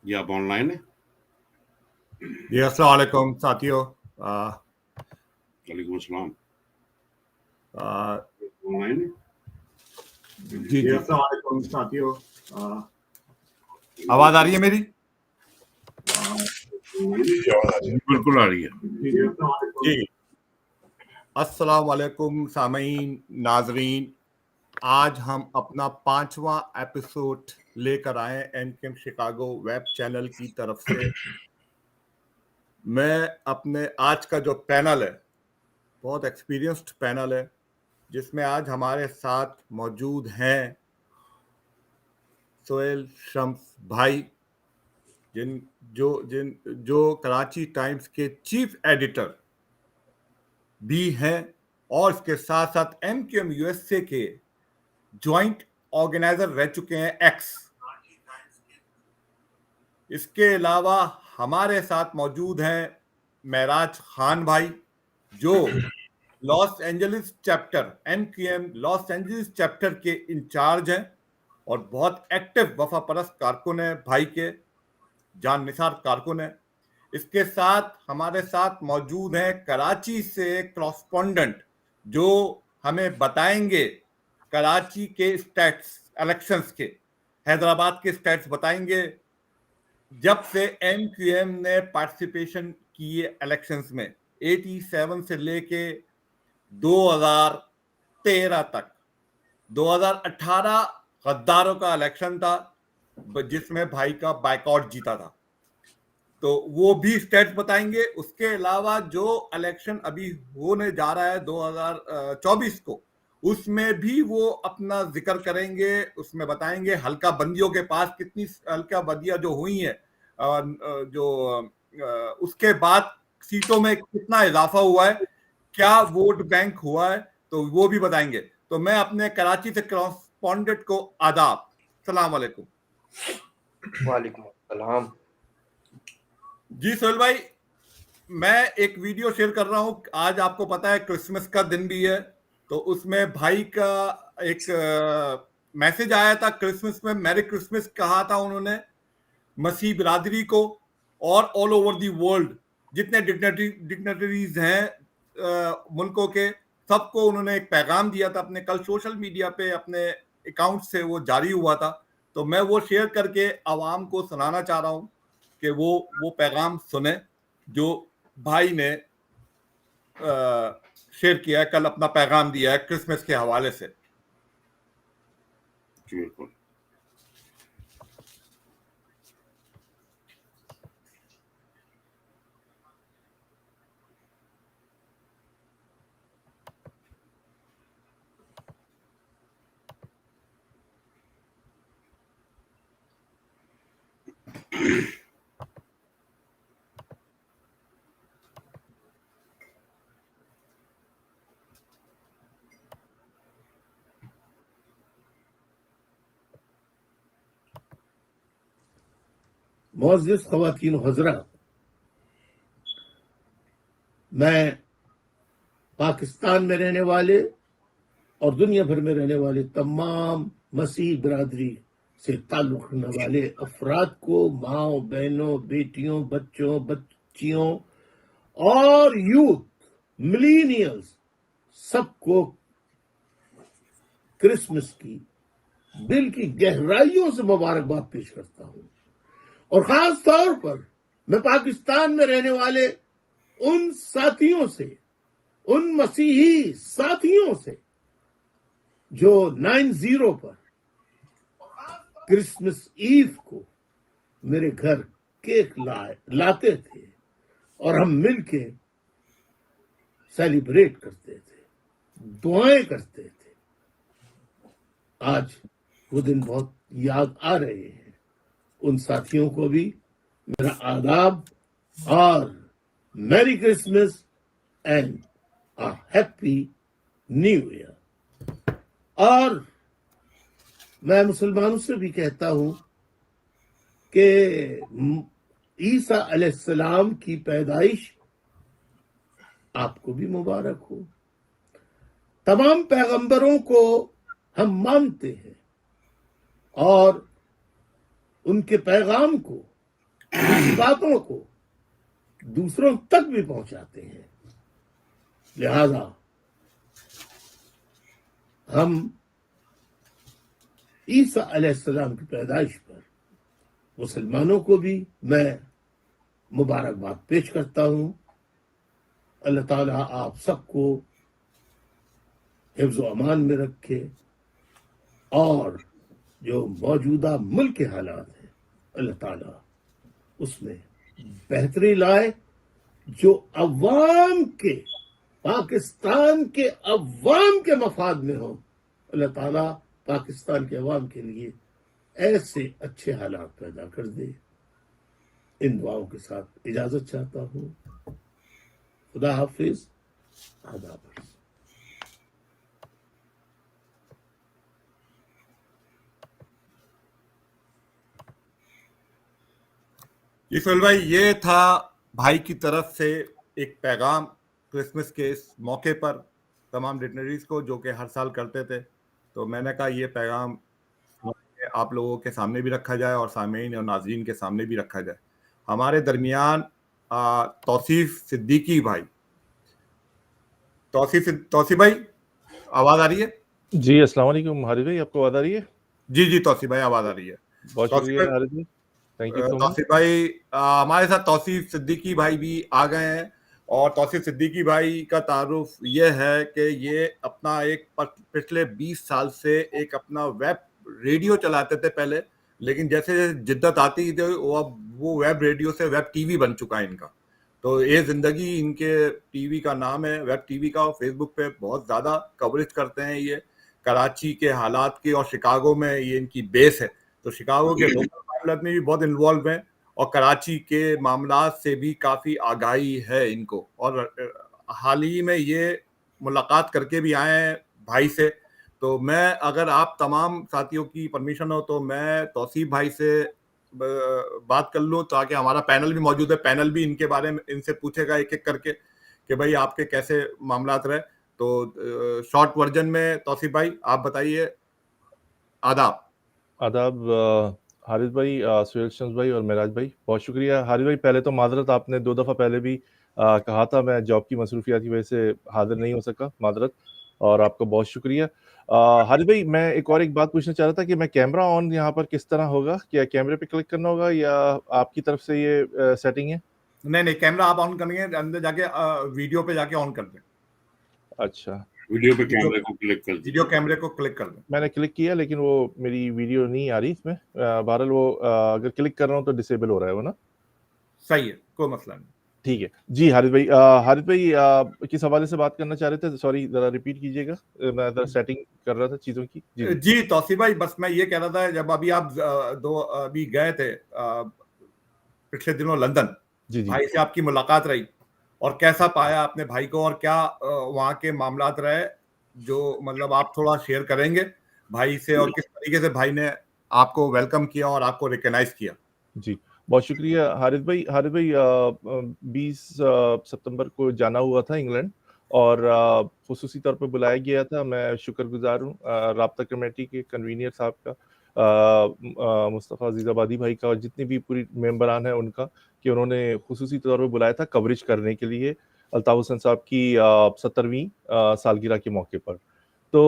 जी आप ऑनलाइन है? जी अस्सलाम वालेकुम साथियों। वालेकुम अस्सलाम। आ, ऑनलाइन है? जी जी अस्सलाम वालेकुम साथियों। आवाज आ रही है मेरी? जी बिल्कुल आ रही है। जी अस्सलाम वालेकुम सामीन नाजरीन। आज हम अपना 5वां एपिसोड लेकर आए एनकेएम शिकागो वेब चैनल की तरफ से। मैं अपने आज का जो पैनल है, बहुत एक्सपीरियंस्ड पैनल है, जिसमें आज हमारे साथ मौजूद हैं सोहेल शम्स भाई, जो कराची टाइम्स के चीफ एडिटर भी हैं, और इसके साथ साथ एनकेएम यूएसए के ज्वाइंट ऑर्गेनाइजर रह चुके हैं एक्स। इसके अलावा हमारे साथ मौजूद हैं महराज खान भाई, जो Los Angeles chapter NKM Los Angeles chapter के इंचार्ज हैं और बहुत एक्टिव वफा परस्त कारकुन है, भाई के जान निसार कारकुन है। इसके साथ हमारे साथ मौजूद हैं कराची से कॉरेस्पॉन्डेंट, जो हमें बताएंगे कराची के स्टैट्स इलेक्शंस के, हैदराबाद के स्टैट्स बताएंगे। जब से एनक्यूएम ने पार्टिसिपेशन की है इलेक्शंस में 87 से लेके 2013 तक, 2018 गद्दारों का इलेक्शन था जिसमें भाई का बाइकआउट जीता था, तो वो भी स्टेट्स बताएंगे। उसके अलावा जो इलेक्शन अभी होने जा रहा है 2024 को, उसमें भी वो अपना जिक्र करेंगे, उसमें बताएंगे हल्का बंदियों के पास कितनी हल्का बंदियां जो हुई हैं, जो उसके बाद सीटों में कितना इजाफा हुआ है, क्या वोट बैंक हुआ है, तो वो भी बताएंगे। तो मैं अपने कराची से कॉरेस्पॉन्डेंट को आदाब, सलाम वालेकुम। वालेकुम सलाम। जी सोहेल भाई, मैं एक वीडियो शेयर कर रहा हूं। आज आपको पता है क्रिसमस का दिन भी है, तो उसमें भाई का एक मैसेज आया था क्रिसमस में, मैरी क्रिसमस कहा था उन्होंने मसीह बिरादरी को और ऑल ओवर दी वर्ल्ड जितने डिग्नेटरीज हैं मुल्कों के, सबको उन्होंने एक पैगाम दिया था अपने, कल सोशल मीडिया पे अपने अकाउंट से वो जारी हुआ था। तो मैं वो शेयर करके आवाम को सुनाना चाह रहा हूं कि वो पैगाम सुने जो भाई ने शेयर किया है, कल अपना पैगाम दिया है क्रिसमस के हवाले से। बिल्कुल। मुअज़्ज़िज़ ख़वातीन हज़रात, मैं पाकिस्तान में रहने वाले और दुनिया भर में रहने वाले तमाम मसीह बिरादरी से ताल्लुक़ रखने वाले अफराद को, माओ बहनों, बेटियों, बच्चों, बच्चियों और यूथ, मिलीनियल्स, सबको क्रिसमस की दिल की गहराइयों से मुबारकबाद पेश करता हूँ। और खास तौर पर मैं पाकिस्तान में रहने वाले उन साथियों से, उन मसीही साथियों से जो 9/0 पर क्रिसमस ईव को मेरे घर केक लाते थे और हम मिलके सेलिब्रेट करते थे, दुआएं करते थे। आज वो दिन बहुत याद आ रहे हैं। उन साथियों को भी मेरा आदाब और merry Christmas and a happy new year. और मैं मुसलमानों से भी कहता हूं कि ईसा अलैहिस्सलाम की पैदाइश आपको भी मुबारक हो। तमाम पैगंबरों को हम मानते हैं और उनके पैगाम को बातों को दूसरों तक भी पहुंचाते हैं। लिहाजा हम ईसा अलैहिस्सलाम की पैदाइश पर मुसलमानों को भी मैं मुबारकबाद पेश करता हूं। अल्लाह ताला आप सबको हिफ्ज़ व अमान में रखे और जो मौजूदा मुल्क के हालात हैं अल्लाह ताला उसमें बेहतरी लाए, जो अवाम के, पाकिस्तान के अवाम के मफाद में हो। अल्लाह ताला पाकिस्तान के अवाम के लिए ऐसे अच्छे हालात पैदा कर दे। इन दुआओं के साथ इजाजत चाहता हूँ। खुदा हाफिज। आदाब। इसमाइल भाई, ये था भाई की तरफ से एक पैगाम क्रिसमस के इस मौके पर तमाम डिक्शनरीज को, जो कि हर साल करते थे। तो मैंने कहा ये पैगाम आप लोगों के सामने भी रखा जाए और सामीन और नाज़रीन के सामने भी रखा जाए। हमारे दरमियान तौसीफ सिद्दीकी भाई, तौसीफ भाई आवाज आ रही है? जी, अस्सलाम वालेकुम हारिस भाई, आपको आवाज आ रही है? जी जी तौसीफ भाई आवाज आ रही है। बहुत शुक्रिया हारिस भाई, thank you so much. Tauseef भाई, हमारे साथ तौसीफ सिद्दीकी भाई भी आ गए हैं। और तौसीफ सिद्दीकी भाई का तारुफ ये है कि ये अपना एक पिछले 20 साल से एक अपना वेब रेडियो चलाते थे पहले, लेकिन जैसे जिद्दत आती थी वो वेब रेडियो से वेब टीवी बन चुका है इनका। तो ये जिंदगी इनके टीवी का नाम है, वेब टीवी का। फेसबुक पे बहुत ज्यादा कवरेज करते हैं ये कराची के हालात की, और शिकागो में ये इनकी बेस है। तो शिकागो के लोकल मामलात में भी बहुत इन्वॉल्व हैं और कराची के मामलात से भी काफी आगाही है इनको। और हाल ही में ये मुलाकात करके भी आए हैं भाई से। तो मैं, अगर आप तमाम साथियों की परमिशन हो तो मैं तौसीफ भाई से बात कर लूं, ताकि हमारा पैनल भी मौजूद है, पैनल भी इनके बारे में इनसे पूछेगा एक एक करके कि भाई आपके कैसे मामलात रहे। तो शॉर्ट वर्जन में तौसीफ भाई आप बताइए। आदाब। आदाब हारिस भाई, सुहेल शम्स भाई और मेराज भाई, बहुत शुक्रिया। हारिस भाई, पहले तो माजरत, आपने 2 दफ़ा पहले भी कहा था, मैं जॉब की मसरूफियात की वजह से हाजिर नहीं हो सका, माजरत, और आपका बहुत शुक्रिया। हारिस भाई, मैं एक बात पूछना चाह रहा था कि मैं कैमरा ऑन यहाँ पर किस तरह होगा? क्या कैमरे पे क्लिक करना होगा या आपकी तरफ से ये सेटिंग है? नहीं, कैमरा आप ऑन करेंगे, अंदर जाके वीडियो पे जाके ऑन कर दें। अच्छा, वीडियो पे कैमरे को क्लिक कर दीजिए। वीडियो कैमरे को क्लिक कर दें। मैंने क्लिक किया, लेकिन वो मेरी वीडियो नहीं आ रही इसमें। बहरहाल वो अगर क्लिक कर रहा हूँ तो डिसेबल हो रहा है वो ना? सही है, कोई मसला नहीं। ठीक है जी। हारिस भाई किस हवाले से बात करना चाह रहे थे? सॉरी, जरा रिपीट कीजिएगा, मैं जरा सेटिंग कर रहा था चीजों की। जी तौसीफ भाई, बस मैं ये कह रहा था, जब अभी आप अभी गए थे पिछले दिनों लंदन, जी भाई से आपकी मुलाकात रही, और कैसा पाया अपने भाई को, और क्या वहाँ के मामलात रहे, जो मतलब आप थोड़ा शेयर करेंगे भाई से, और किस तरीके से भाई ने आपको वेलकम किया और आपको रिकॉग्नाइज किया? जी, बहुत शुक्रिया हारिस भाई। 20 सितंबर को जाना हुआ था इंग्लैंड, और खुसूसी तौर पे बुलाया गया था। मैं शुक्रगुजार हूँ राब्ता कमेटी के कन्वीनियर साहब का, मुस्तफ़ा अजीज़ाबादी भाई का, और जितनी भी पूरी मेंबरान हैं उनका, कि उन्होंने खुसूसी तौर पे बुलाया था कवरेज करने के लिए अल्ताफ़ हुसैन साहब की 70वीं सालगिरह के मौके पर। तो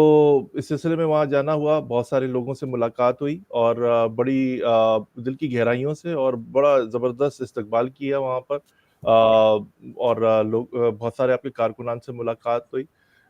इस सिलसिले में वहाँ जाना हुआ, बहुत सारे लोगों से मुलाकात हुई, और बड़ी दिल की गहराइयों से और बड़ा ज़बरदस्त इस्तकबाल किया वहाँ पर। और लोग, बहुत सारे आपके कारकुनान से मुलाकात हुई।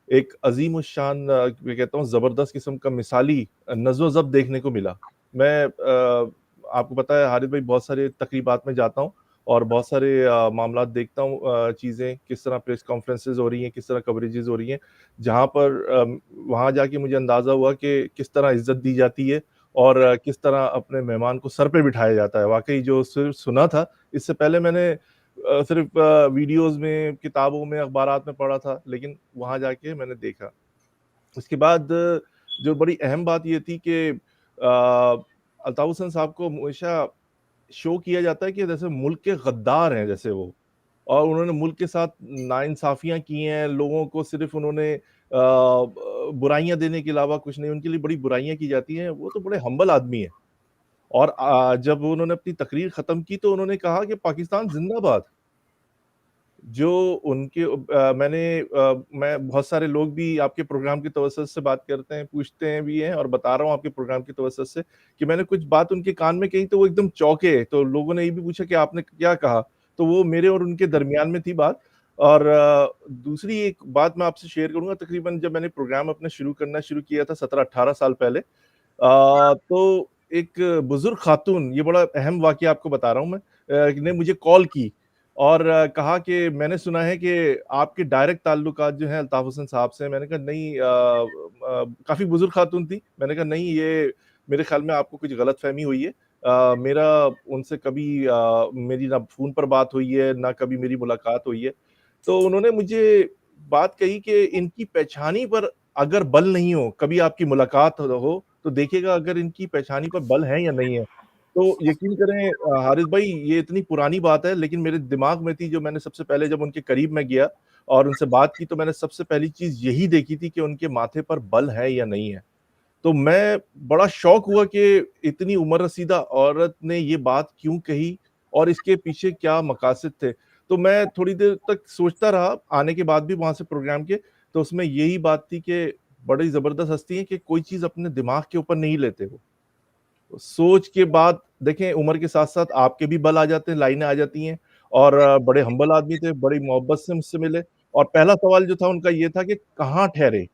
एक अजीम उश्शान, मैं कहता हूँ ज़बरदस्त किस्म का मिसाली नज़्म व ज़ब्त देखने को मिला। मैं आपको पता है हारिस भाई, बहुत सारे तकरीबात में जाता हूँ और बहुत सारे मामलात देखता हूँ, चीज़ें किस तरह प्रेस कॉन्फ्रेंसेज हो रही हैं, किस तरह कवरेजेस हो रही हैं, जहाँ पर वहाँ जाके मुझे अंदाज़ा हुआ कि किस तरह इज्जत दी जाती है और किस तरह अपने मेहमान को सर पे बिठाया जाता है। वाकई जो सिर्फ सुना था, इससे पहले मैंने सिर्फ वीडियोज़ में, किताबों में, अखबारात में पढ़ा था, लेकिन वहाँ जाके मैंने देखा। उसके बाद जो बड़ी अहम बात ये थी कि अल्ताफ़ हुसैन साहब को हमेशा शो किया जाता है कि जैसे मुल्क के गद्दार हैं जैसे वो, और उन्होंने मुल्क के साथ नाइंसाफियां की हैं, लोगों को सिर्फ उन्होंने बुराइयां देने के अलावा कुछ नहीं, उनके लिए बड़ी बुराइयां की जाती हैं। वो तो बड़े हम्बल आदमी है, और जब उन्होंने अपनी तकरीर खत्म की तो उन्होंने कहा कि पाकिस्तान जिंदाबाद। जो उनके मैं बहुत सारे लोग भी आपके प्रोग्राम की तवज्जुह से बात करते हैं, पूछते हैं भी हैं, और बता रहा हूँ आपके प्रोग्राम की तवज्जुह से कि मैंने कुछ बात उनके कान में कही तो वो एकदम चौंके। तो लोगों ने ये भी पूछा कि आपने क्या कहा? तो वो मेरे और उनके दरमियान में थी बात। और दूसरी एक बात मैं आपसे शेयर करूँगा, तकरीबन जब मैंने प्रोग्राम अपना शुरू करना शुरू किया था 17-18 साल पहले, तो एक बुजुर्ग खातून, ये बड़ा अहम वाकया आपको बता रहा हूँ मैं, ने मुझे कॉल की और कहा कि मैंने सुना है कि आपके डायरेक्ट ताल्लुकात जो हैं अल्ताफ हुसैन साहब से। मैंने कहा नहीं, काफ़ी बुजुर्ग खातून थी। मैंने कहा नहीं, ये मेरे ख्याल में आपको कुछ गलतफहमी हुई है। मेरा उनसे कभी मेरी ना फ़ोन पर बात हुई है, ना कभी मेरी मुलाकात हुई है। तो उन्होंने मुझे बात कही कि इनकी पेशानी पर अगर बल नहीं हो, कभी आपकी मुलाकात हो, तो देखिएगा अगर इनकी पेशानी पर बल है या नहीं है। तो यकीन करें हारिस भाई, ये इतनी पुरानी बात है लेकिन मेरे दिमाग में थी। जो मैंने सबसे पहले जब उनके करीब मैं गया और उनसे बात की तो मैंने सबसे पहली चीज़ यही देखी थी कि उनके माथे पर बल है या नहीं है। तो मैं बड़ा शॉक हुआ कि इतनी उम्र रसीदा औरत ने ये बात क्यों कही और इसके पीछे क्या मकासद थे। तो मैं थोड़ी देर तक सोचता रहा आने के बाद भी वहाँ से प्रोग्राम के, तो उसमें यही बात थी कि बड़ी ज़बरदस्त हस्ती है कि कोई चीज़ अपने दिमाग के ऊपर नहीं लेते वो। तो सोच के बाद देखें, उम्र के साथ-साथ आपके भी बल आ जाते हैं, लाइनें आ जाती हैं। और बड़े हम्बल आदमी थे, बड़ी मोहब्बत से मुझसे मिले और पहला सवाल जो था उनका ये था कि कहाँ ठहरे?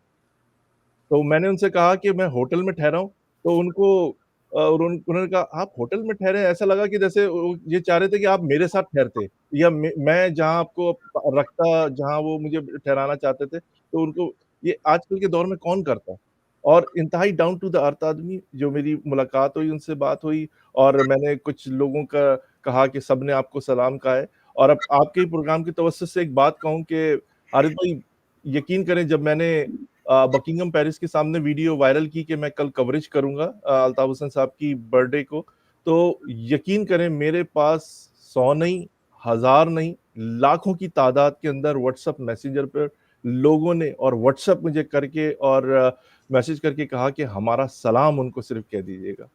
तो मैंने उनसे कहा कि मैं होटल में ठहरा हूँ। तो उनको उन्होंने कहा आप होटल में ठहरे हैं? ऐसा लगा कि जैसे वो ये चाह रहे थे कि आप मेरे साथ ठहरते या मैं जहाँ आपको रखता, जहाँ वो मुझे ठहराना चाहते थे। तो उनको ये आजकल के दौर में कौन करता? और इंतहाई डाउन टू द अर्थ आदमी, जो मेरी मुलाकात हुई, उनसे बात हुई और मैंने कुछ लोगों का कहा कि सबने आपको सलाम कहा है। और अब आपके ही प्रोग्राम की तवज्जुह से एक बात कहूँ कि हारिस भाई, यकीन करें जब मैंने बकिंघम पैलेस के सामने वीडियो वायरल की कि मैं कल कवरेज करूँगा अल्ताफ हुसैन साहब की बर्थडे को, तो यकीन करें मेरे पास 100 नहीं, 1000 नहीं, लाखों की तादाद के अंदर व्हाट्सएप मैसेंजर पर लोगों ने और व्हाट्सएप मुझे करके और मैसेज करके कहा कि हमारा सलाम उनको सिर्फ कह दीजिएगा।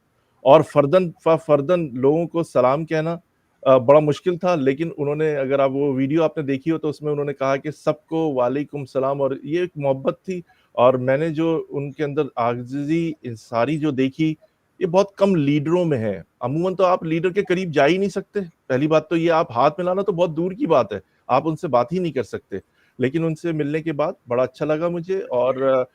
और फर्दन लोगों को सलाम कहना बड़ा मुश्किल था, लेकिन उन्होंने, अगर आप वो वीडियो आपने देखी हो तो उसमें उन्होंने कहा कि सबको वालेकुम सलाम, और ये एक मोहब्बत थी। और मैंने जो उनके अंदर आजिज़ी इंसारी जो देखी, ये बहुत कम लीडरों में है। अमूमन तो आप लीडर के करीब जा ही नहीं सकते। पहली बात तो ये, आप हाथ मिलाना तो बहुत दूर की बात है, आप उनसे बात ही नहीं कर सकते। लेकिन उनसे मिलने के बाद बड़ा अच्छा लगा मुझे। और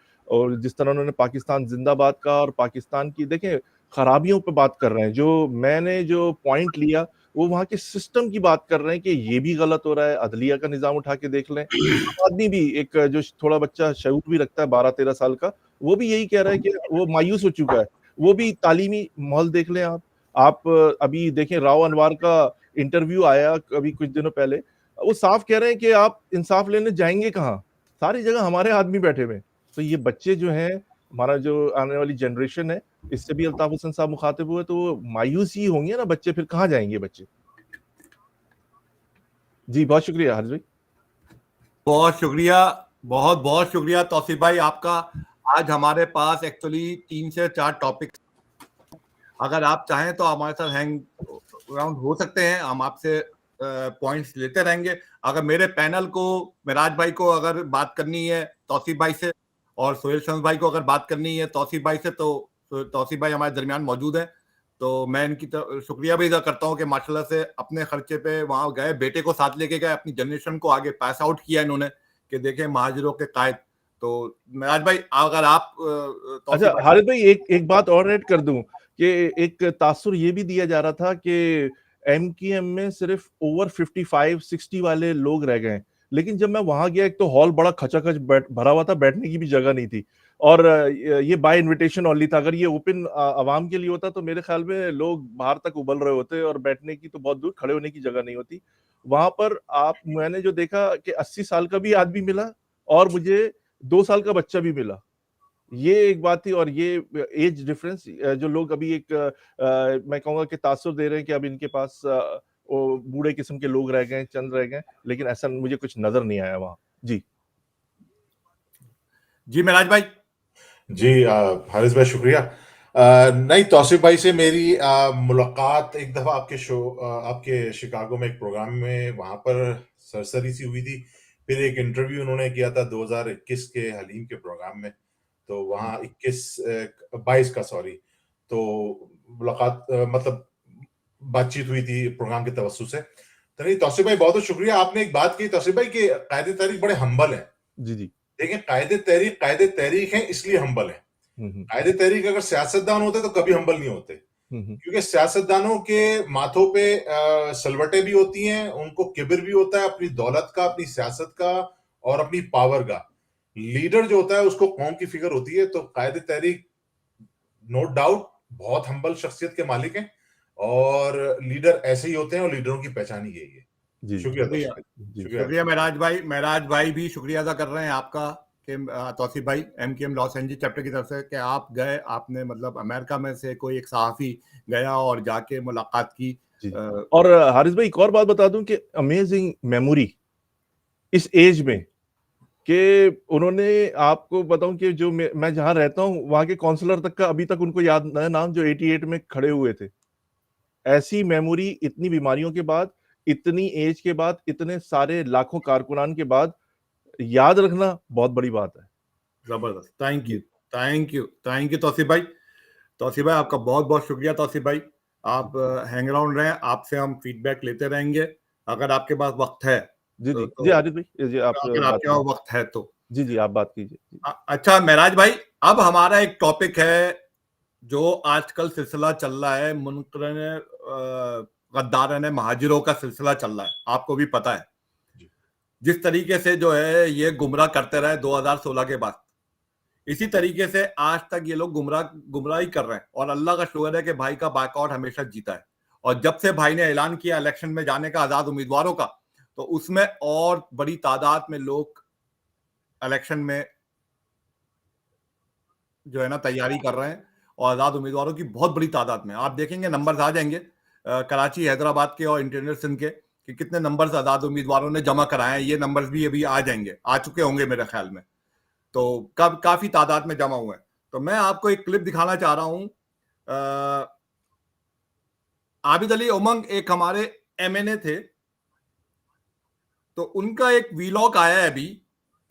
जिस तरह उन्होंने पाकिस्तान ज़िंदाबाद का और पाकिस्तान की देखें खराबियों पे बात कर रहे हैं। जो मैंने जो पॉइंट लिया, वो वहाँ के सिस्टम की बात कर रहे हैं कि ये भी गलत हो रहा है, अदलिया का निज़ाम उठा के देख लें। आम आदमी भी, एक जो थोड़ा बच्चा शऊर भी रखता है 12-13 साल का, वो भी यही कह रहा है कि वो मायूस हो चुका है। वो भी तालीमी माहौल देख लें आप। आप अभी देखें, राव अनवर का इंटरव्यू आया अभी कुछ दिनों पहले, वो साफ कह रहे हैं कि आप इंसाफ लेने जाएँगे कहाँ? सारी जगह हमारे आदमी बैठे हुए हैं। तो ये बच्चे जो हैं, हमारा जो आने वाली जनरेशन है, इससे भी अल्ताफ हुसैन साहब मुखातिब हुए तो वो मायूस ही होंगे ना बच्चे, फिर कहाँ जाएँगे बच्चे? जी, बहुत शुक्रिया हारिस भाई। बहुत शुक्रिया, बहुत बहुत शुक्रिया तौसीफ भाई आपका। आज हमारे पास एक्चुअली 3 से 4 टॉपिक, अगर आप चाहें तो हमारे साथ हैंग राउंड हो सकते हैं, हम आपसे पॉइंट्स लेते रहेंगे। अगर मेरे पैनल को, मिराज भाई को अगर बात करनी है तौसीफ भाई से, और सोहेल शम्स भाई को अगर बात करनी है तौसीफ भाई से, तो तौसीफ भाई हमारे दरमियान मौजूद हैं। तो मैं इनकी शुक्रिया भी अदा करता हूँ कि माशाल्लाह से अपने खर्चे पे वहाँ गए, बेटे को साथ लेके गए, अपनी जनरेशन को आगे पास आउट किया इन्होंने कि देखें महाजिरों के कायद। तो मिराज भाई, अगर आप तौसीफ अच्छा भाई। हारिस भाई, एक बात और ऐड कर दूं कि एक तासुर ये भी दिया जा रहा था कि एमकेएम में सिर्फ ओवर 55-60 वाले लोग रह गए। लेकिन जब मैं वहां गया, एक तो हॉल बड़ा खचाखच भरा हुआ था, बैठने की भी जगह नहीं थी। और ये बाय इनविटेशन ओनली था। अगर ये ओपन आवाम के लिए होता तो मेरे ख्याल में लोग बाहर तक उबल रहे होते और बैठने की तो बहुत दूर, खड़े होने की जगह नहीं होती वहां पर। मैंने जो देखा कि 80 साल का भी आदमी मिला और मुझे 2 साल का बच्चा भी मिला। ये एक बात थी। और ये एज डिफरेंस, जो लोग अभी मैं कहूँगा कि तासुर दे रहे हैं कि अब इनके पास वो बूढ़े किस्म के लोग रह गए, चंद रह गए, लेकिन ऐसा मुझे कुछ नजर नहीं आया वहां। जी जी मिराज भाई। जी हारिस भाई शुक्रिया। नहीं, तौसीफ भाई से मेरी मुलाकात एक दफा आपके आपके शिकागो में एक प्रोग्राम में वहां पर सरसरी सी हुई थी। फिर एक इंटरव्यू उन्होंने किया था 2021 के हलीम के प्रोग्राम में, तो वहाँ 22 का सॉरी, तो मुलाकात मतलब बातचीत हुई थी प्रोग्राम के तवज्जो से। तो नहीं, तौसीफ भाई बहुत बहुत शुक्रिया। आपने एक बात की तौसीफ भाई कि कायदे तहरीक बड़े हम्बल हैं। जी जी। देखिए, कायदे तहरीक है इसलिए हम्बल है। कायदे तहरीक अगर सियासतदान होते तो कभी हम्बल नहीं होते, क्योंकि सियासतदानों के माथों पे सलवटें भी होती हैं, उनको किबिर भी होता है अपनी दौलत का, अपनी सियासत का और अपनी पावर का। लीडर जो होता है उसको कौम की फिक्र होती है। तो कायदे तहरीक नो डाउट बहुत हम्बल शख्सियत के मालिक हैं, और लीडर ऐसे ही होते हैं, और लीडरों की पहचान ही यही है। शुक्रिया महराज भाई भी शुक्रिया अदा कर रहे हैं आपका कि तौसीफ भाई MKM लॉस एंजल्स चैप्टर की तरफ से कि आप गए, आपने मतलब अमेरिका में से कोई एक सहाफी गया और जाके मुलाकात की। और हारिस भाई एक और बात बता दूं कि अमेजिंग मेमोरी इस एज में, कि उन्होंने, आपको बताऊं कि जो मैं जहां रहता हूं वहां के काउंसलर तक का अभी तक उनको याद है नाम, जो 88 में खड़े हुए थे। ऐसी मेमोरी इतनी बीमारियों के बाद, इतनी एज के बाद, इतने सारे लाखों कारकुनान के बाद याद रखना बहुत बड़ी बात है। जबरदस्त। थैंक यू तौसीफ भाई आपका बहुत बहुत शुक्रिया। तौसीफ भाई आप हैंग अराउंड रहें, आपसे हम फीडबैक लेते रहेंगे अगर आपके पास वक्त है। जी जी जी हारिस भाई, जी अगर आपके पास वक्त है तो जी आप बात कीजिए। अच्छा महराज भाई, अब हमारा एक टॉपिक है जो आजकल सिलसिला चल रहा है, मुनकरन गद्दारन महाजिरों का सिलसिला चल रहा है, आपको भी पता है। जिस तरीके से जो है ये गुमराह करते रहे 2016 के बाद, इसी तरीके से आज तक ये लोग गुमराही कर रहे हैं। और अल्लाह का शुक्र है कि भाई का बायकॉट हमेशा जीता है, और जब से भाई ने ऐलान किया इलेक्शन में जाने का आजाद उम्मीदवारों का, तो उसमें और बड़ी तादाद में लोग इलेक्शन में जो है ना तैयारी कर रहे हैं, और आजाद उम्मीदवारों की बहुत बड़ी तादाद में आप देखेंगे नंबर्स आ जाएंगे कराची, हैदराबाद के और इंटरनेट सिंध के, कि कितने नंबर्स आजाद उम्मीदवारों ने जमा कराए हैं। ये नंबर्स भी अभी आ जाएंगे, आ चुके होंगे मेरे ख्याल में, तो काफी तादाद में जमा हुए हैं। तो मैं आपको एक क्लिप दिखाना चाह रहा हूं। आबिद अली उमंग एक हमारे MNA थे, तो उनका एक वीलॉग आया है, अभी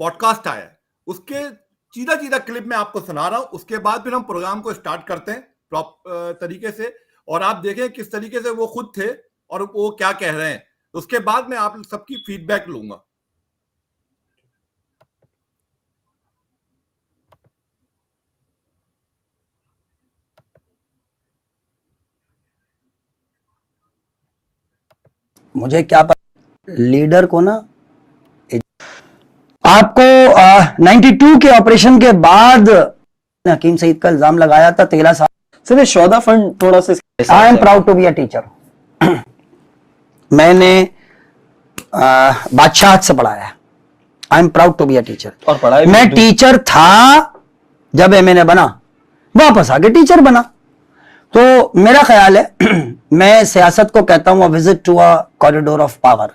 पॉडकास्ट आया है, उसके सीधा क्लिप में आपको सुना रहा हूं। उसके बाद फिर हम प्रोग्राम को स्टार्ट करते हैं प्रॉपर तरीके से, और आप देखें किस तरीके से वो खुद थे और वो क्या कह रहे हैं। उसके बाद मैं आप सबकी फीडबैक लूंगा। मुझे क्या पता लीडर को ना, आपको 92 के ऑपरेशन के बाद हकीम सईद का इल्जाम लगाया था 13 साल। सर शौदा फंड थोड़ा सा, I am proud to be a teacher. मैंने बादशाह से पढ़ाया है। I am proud to be a teacher. और पढ़ाई मैं टीचर था जब MNA बना, वापस आके टीचर बना। तो मेरा ख्याल है मैं सियासत को कहता हूं visit to a corridor of power.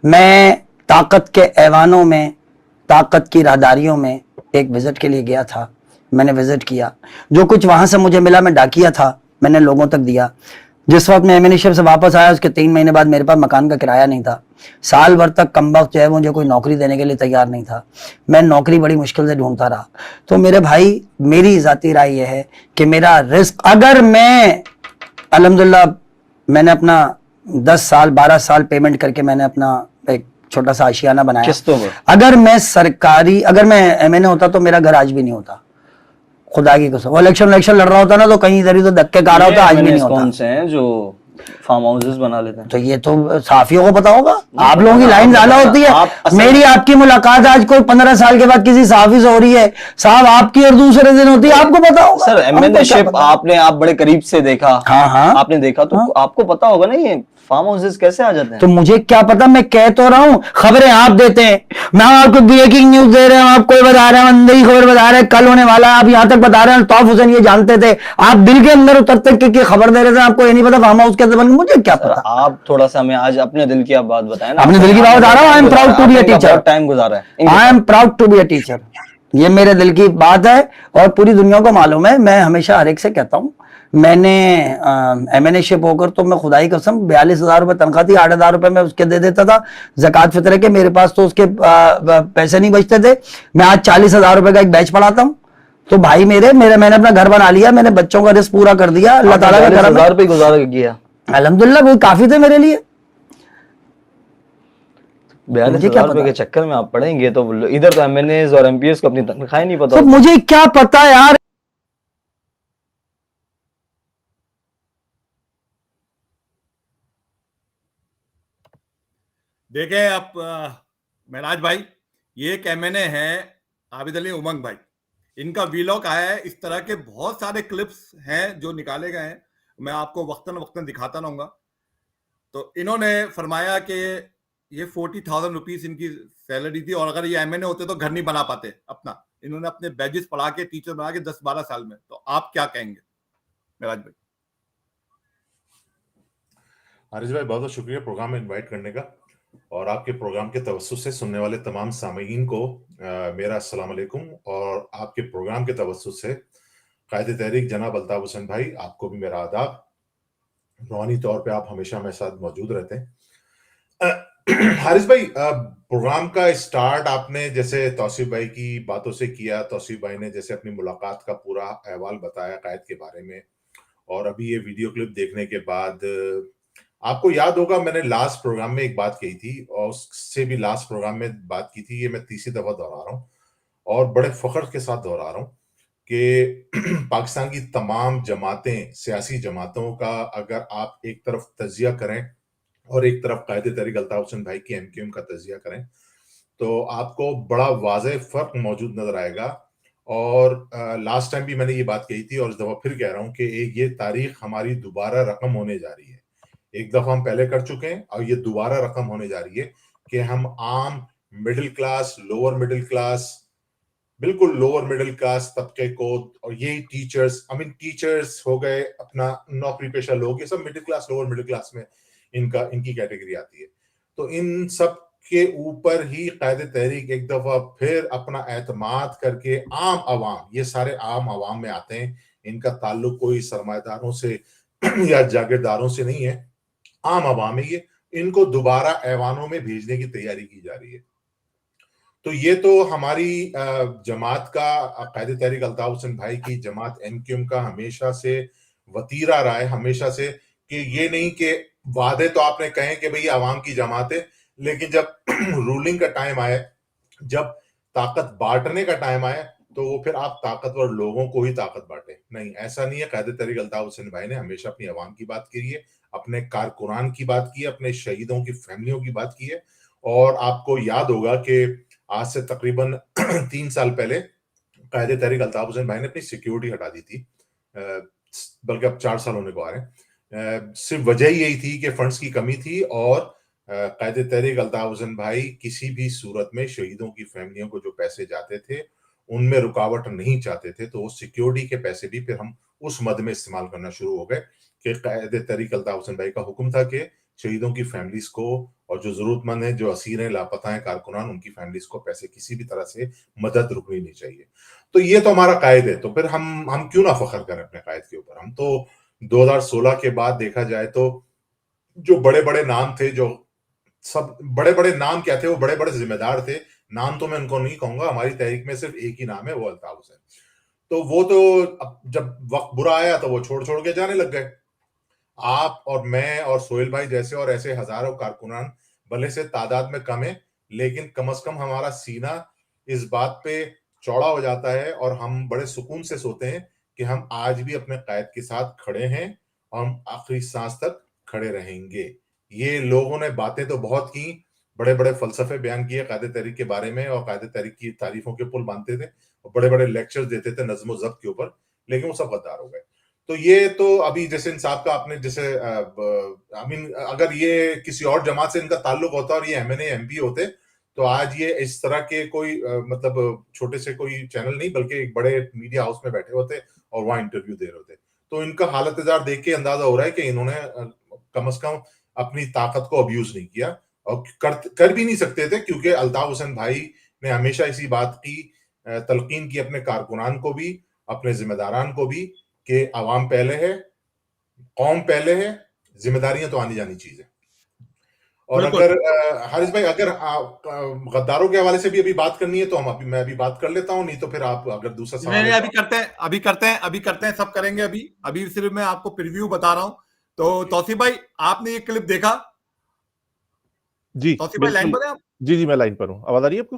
मैं ताकत के ऐवानों में, ताकत की राहदारियों में एक विजिट के लिए गया था। मैंने विजिट किया, जो कुछ वहां से मुझे मिला मैं डाकिया था, मैंने लोगों तक दिया। जिस वक्त मैं MNA शिप से वापस आया उसके 3 महीने बाद मेरे पास मकान का किराया नहीं था। साल भर तक कमबख्त जो है मुझे कोई नौकरी देने के लिए तैयार नहीं था। मैं नौकरी बड़ी मुश्किल से ढूंढता रहा। तो मेरे भाई, मेरी जाती राय यह है कि मेरा रिस्क, अगर मैं अल्हम्दुलिल्लाह मैंने अपना 10 साल 12 साल पेमेंट करके मैंने अपना एक छोटा सा आशियाना बनाया किस्तों में। अगर मैं MNA होता तो मेरा घर आज भी नहीं होता, खुदा की कसम। इलेक्शन लड़ रहा होता ना तो कहीं इधर ही तो धक्के खा रहा होता, आज भी नहीं होता। कौन से हैं जो फार्म हाउसेस बना लेते हैं? तो ये तो साफियों को पता होगा, आप लोगों की लाइन ज्यादा होती है। मेरी आपकी मुलाकात आज कोई 15 साल के बाद किसी साफी से हो रही है साहब, आपकी और दूसरे दिन होती है, आपको पता होगा। सर MNA शिप आपने आप बड़े करीब से देखा। हाँ आपने देखा तो आपको पता होगा ना ये फार्म हाउसेस कैसे आ जाते हैं। तो मुझे क्या पता, मैं कह तो रहा हूँ, खबरें आप देते हैं, मैं आपको ब्रेकिंग न्यूज दे रहे हैं, आप कोई बता रहे हैं, अंदर ही खबर बता रहे हैं कल होने वाला है, आप यहाँ तक बता रहे हैं। तौफ हुसैन ये जानते थे, आप दिल के अंदर उतरते कि खबर दे रहे थे, आपको ये नहीं पता फार्म हाउस कैसे बन, मुझे क्या पता। आप थोड़ा सा हमें आज अपने दिल की आप बात बताएं ना। अपने दिल की बात बता रहा हूँ। I am proud to be a teacher. Time गुजारा है। I am proud to be a teacher. ये मेरे दिल की बात है और पूरी दुनिया को मालूम है। मैं हमेशा हर एक से कहता हूँ, मैंने MNA शिप होकर तो मैं खुदा की कसम 42,000 रुपए तनख्वाह थी, 8,000 रुपए मैं उसके दे देता था ज़कात फितर के। मेरे पास तो उसके पैसे नहीं बचते थे। मैं आज 40,000 रुपए का एक बैच पढ़ाता हूँ। तो भाई मैंने अपना घर बना लिया, मैंने बच्चों का रिस्क पूरा कर दिया, अल्लाह ताला का करम है। 40,000 रुपए गुजारा किया, अल्हम्दुलिल्लाह, वो काफी थे मेरे लिए। 42,000 रुपए के चक्कर में आप पढ़ेंगे तो इधर तो MNAs और MPs को अपनी तनख्वाह नहीं पता। तो मुझे क्या पता यार। देखें आप महराज भाई, ये एक MNA है आबिद अली उमंग भाई, इनका वीलॉग आया है। इस तरह के बहुत सारे क्लिप्स हैं जो निकाले गए हैं, मैं आपको वक्तन वक्तन दिखाता रहूंगा। तो इन्होंने फरमाया कि ये 40,000 रुपीज इनकी सैलरी थी और अगर ये MNA होते तो घर नहीं बना पाते अपना। इन्होंने अपने बैजेस पढ़ा के, टीचर बना के 10-12 साल में। तो आप क्या कहेंगे महराज भाई? हारिस भाई, बहुत बहुत शुक्रिया प्रोग्राम में इनवाइट करने का, और आपके प्रोग्राम के तवज्जुह से सुनने वाले तमाम सामीन को मेरा अस्सलाम वालेकुम, और आपके प्रोग्राम के तवज्जुह से कायदे तहरीक जनाब अल्ताफ हुसैन भाई, आपको भी मेरा आदाब। रूहानी तौर पे आप हमेशा मेरे साथ मौजूद रहते हैं। हारिस भाई, प्रोग्राम का स्टार्ट आपने जैसे तौसीफ भाई की बातों से किया। तौसीफ भाई ने जैसे अपनी मुलाकात का पूरा अहवाल बताया कायद के बारे में, और अभी ये वीडियो क्लिप देखने के बाद आपको याद होगा मैंने लास्ट प्रोग्राम में एक बात कही थी, और उससे भी लास्ट प्रोग्राम में बात की थी, ये मैं तीसरी दफा दोहरा रहा हूँ और बड़े फख्र के साथ दोहरा रहा हूँ कि पाकिस्तान की तमाम जमातें, सियासी जमातों का अगर आप एक तरफ तजिया करें और एक तरफ कायदे तहरीक अल्ताफ हुसैन भाई की MQM का तजिया करें, तो आपको बड़ा वाज़ेह फर्क मौजूद नजर आएगा। और लास्ट टाइम भी मैंने ये बात कही थी और इस दफा फिर कह रहा हूँ कि ये तारीख हमारी दोबारा रकम होने जा रही है। एक दफा हम पहले कर चुके हैं और ये दोबारा रकम होने जा रही है कि हम आम middle class, lower middle class, बिल्कुल लोअर मिडिल क्लास तबके को, और यही टीचर्स, टीचर्स हो गए, अपना नौकरी पेशा लोग, ये सब middle class, lower middle class में इनकी कैटेगरी आती है। तो इन सब के ऊपर ही कायदे तहरीक एक दफा फिर अपना एतमाद करके आम अवाम, ये सारे आम अवाम में आते हैं, इनका ताल्लुक कोई सरमाएदारों से या जागीरदारों से नहीं है, आम अवाम है ये, इनको दोबारा ऐवानों में भेजने की तैयारी की जा रही है। तो ये तो हमारी जमात का, कायदे तहरीक अल्ताफ हुसैन भाई की जमात MQM का हमेशा से वतीरा रहा है, हमेशा से, कि ये नहीं कि वादे तो आपने कहे कि भाई आवाम की जमात है, लेकिन जब रूलिंग का टाइम आए, जब ताकत बांटने का टाइम आए, तो वो फिर आप ताकतवर लोगों को ही ताकत बांटे। नहीं, ऐसा नहीं है। कायदे तहरीक अल्ताफ हुसैन भाई ने हमेशा अपनी आवाम की बात की है, अपने कारकुनान की बात की है, अपने शहीदों की फैमिलियों की बात की है। और आपको याद होगा कि आज से तकरीबन 3 साल पहले कायदे तहरीक अल्ताफ हुसैन भाई ने अपनी सिक्योरिटी हटा दी थी, बल्कि अब 4 साल होने को आ रहे हैं। सिर्फ वजह यही थी कि फंड्स की कमी थी, और कायदे तहरीक अल्ताफ हुसैन भाई किसी भी सूरत में शहीदों की फैमिलियों को जो पैसे जाते थे उनमें रुकावट नहीं चाहते थे। तो सिक्योरिटी के पैसे भी फिर हम उस मद में इस्तेमाल करना शुरू हो गए कि कायदे तहरीक अल्ताफ हुसैन भाई का हुक्म था कि शहीदों की फैमिलीज को, और जो जरूरतमंद है, जो असीर हैं, लापता हैं कारकुनान, उनकी फैमिलीज को पैसे किसी भी तरह से मदद रुकनी नहीं चाहिए। तो ये तो हमारा कायद है। तो फिर हम क्यों ना फख्र करें अपने कायद के ऊपर। हम तो 2016 के बाद देखा जाए तो जो बड़े बड़े नाम थे, जो सब बड़े बड़े नाम क्या थे, वो बड़े बड़े जिम्मेदार थे। नाम तो मैं उनको नहीं कहूंगा, हमारी तहरीक में सिर्फ एक ही नाम है, वो अल्ताफ हुसैन। तो वो तो जब वक्त बुरा आया तो वो छोड़ छोड़ के जाने लग गए। आप और मैं और सोहेल भाई जैसे और ऐसे हजारों कारकुनान भले से तादाद में कम है, लेकिन कम से कम हमारा सीना इस बात पे चौड़ा हो जाता है और हम बड़े सुकून से सोते हैं कि हम आज भी अपने कायद के साथ खड़े हैं और हम आखिरी सांस तक खड़े रहेंगे। ये लोगों ने बातें तो बहुत की, बड़े बड़े फलसफे बयान किए कायदे तहरीक के बारे में, और कायदे तहरीक की तारीफों के पुल बांधते थे और बड़े बड़े लेक्चर्स देते थे नज्म ज़ब्त के ऊपर, लेकिन वो सब गद्दार हो गए। तो ये तो अभी जैसे इंसाफ का आपने जैसे अगर ये किसी और जमात से इनका ताल्लुक होता और ये MNA MP होते तो आज ये इस तरह के कोई मतलब छोटे से कोई चैनल नहीं, बल्कि एक बड़े मीडिया हाउस में बैठे होते और वहां इंटरव्यू दे रहे होते। तो इनका हालत देख के अंदाजा हो रहा है कि इन्होंने कम से कम अपनी ताकत को अब्यूज नहीं किया, और कर भी नहीं सकते थे, क्योंकि अल्ताफ हुसैन भाई ने हमेशा इसी बात की तलकीन की अपने कारकुनान को भी, अपने जिम्मेदारान को भी, कि आवाम पहले है, कौम पहले है, जिम्मेदारियां तो आनी जानी चीज है। और अगर हारिस भाई अगर गद्दारों के हवाले से भी अभी बात करनी है तो मैं अभी बात कर लेता हूं, नहीं तो फिर आप अगर दूसरा सवाल नहीं, अभी करते हैं, सब करेंगे। अभी सिर्फ मैं आपको प्रीव्यू बता रहा हूं। तो तौसीफ भाई, आपने ये क्लिप देखा? जी तौसीफ भाई लाइन पर है आप? जी मैं लाइन पर हूँ। आवाज आ रही है आपको?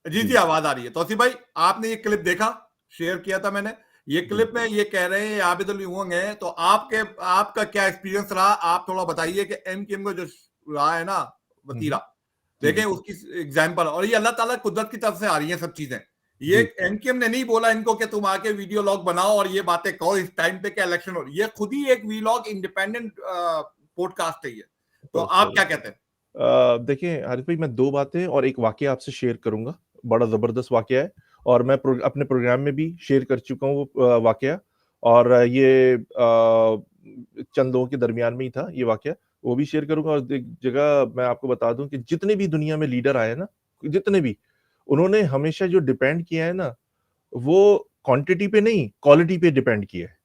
जी आवाज आ रही है। तौसीफ भाई, आपने ये क्लिप देखा? शेयर किया था मैंने। ये क्लिप में ये कह रहे हैं आबिदुल यूंग है, तो आपका क्या एक्सपीरियंस रहा? आप थोड़ा बताइए कि एमकेएम का जो रहा है ना वतीरा, देखें उसकी एग्जाम्पल, और ये अल्लाह ताला कुदरत की तरफ से आ रही है सब चीजें। ये एमकेएम ने नहीं बोला इनको कि तुम आके वीडियो लॉग बनाओ और ये बातें कहो इस टाइम पे क्या इलेक्शन हो रही है। खुद ही एक वीलॉग इंडिपेंडेंट पॉडकास्ट है ये। तो आप क्या कहते हैं? देखिए हारिस भाई, मैं दो बातें और एक वाकया आपसे शेयर करूंगा। बड़ा जबरदस्त वाकया है और मैं अपने प्रोग्राम में भी शेयर कर चुका हूँ वो वाकया। और ये चंद लोगों के दरमियान में ही था ये वाकया, वो भी शेयर करूंगा। और एक जगह मैं आपको बता दूं कि जितने भी दुनिया में लीडर आए ना, जितने भी, उन्होंने हमेशा जो डिपेंड किया है ना, वो क्वांटिटी पे नहीं, क्वालिटी पे डिपेंड किया है।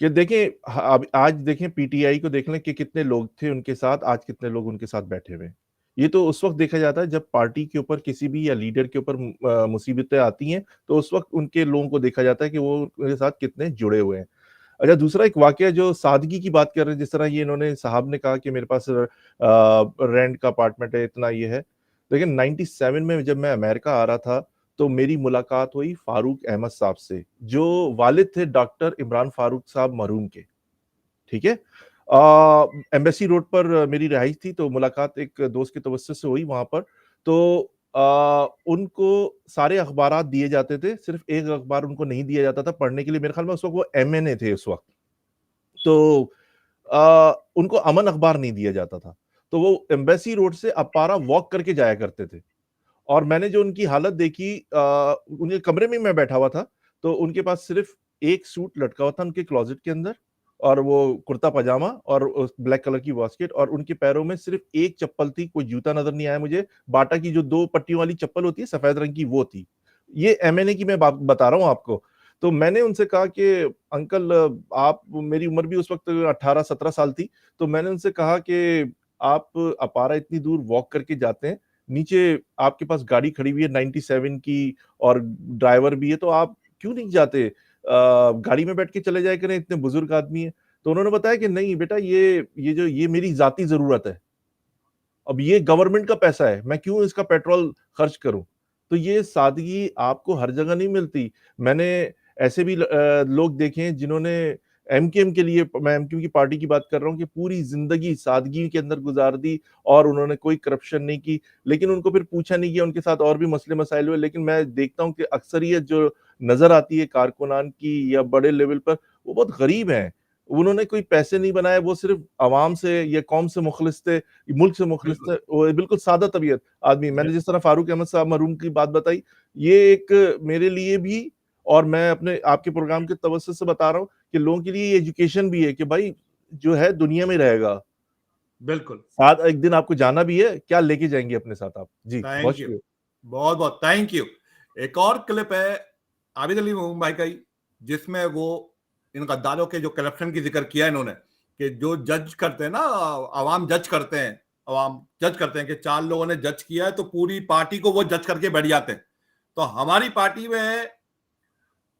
कि देखें आज देखें पीटीआई को देख लें कि कितने लोग थे उनके साथ, आज कितने लोग उनके साथ बैठे हुए हैं। ये तो उस वक्त देखा जाता है जब पार्टी के ऊपर किसी भी या लीडर के ऊपर मुसीबतें आती हैं, तो उस वक्त उनके लोगों को देखा जाता है कि वो उनके साथ कितने जुड़े हुए हैं। अच्छा, दूसरा एक वाकया जो सादगी की बात कर रहे हैं, जिस तरह ये इन्होंने साहब ने कहा कि मेरे पास रेंट का अपार्टमेंट है, इतना ये है। लेकिन 97 में जब मैं अमेरिका आ रहा था तो मेरी मुलाकात हुई फारूक अहमद साहब से, जो वालिद थे डॉक्टर इमरान फारूक साहब मरहूम के। ठीक है, एम्बेसी रोड पर मेरी रहाइश थी, तो मुलाकात एक दोस्त के तवस्सुस से हुई वहां पर। तो उनको सारे अखबारात दिए जाते थे, सिर्फ एक अखबार उनको नहीं दिया जाता था पढ़ने के लिए। मेरे ख्याल में उस वक्त वो एमएनए थे उस वक्त, तो उनको अमन अखबार नहीं दिया जाता था। तो वो एम्बेसी रोड से अपारा वॉक करके जाया करते थे। और मैंने जो उनकी हालत देखी, उनके कमरे में मैं बैठा हुआ था, तो उनके पास सिर्फ एक सूट लटका हुआ था उनके क्लोजेट के अंदर, और वो कुर्ता पजामा और ब्लैक कलर की वास्केट, और उनके पैरों में सिर्फ एक चप्पल थी, कोई जूता नजर नहीं आया मुझे। बाटा की जो 2 पट्टियों वाली चप्पल होती है सफेद रंग की, वो थी। ये एमएनए की मैं बात बता रहा हूँ आपको। तो मैंने उनसे कहा कि अंकल, आप, मेरी उम्र भी उस वक्त 18-17 साल थी, तो मैंने उनसे कहा कि आप अपारा इतनी दूर वॉक करके जाते हैं, नीचे आपके पास गाड़ी खड़ी हुई है 97 की और ड्राइवर भी है, तो आप क्यों नहीं जाते, गाड़ी में बैठ के चले जाए करें, इतने बुजुर्ग आदमी है। तो उन्होंने बताया कि नहीं बेटा, ये मेरी जाती जरूरत है, अब ये गवर्नमेंट का पैसा है, मैं क्यों इसका पेट्रोल खर्च करूं। तो ये सादगी आपको हर जगह नहीं मिलती। मैंने ऐसे भी लोग देखे हैं जिन्होंने एमकेएम के लिए, मैं एमकेएम की पार्टी की बात कर रहा हूँ, कि पूरी जिंदगी सादगी के अंदर गुजार दी और उन्होंने कोई करप्शन नहीं की, लेकिन उनको फिर पूछा नहीं गया, उनके साथ और भी मसले मसाइल हुए। लेकिन मैं देखता हूँ कि अक्सरियत जो नजर आती है कारकुनान की या बड़े लेवल पर, वो बहुत गरीब हैं। उन्होंने कोई पैसे नहीं बनाए, वो सिर्फ आवाम से या कौम से मुखलिस थे, मुल्क से मुखलिस थे, वो बिल्कुल सादा तबीयत आदमी। मैंने जिस तरह फारूक अहमद साहब मरहूम की बात बताई, ये एक मेरे लिए भी, और मैं अपने आपके प्रोग्राम के तवज्जुह से बता रहा हूँ कि लोगों के लिए एजुकेशन भी है कि भाई जो है दुनिया में रहेगा, बिल्कुल साथ एक दिन आपको जाना भी है, क्या लेके जाएंगे अपने साथ आप? जी बहुत शुक्रिया, बहुत बहुत थैंक यू। एक और क्लिप है आबिद अली मोहम्मद भाई का ही, जिसमें वो इन गद्दारों के जो करप्शन की जिक्र किया इन्होंने, कि जो जज करते हैं ना, आवाम जज करते हैं कि 4 लोगों ने जज किया है तो पूरी पार्टी को वो जज करके बैठ जाते हैं। तो हमारी पार्टी में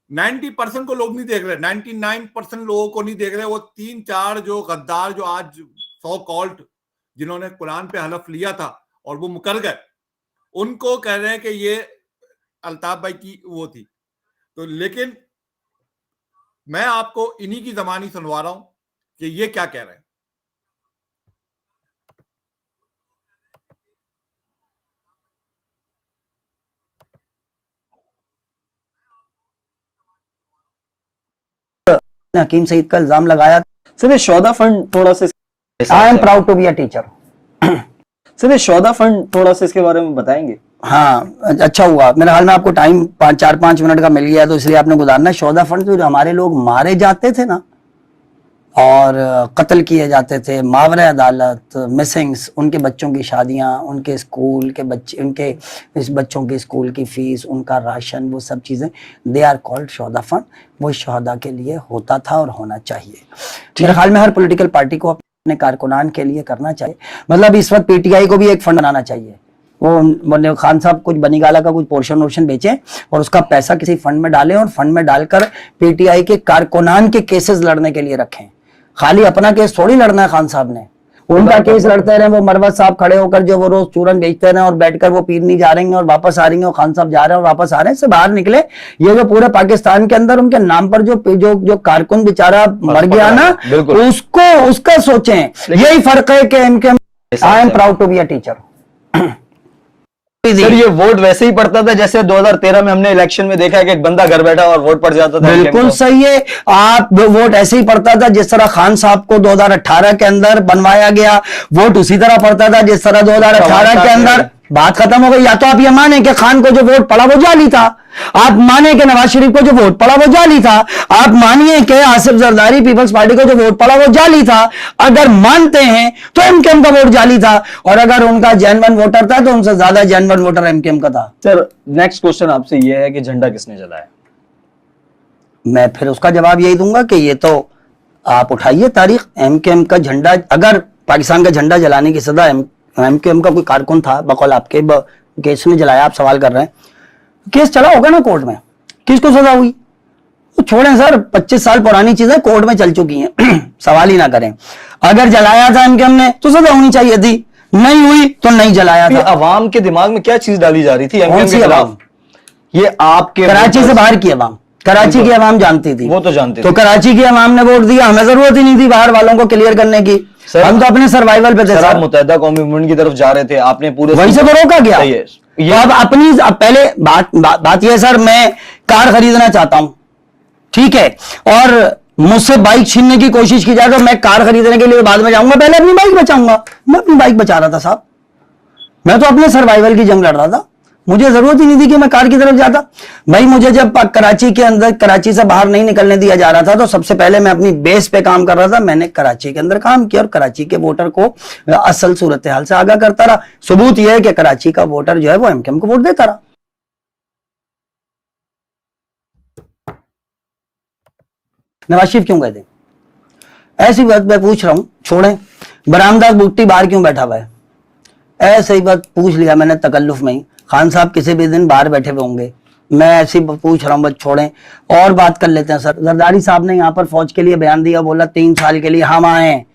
90% को लोग नहीं देख रहे, 99% लोगों को नहीं देख रहे। वो 3-4 जो गद्दार जो आज सो कॉल्ड, जिन्होंने कुरान पे हलफ लिया था और वो मुकर गए, उनको कह रहे हैं कि ये अल्ताफ भाई की वो थी। तो लेकिन मैं आपको इन्हीं की जबानी सुनवा रहा हूं कि ये क्या कह रहे हैं। हकीम सईद का इल्जाम लगाया। सर ये शौदा फंड थोड़ा सा, I am proud to be a teacher. Sir ये शौदा फंड थोड़ा सा इसके बारे में बताएंगे? हाँ, अच्छा हुआ, मेरे ख्याल में आपको टाइम 4-5 मिनट का मिल गया, तो इसलिए आपने गुजारना। शौदा फंड जो हमारे लोग मारे जाते थे ना, और कत्ल किए जाते थे, मावरे अदालत, मिसिंग्स, उनके बच्चों की शादियां, उनके स्कूल के बच्चे, उनके इस बच्चों की स्कूल की फीस, उनका राशन, वो सब चीज़ें, दे आर कॉल्ड शहदा फंड। वो शहदा के लिए होता था और होना चाहिए। मेरे ख्याल में हर पॉलिटिकल पार्टी को अपने कारकुनान के लिए करना चाहिए। मतलब इस वक्त पीटीआई को भी एक फंड बनाना चाहिए। वो खान साहब कुछ बनीगाला का कुछ पोर्शन वोर्शन बेचें और उसका पैसा किसी फंड में डालें और फंड में डालकर पीटीआई के कारकुनान के केसेस लड़ने के लिए रखें। खाली अपना केस थोड़ी लड़ना है खान साहब ने, उनका केस लड़ते रहे। वो मरवत साहब खड़े होकर जो वो रोज चूरन बेचते रहे और बैठकर वो पीर नहीं जा रहे हैं और वापस आ रही हैं और खान साहब जा रहे हैं और वापस आ रहे हैं, से बाहर निकले। ये जो पूरे पाकिस्तान के अंदर उनके नाम पर जो कारकुन बेचारा मर गया ना, उसको उसका सोचें। यही फर्क है कि इनके I am proud to be a teacher. Sir ये वोट वैसे ही पड़ता था जैसे 2013 में हमने इलेक्शन में देखा है कि एक बंदा घर बैठा और वोट पड़ जाता था। बिल्कुल सही है, आप वोट ऐसे ही पड़ता था जिस तरह खान साहब को 2018 के अंदर बनवाया गया, वोट उसी तरह पड़ता था जिस तरह 2018 के अंदर। बात खत्म हो गई। या तो आप ये माने कि खान को जो वोट पड़ा वो जाली था, आप माने कि नवाज शरीफ को जो वोट पड़ा वो जाली था, आप मानिए कि आसिफ जरदारी पीपल्स पार्टी को जो वोट पड़ा वो जाली था। अगर मानते हैं तो एमकेएम का वोट जाली था, और अगर उनका जेन्युइन वोटर था तो उनसे ज्यादा जेन्युइन वोटर एमकेएम का था। सर नेक्स्ट क्वेश्चन आपसे ये है कि झंडा किसने जलाया? मैं फिर उसका जवाब यही दूंगा कि ये तो आप उठाइए तारीख। एमकेएम का झंडा, अगर पाकिस्तान का झंडा जलाने की सजा एमकेएम का कोई कारकुन था बकौल आपके, केस ने जलाया, आप सवाल कर रहे हैं, केस चला होगा ना कोर्ट में, किसको सजा हुई? तो छोड़ें सर, 25 साल पुरानी चीजें कोर्ट में चल चुकी हैं। सवाल ही ना करें। अगर जलाया था एमकेएम ने तो सजा होनी चाहिए थी, नहीं हुई तो नहीं जलाया था। अवाम के दिमाग में क्या चीज डाली जा रही थी एमकेएम के खिलाफ? ये आपके कराची से बाहर की अवाम, कराची की अवाम जानती थी, वो तो जानती तो थी। कराची की अवाम ने वोट दिया, हमें जरूरत ही नहीं थी बाहर वालों को क्लियर करने की। हम तो अपने सर्वाइवल पे थे। आप मुत्तहिदा कौमी मूवमेंट की तरफ जा रहे थे, आपने पूरे वहीं से तो रोका गया। तो अब पहले बात यह है सर, मैं कार खरीदना चाहता हूं, ठीक है, और मुझसे बाइक छीनने की कोशिश की जाए तो मैं कार खरीदने के लिए बाद में जाऊंगा, पहले अपनी बाइक बचाऊंगा। मैं अपनी बाइक बचा रहा था साहब, मैं तो अपने सर्वाइवल की जंग लड़ रहा था, मुझे जरूरत ही नहीं थी कि मैं कार की तरफ जाता। भाई मुझे जब कराची के अंदर, कराची से बाहर नहीं निकलने दिया जा रहा था, तो सबसे पहले मैं अपनी बेस पे काम कर रहा था। मैंने कराची के अंदर काम किया और कराची के वोटर को असल सूरत हाल से आगाह करता रहा। सबूत यह है कि कराची का वोटर जो है वो एमकेएम को वोट देता रहा। नवाज शरीफ क्यों गए थे? ऐसी बात मैं पूछ रहा हूं, छोड़ें। बरामदास बुट्टी बाहर क्यों बैठा हुआ है? ऐसे ही बात पूछ लिया मैंने तकल्लुफ में ही। खान साहब किसी भी दिन बाहर बैठे हुए होंगे, मैं ऐसी पूछ रहा हूँ, बस छोड़ें और बात कर लेते हैं। सर जरदारी साहब ने यहाँ पर फौज के लिए बयान दिया, बोला 3 साल के लिए हम आए,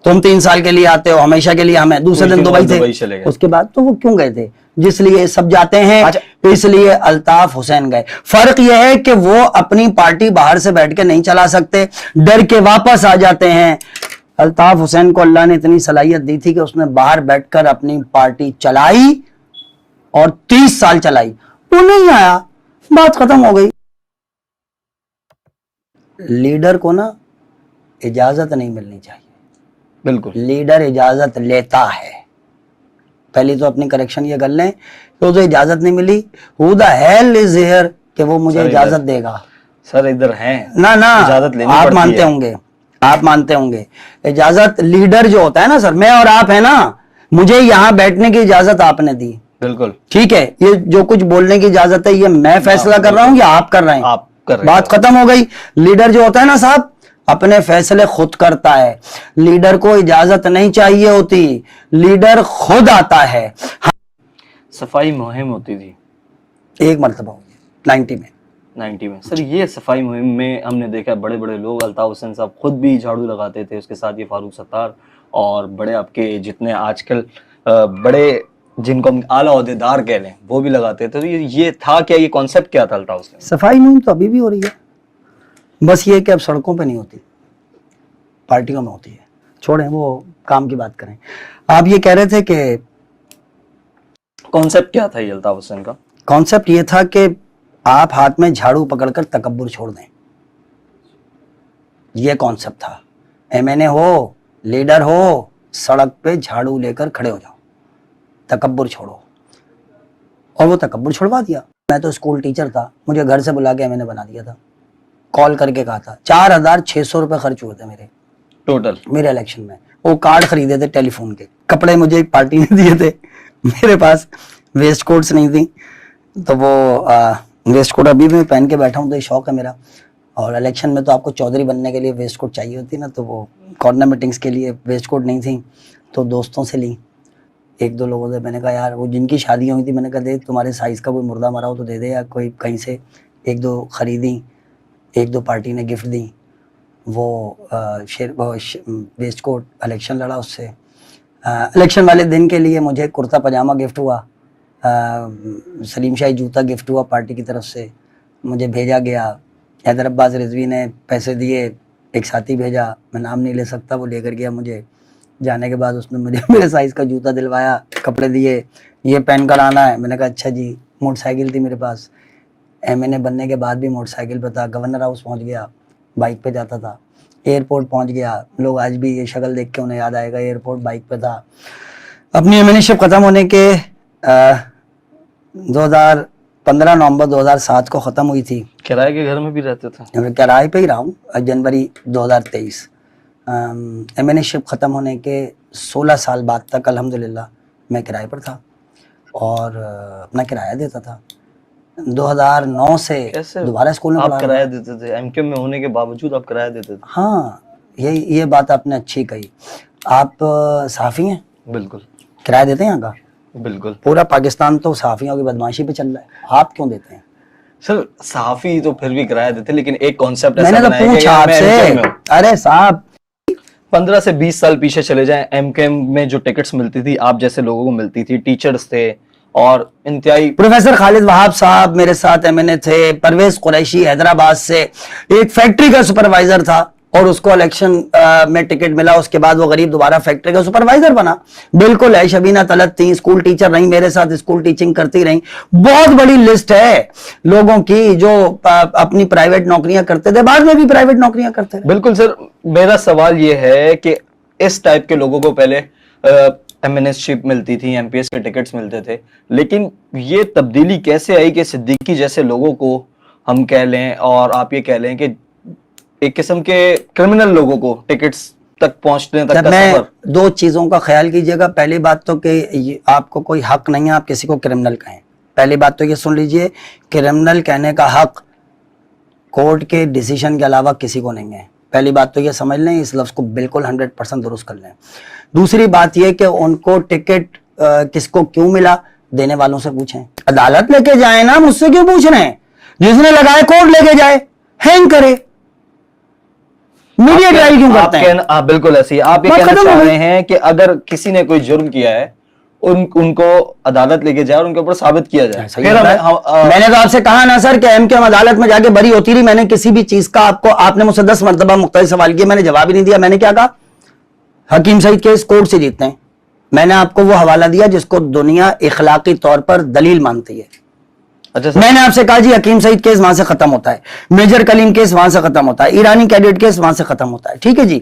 तुम 3 साल के लिए आते हो, हमेशा के लिए हमें। दूसरे दिन दुबई थे, उसके बाद तो वो क्यों गए थे? जिसलिए सब जाते हैं, इसलिए अल्ताफ हुसैन गए। फर्क यह है कि वो अपनी पार्टी बाहर से बैठ के नहीं चला सकते, डर के वापस आ जाते हैं। अल्ताफ हुसैन को अल्लाह ने इतनी सलाहियत दी थी कि उसने बाहर बैठकर अपनी पार्टी चलाई और 30 साल चलाई, वो नहीं आया, बात खत्म हो गई। लीडर को ना इजाजत नहीं मिलनी चाहिए। बिल्कुल, लीडर इजाजत लेता है। पहले तो अपनी करेक्शन ये कर लें कि उसे इजाजत नहीं मिली, who the hell is here, कि वो मुझे इजाजत देगा। सर इधर हैं ना इजाजत लेनी आप पड़ती मानते है। होंगे, आप मानते होंगे इजाजत लीडर जो होता है ना सर, मैं और आप है ना, मुझे यहां बैठने की इजाजत आपने दी, बिल्कुल ठीक है, ये जो कुछ बोलने की इजाजत है ये मैं फैसला कर रहा हूं या आप कर रहे हैं? आप कर रहे हैं। बात खत्म हो गई। लीडर जो होता है ना साहब, अपने फैसले खुद करता है, लीडर को इजाजत नहीं चाहिए होती, लीडर खुद आता है। सफाई मुहिम होती थी एक मरतबा 90 में। सर ये सफाई मुहिम में हमने देखा बड़े बड़े लोग, अल्ताफ हुसैन साहब खुद भी झाड़ू लगाते थे, उसके साथ ये फारूक सत्तार और बड़े आपके जितने आजकल बड़े जिनको हम आला ओहदेदार कह लें वो भी लगाते थे। तो ये था क्या, ये कॉन्सेप्ट क्या था अल्ताफ हुसैन? सफाई मुहिम तो अभी भी हो रही है, बस ये कि अब सड़कों पे नहीं होती, पार्टियों में होती है। छोड़ें वो काम की बात करें। आप ये कह रहे थे कि कॉन्सेप्ट क्या था ये अल्ताफ हुसैन का? कॉन्सेप्ट ये था कि आप हाथ में झाड़ू पकड़कर तकब्बुर छोड़ दें, ये कॉन्सेप्ट था। एमएनए हो, लीडर हो, सड़क पे झाड़ू लेकर खड़े हो जाओ, तकब्बुर छोड़ो। और वो तकब्बुर छुड़वा दिया। मैं तो स्कूल टीचर था, मुझे घर से बुला के एमएनए बना दिया था, कॉल करके कहा था। 4600 रुपए खर्च हुए थे मेरे टोटल मेरे इलेक्शन में। वो कार्ड खरीदे थे टेलीफोन के, कपड़े मुझे एक पार्टी ने दिए थे, मेरे पास वेस्ट कोट्स नहीं थी, तो वो वेस्ट कोट अभी भी मैं पहन के बैठा हूँ, तो ये शौक है मेरा। और इलेक्शन में तो आपको चौधरी बनने के लिए वेस्ट कोट चाहिए होती ना, तो वो कॉर्नर मीटिंग्स के लिए वेस्ट कोट नहीं थी, तो दोस्तों से ली, एक दो लोगों से। मैंने कहा यार, वो जिनकी शादी हुई थी, मैंने कहा देख तुम्हारे साइज का कोई मुर्दा मरा हो तो दे दे, या कोई कहीं से एक दो खरीदी, एक दो पार्टी ने गिफ्ट दी। वो वेस्ट कोट इलेक्शन लड़ा उससे। इलेक्शन वाले दिन के लिए मुझे कुर्ता पजामा गिफ्ट हुआ, सलीम शाही जूता गिफ्ट हुआ पार्टी की तरफ से, मुझे भेजा गया। हैदर अब्बास रिजवी ने पैसे दिए, एक साथी भेजा, मैं नाम नहीं ले सकता, वो लेकर गया मुझे। जाने के बाद उसने मुझे मेरे साइज़ का जूता दिलवाया, कपड़े दिए, ये पहन कर आना है। मैंने कहा अच्छा जी। मोटरसाइकिल थी मेरे पास, MNA बनने के बाद भी मोटरसाइकिल पे था, गवर्नर हाउस पहुंच गया, बाइक पे जाता था, एयरपोर्ट पहुंच गया। लोग आज भी ये शक्ल देख के उन्हें याद आएगा, एयरपोर्ट बाइक पे था। अपनी MNA-शिप ख़त्म होने के 2015 नवंबर 2007 को ख़त्म हुई थी। किराए के घर में भी रहते थे? मैं किराए पे ही रहा हूँ, जनवरी 2023। MNA-शिप ख़त्म होने के 16 साल बाद तक अल्हम्दुलिल्लाह मैं किराए पर था और अपना किराया देता था। 2009 से कैसे दोबारा स्कूल में आप पढ़ा किराया देते थे? MKM में होने के बावजूद आप किराया देते थे? हाँ, ये बात आपने अच्छी कही। आप सहाफ़ी हैं? बिल्कुल। किराया देते हैं यहाँ का? बिल्कुल। पूरा पाकिस्तान तो सहाफ़ियों की बदमाशी पे चल रहा है, आप क्यों देते हैं? सर सहाफी तो फिर भी किराया देते, लेकिन एक कॉन्सेप्ट मैंने तो पूछा आपसे। अरे साहब 15 से 20 साल पीछे चले जाएं, MKM में जो टिकट्स मिलती थी आप जैसे लोगों को मिलती थी, टीचर्स थे और इंतहाई। प्रोफेसर खालिद वहाब साहब मेरे साथ MNA थे, परवेज कुरैशी हैदराबाद से एक फैक्ट्री का सुपरवाइजर था और उसको इलेक्शन में टिकट मिला, उसके बाद वो गरीब दोबारा फैक्ट्री का सुपरवाइजर बना। बिल्कुल है, शबीना तलत थी, स्कूल टीचर रही, मेरे साथ स्कूल टीचिंग करती रही। बहुत बड़ी लिस्ट है लोगों की जो अपनी प्राइवेट नौकरियां करते थे, बाद में भी प्राइवेट नौकरियां करते रहे। बिल्कुल सर, मेरा सवाल ये है कि इस टाइप के लोगों को पहले MNA-शिप मिलती थी, MPS के टिकट्स मिलते थे, लेकिन ये तब्दीली कैसे आई कि सिद्दीकी जैसे लोगों को हम कह लें और आप ये कह लें कि एक किस्म के क्रिमिनल लोगों को टिकट्स तक पहुंचने तक का सफर? दो चीजों का ख्याल कीजिएगा। पहली बात तो कि आपको कोई हक नहीं है आप किसी को क्रिमिनल कहें। पहली बात तो ये सुन लीजिए, क्रिमिनल कहने का हक कोर्ट के डिसीजन के अलावा किसी को नहीं है। पहली बात तो ये समझ लें, इस लफ्ज को बिल्कुल 100% दुरुस्त कर लें। दूसरी बात ये कि उनको टिकट किसको क्यों मिला, देने वालों से पूछें। अदालत लेके जाए ना, मुझसे क्यों पूछ रहे हैं? जिसने लगाए कोर्ट लेके जाए, हैंग करे, मीडिया ट्रायल क्यों करते हैं? बिल्कुल ऐसी आप ये कहना चाह रहे हैं कि अगर किसी ने कोई जुर्म किया है उनको अदालत लेके जाए और उनके ऊपर साबित किया जाए। फिर मैंने तो आपसे कहा ना सर कि MKM अदालत में जाके बरी होती रही। मैंने किसी भी चीज का आपने मुझसे 10 मरतबा मुख्तलिफ सवाल किए, मैंने जवाब ही नहीं दिया। मैंने क्या कहा? हकीम सईद केस कोर्ट से जीतते हैं। मैंने आपको वो हवाला दिया जिसको दुनिया इखलाकी तौर पर दलील मानती है। अच्छा मैंने आपसे कहा जी हकीम सईद केस वहां से खत्म होता है, मेजर कलीम केस वहां से खत्म होता है, ईरानी कैडेट केस वहां से खत्म होता है, ठीक है जी।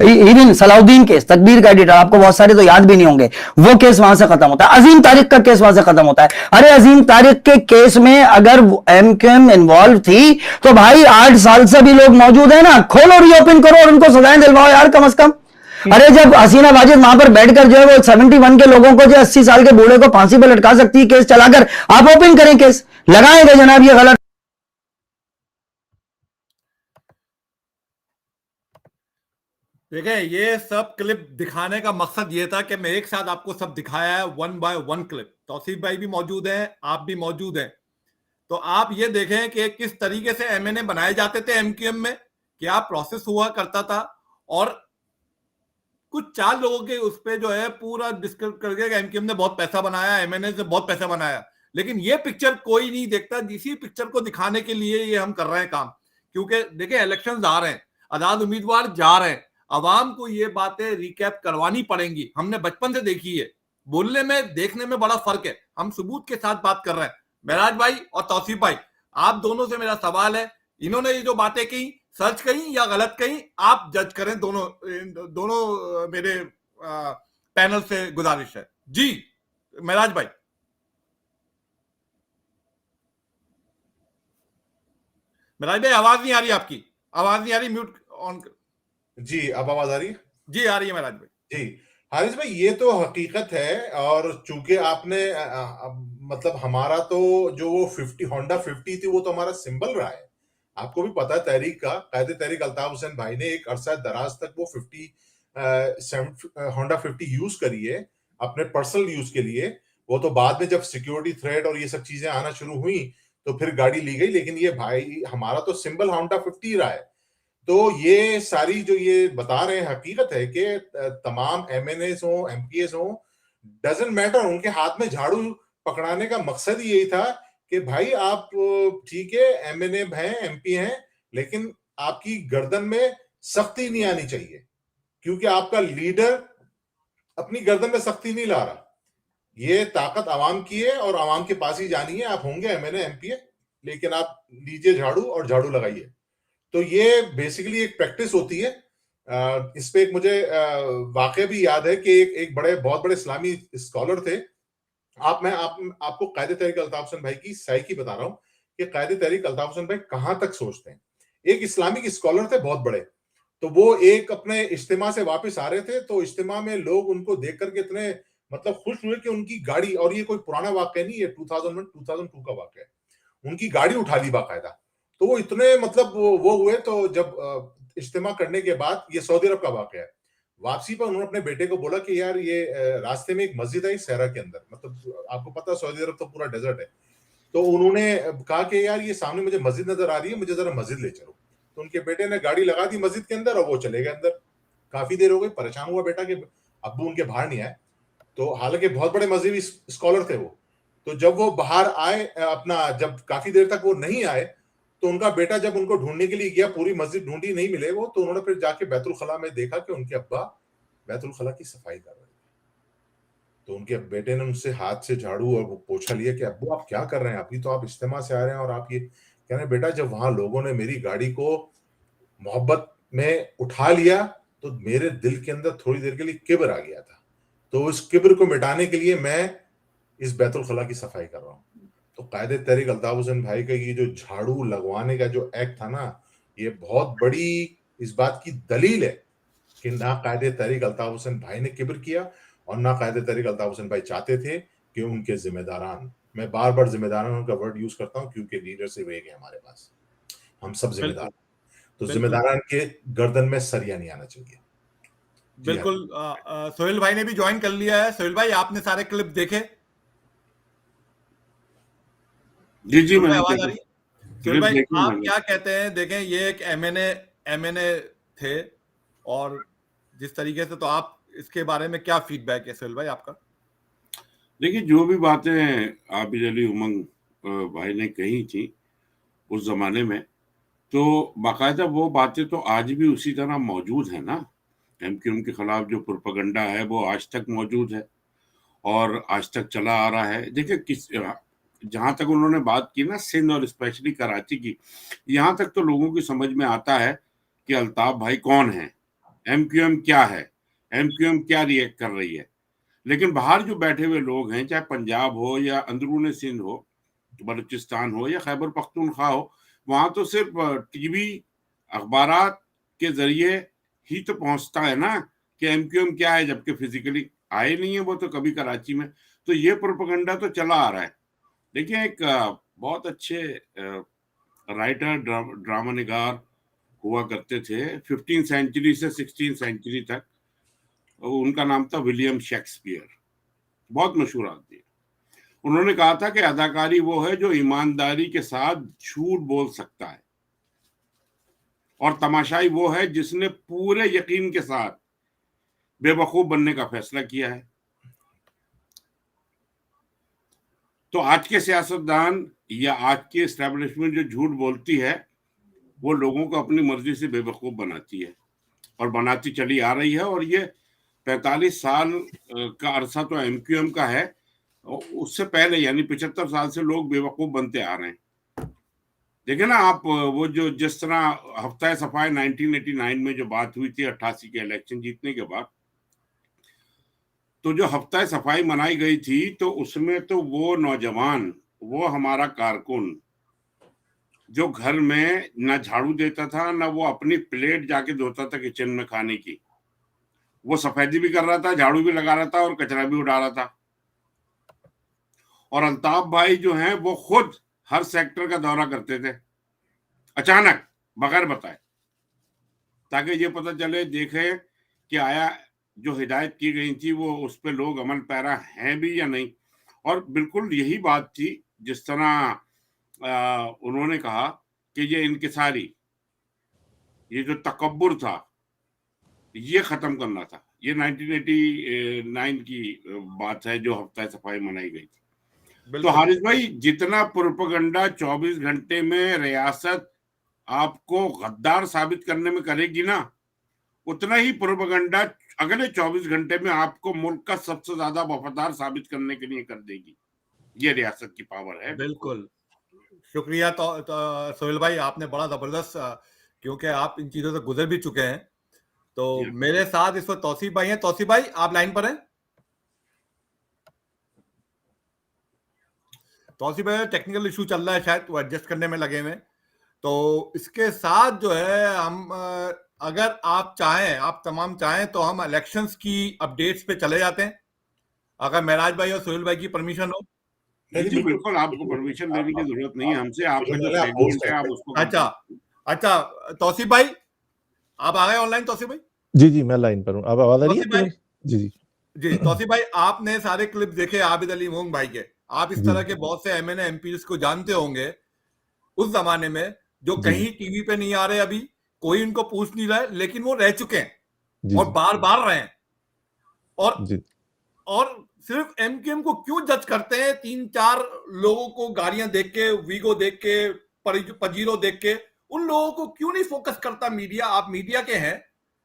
इवन सलाउद्दीन केस, तकबीर का एडिटर, आपको बहुत सारे तो याद भी नहीं होंगे, वो केस वहां से खत्म होता है। अजीम तारिक का केस वहां से खत्म होता है। अरे अजीम तारिक के केस में अगर MKM इन्वॉल्व थी तो भाई 8 साल से भी लोग मौजूद है ना, खोलो, रीओपन करो और उनको सजाएं दिलवाओ यार कम से कम। अरे जब हसीना वाजिद वहां पर बैठकर जो है वो 71 के लोगों को, जो 80 साल के बूढ़े को फांसी पर लटका सकती है केस चलाकर, आप ओपन करें केस, लगाएंगे जनाब, ये गलत। देखिए, ये सब क्लिप दिखाने का मकसद ये था कि मैं एक साथ आपको सब दिखाया है, 1 बाय 1 क्लिप। तौसीफ भाई भी मौजूद हैं, आप भी मौजूद हैं, तो आप ये देखें कि किस तरीके से MNA बनाए जाते थे MKM में, क्या प्रोसेस हुआ करता था। और कुछ 4 लोगों के उस पे जो है पूरा डिस्कस करके MKM ने बहुत पैसा बनाया, MNA से बहुत पैसा बनाया, लेकिन ये पिक्चर कोई नहीं देखता। इसी पिक्चर को दिखाने के लिए ये हम कर रहे हैं काम, क्योंकि देखिए इलेक्शंस आ रहे हैं, आजाद उम्मीदवार जा रहे हैं, अवाम को ये बातें रिकैप करवानी पड़ेंगी। हमने बचपन से देखी है, बोलने में देखने में बड़ा फर्क है। हम सबूत के साथ बात कर रहे हैं। महराज भाई और तौसीफ भाई, आप दोनों से मेरा सवाल है, इन्होंने ये जो बातें कही सच कही या गलत कही, आप जज करें। दोनों मेरे पैनल से गुजारिश है जी। महराज भाई। महराज भाई आवाज नहीं आ रही, आपकी आवाज नहीं आ रही, म्यूट ऑन कर। जी, अब आवाज आ रही है? जी आ रही है महाराज भाई। जी, हारिस भाई, ये तो हकीकत है। और चूंकि आपने मतलब हमारा तो जो वो 50 होंडा 50 थी, वो तो हमारा सिंबल रहा है। आपको भी पता है तहरीक का, कायदे तहरीक अल्ताफ हुसैन भाई ने एक अरसा दराज तक वो 50 होंडा 50 यूज करी है अपने पर्सनल यूज के लिए। वो तो बाद में जब सिक्योरिटी थ्रेट और ये सब चीजें आना शुरू हुई तो फिर गाड़ी ली गई, लेकिन ये भाई हमारा तो सिंबल होंडा 50 रहा है। तो ये सारी जो ये बता रहे हैं हकीकत है कि तमाम एमएनएस हो, एमपीएस हो, डजंट मैटर, उनके हाथ में झाड़ू पकड़ाने का मकसद ही यही था कि भाई आप ठीक है एमएनए हैं, एमपी हैं, लेकिन आपकी गर्दन में सख्ती नहीं आनी चाहिए, क्योंकि आपका लीडर अपनी गर्दन में सख्ती नहीं ला रहा। ये ताकत आवाम की है और आवाम के पास ही जानी है। आप होंगे एमएनए, एमपीए, लेकिन आप लीजिए झाड़ू और झाड़ू लगाइए। तो ये बेसिकली एक प्रैक्टिस होती है। इस पे एक मुझे वाकया भी याद है कि एक बहुत बड़े इस्लामी स्कॉलर थे। मैं आपको कायदे तहरीक अल्ताफ हुसैन भाई की साइकी बता रहा हूं कि कायदे तहरीक अल्ताफ हुसैन भाई कहां तक सोचते हैं। एक इस्लामिक स्कॉलर थे बहुत बड़े, तो वो एक अपने इज्तिमा से वापस आ रहे थे, तो इज्तिमा में लोग उनको देख करके इतने मतलब खुश हुए कि उनकी गाड़ी, और ये कोई पुराना वाकया नहीं है, 2001 2002 का वाकया है, उनकी गाड़ी उठा ली बाकायदा। तो वो इतने मतलब वो हुए। तो जब इज्तिमा करने के बाद, ये सऊदी अरब का वाकया है, वापसी पर उन्होंने अपने बेटे को बोला कि यार ये रास्ते में एक मस्जिद है सहरा के अंदर, मतलब आपको पता है सऊदी अरब तो पूरा डेजर्ट है, तो उन्होंने कहा कि यार ये सामने मुझे मस्जिद नजर आ रही है, मुझे जरा मस्जिद ले चलो। तो उनके बेटे ने गाड़ी लगा दी मस्जिद के अंदर और वो चले गए अंदर। काफी देर हो गई, परेशान हुआ बेटा कि अब्बू उनके बाहर नहीं आए। तो हालांकि बहुत बड़े मजहबी स्कॉलर थे वो, तो जब वो बाहर आए अपना, जब काफी देर तक वो नहीं आए, तो उनका बेटा जब उनको ढूंढने के लिए गया, पूरी मस्जिद ढूंढी, नहीं मिले वो, तो उन्होंने फिर जाके बैतुल खला में देखा कि उनके अब्बा बैतुल खला की सफाई कर रहे थे। तो उनके बेटे ने उनसे हाथ से झाड़ू और वो पोछा लिया कि अब्बू आप क्या कर रहे हैं, अभी तो आप इज्तिमा से आ रहे हैं और आप ये कह रहे हैं। बेटा, जब वहां लोगों ने मेरी गाड़ी को मोहब्बत में उठा लिया तो मेरे दिल के अंदर थोड़ी देर के लिए किब्र आ गया था, तो उस किब्र को मिटाने के लिए मैं इस बैतुल खला की सफाई कर रहा हूँ। तो कायदे तहरीक अल्ताफ हुसैन भाई का ये जो झाड़ू लगवाने का जो एक्ट था ना, ये बहुत बड़ी इस बात की दलील है कि ना कायदे तहरीक अल्ताफ हुसैन भाई ने किब्र किया और ना कायदे तहरीक अल्ताफ हुसैन भाई चाहते थे कि उनके जिम्मेदारान, मैं बार बार जिम्मेदारान का वर्ड यूज करता हूं क्योंकि लीडरशिप एक है हमारे पास, हम सब जिम्मेदार, तो जिम्मेदारान के गर्दन में सरिया नहीं आना चाहिए। बिल्कुल। सोहेल भाई ने भी ज्वाइन कर लिया है। सोहेल भाई, आपने सारे क्लिप देखे? जी जी, मैंने आवाज आ रही है? सोहेल भाई, आप मैंने। क्या कहते हैं? देखें, ये एक एमएनए थे, और जिस तरीके से, तो आप इसके बारे में क्या फीडबैक है सोहेल भाई आपका? देखिए, जो भी बातें आबिद अली उमंग भाई ने कही थी उस जमाने में, तो बाकायदा वो बातें तो आज भी उसी तरह मौजूद है ना। एमक्यूएम के खिलाफ जो प्रोपेगेंडा है वो आज तक मौजूद है और आज तक चला आ रहा है। देखिए, जहां तक उन्होंने बात की ना सिंध और स्पेशली कराची की, यहाँ तक तो लोगों की समझ में आता है कि अल्ताफ भाई कौन है, एमक्यूएम क्या है, एमक्यूएम क्या रिएक्ट कर रही है। लेकिन बाहर जो बैठे हुए लोग हैं, चाहे पंजाब हो या अंदरून सिंध हो, बलूचिस्तान हो या खैबर पख्तूनख्वा हो, वहां तो सिर्फ टीवी अखबारात के जरिए ही तो पहुंचता है ना कि एमक्यूएम क्या है, जबकि फिजिकली आए नहीं है वो तो कभी कराची में। तो ये प्रोपेगेंडा तो चला आ रहा है। देखिए, एक बहुत अच्छे राइटर, ड्रामा निगार हुआ करते थे 15वीं सेंचुरी से 16वीं सेंचुरी तक, उनका नाम था विलियम शेक्सपियर, बहुत मशहूर आदमी। उन्होंने कहा था कि अदाकारी वो है जो ईमानदारी के साथ झूठ बोल सकता है, और तमाशाई वो है जिसने पूरे यकीन के साथ बेवकूफ बनने का फैसला किया है। तो आज के सियासतदान या आज की एस्टेब्लिशमेंट जो झूठ बोलती है, वो लोगों को अपनी मर्जी से बेवकूफ बनाती है और बनाती चली आ रही है। और ये 45 साल का अरसा तो एमक्यूएम का है, उससे पहले यानी 75 साल से लोग बेवकूफ बनते आ रहे हैं। देखिए ना आप, वो जो जिस तरह हफ्ता सफाई 1989 में जो बात हुई थी 88 के इलेक्शन जीतने के बाद, तो जो हफ्ता सफाई मनाई गई थी, तो उसमें तो वो नौजवान, वो हमारा कारकुन जो घर में ना झाड़ू देता था, ना वो अपनी प्लेट जाके धोता था किचन में खाने की। वो सफेदी भी कर रहा था, झाड़ू भी लगा रहा था और कचरा भी उठा रहा था। और अल्ताफ भाई जो हैं वो खुद हर सेक्टर का दौरा करते थे अचानक, बगैर बताए, ताकि ये पता चले, देखे कि आया जो हिदायत की गई थी वो उस पे लोग अमल पैरा हैं भी या नहीं। और बिल्कुल यही बात थी, जिस तरह उन्होंने कहा कि ये इनकिसारी, ये जो तकब्बुर था, ये खत्म करना था। ये 1989 की बात है, जो हफ्ता सफाई मनाई गई थी। तो बिल्कुल हारिस भाई, जितना प्रोपेगेंडा 24 घंटे में रियासत आपको गद्दार साबित करने में करेगी ना, उतना ही प्रोपेगेंडा अगले 24 घंटे में आपको मुल्क का सबसे ज्यादा वफादार साबित करने के लिए कर देगी। ये रियासत की पावर है। बिल्कुल शुक्रिया। तो सोहेल भाई, आपने बड़ा जबरदस्त, क्योंकि आप इन चीजों से गुजर भी चुके हैं। तो जी। मेरे साथ इस वक्त तौसीफ भाई हैं। तौसीफ भाई, आप लाइन पर हैं? तौसीफ भाई, टेक्निकल इशू चल रहा है, शायद वो एडजस्ट करने में लगे हुए हैं। तो इसके साथ जो है, हम अगर आप चाहें, आप तमाम चाहें, तो हम इलेक्शंस की अपडेट्स पे चले जाते हैं, अगर महराज भाई और सोहेल भाई की परमिशन हो। जी जी, बिल्कुल, आपको परमिशन लेने की जरूरत नहीं है हमसे। आपका जो आप होस्ट सेगमेंट है हैं। आप उसको अच्छा कंप्लीट। अच्छा, तौसीफ भाई आप आ गए ऑनलाइन? तौसीफ भाई, जी जी, मैं लाइन पर हूँ। अब आवाज आ रही है तौसीफ आपको भाई, मेरी? जी जी। जी तौसीफ भाई, आपने सारे क्लिप देखे आबिद अली मोंग भाई के। आप इस जी तरह के बहुत से एमएनए एमपीज को जानते होंगे उस जमाने में, जो जी कहीं टीवी पे नहीं आ रहे, अभी कोई इनको पूछ नहीं रहा है, लेकिन वो रह चुके हैं जी और जी बार बार रहे हैं। और जी और सिर्फ एमकेएम को क्यों जज करते हैं? 3-4 लोगों को गाड़ियां देख के, वीगो देख के, पजीरो देख के, उन लोगों को क्यों नहीं फोकस करता मीडिया? आप मीडिया के हैं,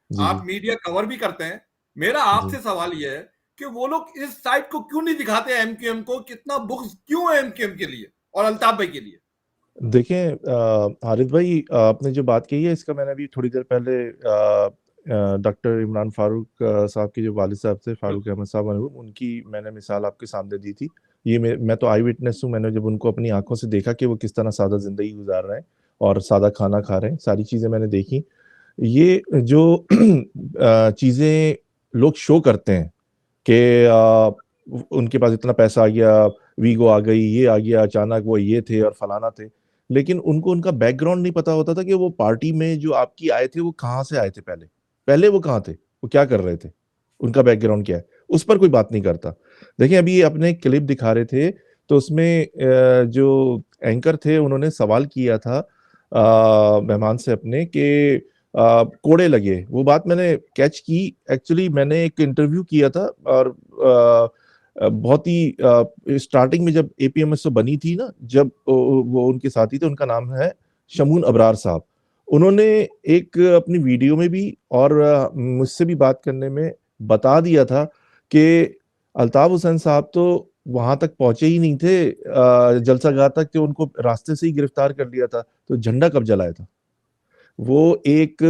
जी आप मीडिया कवर भी करते हैं। मेरा जी। आपसे सवाल यह है कि वो लोग इस साइड को क्यों नहीं दिखाते? एमकेएम को कितना बुक्स क्यों है एमकेएम के लिए और अल्ताफ भाई के लिए? देखें हारिस भाई, आपने जो बात कही है इसका मैंने अभी थोड़ी देर पहले डॉक्टर इमरान फारूक साहब के जो वालिद साहब थे, फारूक अहमद साहब मरहूम, उनकी मैंने मिसाल आपके सामने दी थी। ये मैं तो आई विटनेस हूँ। मैंने जब उनको अपनी आंखों से देखा कि वो किस तरह सादा जिंदगी गुजार रहे हैं और सादा खाना खा रहे हैं, सारी चीजें मैंने देखी। ये जो चीजें लोग शो करते हैं कि उनके पास इतना पैसा आ गया, वीगो आ गई, ये आ गया, अचानक वो ये थे और फलाना थे, लेकिन उनको उनका बैकग्राउंड नहीं पता होता था कि वो पार्टी में जो आपकी आए थे वो कहाँ से आए थे, पहले पहले वो कहाँ थे, वो क्या कर रहे थे, उनका बैकग्राउंड क्या है, उस पर कोई बात नहीं करता। देखिए, अभी अभी क्लिप दिखा रहे थे, तो उसमें जो एंकर थे उन्होंने सवाल किया था मेहमान से अपने कि कोड़े लगे। वो बात मैंने कैच की। एक्चुअली मैंने एक इंटरव्यू किया था और बहुत ही स्टार्टिंग में जब एपीएमएसओ बनी थी ना, जब वो उनके साथी थे, उनका नाम है शमून अबरार साहब। उन्होंने एक अपनी वीडियो में भी और मुझसे भी बात करने में बता दिया था कि अल्ताफ हुसैन साहब तो वहां तक पहुंचे ही नहीं थे, जलसागाह तक, कि उनको रास्ते से ही गिरफ्तार कर लिया था। तो झंडा कब जलाया था? वो एक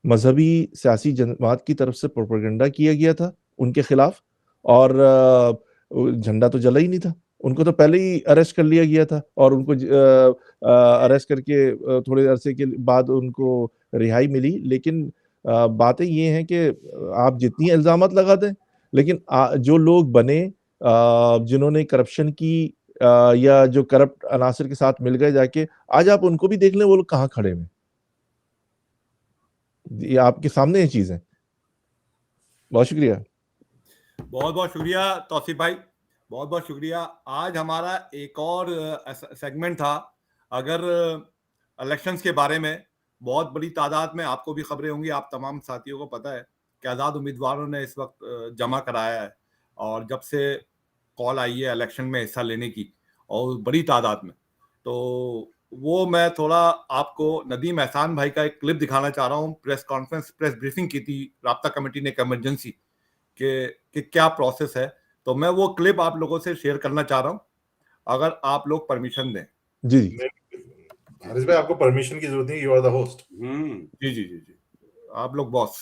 मजहबी सियासी जमात की तरफ से प्रोपेगेंडा किया गया था उनके खिलाफ, और झंडा तो जला ही नहीं था। उनको तो पहले ही अरेस्ट कर लिया गया था और उनको अरेस्ट करके थोड़े अरसे के बाद उनको रिहाई मिली। लेकिन बातें ये हैं कि आप जितनी इल्जामात लगा दें, लेकिन जो लोग बने, जिन्होंने करप्शन की, या जो करप्ट अनासर के साथ मिल गए जाके, आज आप उनको भी देख लें, वो लोग कहाँ खड़े हैं। ये आपके सामने ये चीज है। बहुत शुक्रिया। बहुत बहुत शुक्रिया तौसीफ भाई, बहुत बहुत शुक्रिया। आज हमारा एक और सेगमेंट था, अगर इलेक्शंस के बारे में। बहुत बड़ी तादाद में आपको भी खबरें होंगी, आप तमाम साथियों को पता है कि आज़ाद उम्मीदवारों ने इस वक्त जमा कराया है, और जब से कॉल आई है इलेक्शन में हिस्सा लेने की, और बड़ी तादाद में, तो वो मैं थोड़ा आपको नदीम एहसान भाई का एक क्लिप दिखाना चाह रहा हूँ। प्रेस कॉन्फ्रेंस, प्रेस ब्रीफिंग की थी राब्ता कमेटी ने एक इमरजेंसी कि क्या प्रोसेस है। तो मैं वो क्लिप आप लोगों से शेयर करना चाह रहा हूं, अगर आप लोग परमिशन दें। जी हारिस भाई, आपको परमिशन की जरूरत नहीं, यू आर द होस्ट। जी जी जी जी, आप लोग बॉस।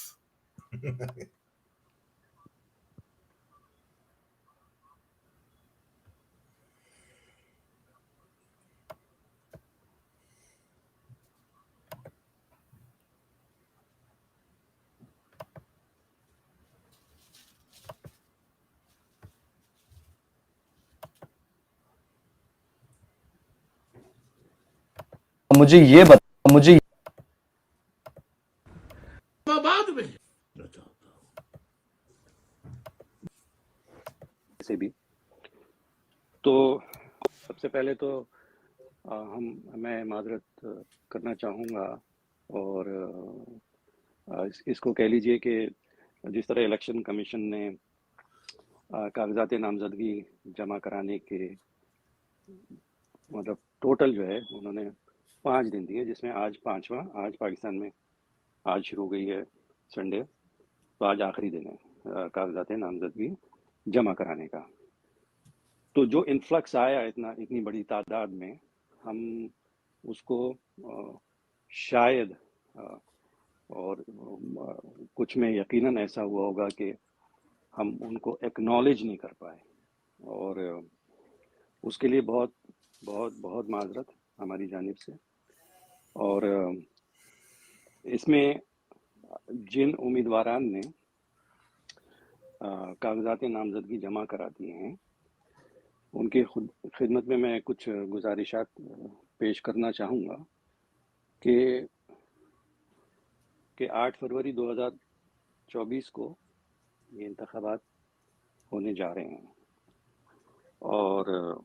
मुझे ये बता, मुझे बाद में से भी तो सबसे पहले तो मैं माजरत करना चाहूँगा और इसको कह लीजिए कि जिस तरह इलेक्शन कमीशन ने कागजात नामजदगी जमा कराने के मतलब टोटल जो है उन्होंने 5 दिन दिए, जिसमें आज 5वां, आज पाकिस्तान में आज शुरू हो गई है संडे, तो आज आखिरी दिन है कागजात नामजदगी जमा कराने का। तो जो इन्फ्लक्स आया इतनी बड़ी तादाद में, हम उसको शायद और कुछ में यकीनन ऐसा हुआ होगा कि हम उनको एक्नॉलेज नहीं कर पाए, और उसके लिए बहुत बहुत बहुत माजरत हमारी जानिब से। और इसमें जिन उम्मीदवारान ने कागजात नामजदगी जमा करा दिए हैं उनके खिदमत में मैं कुछ गुजारिशात पेश करना चाहूँगा कि 8 फरवरी 2024 को ये इंतखाबात होने जा रहे हैं और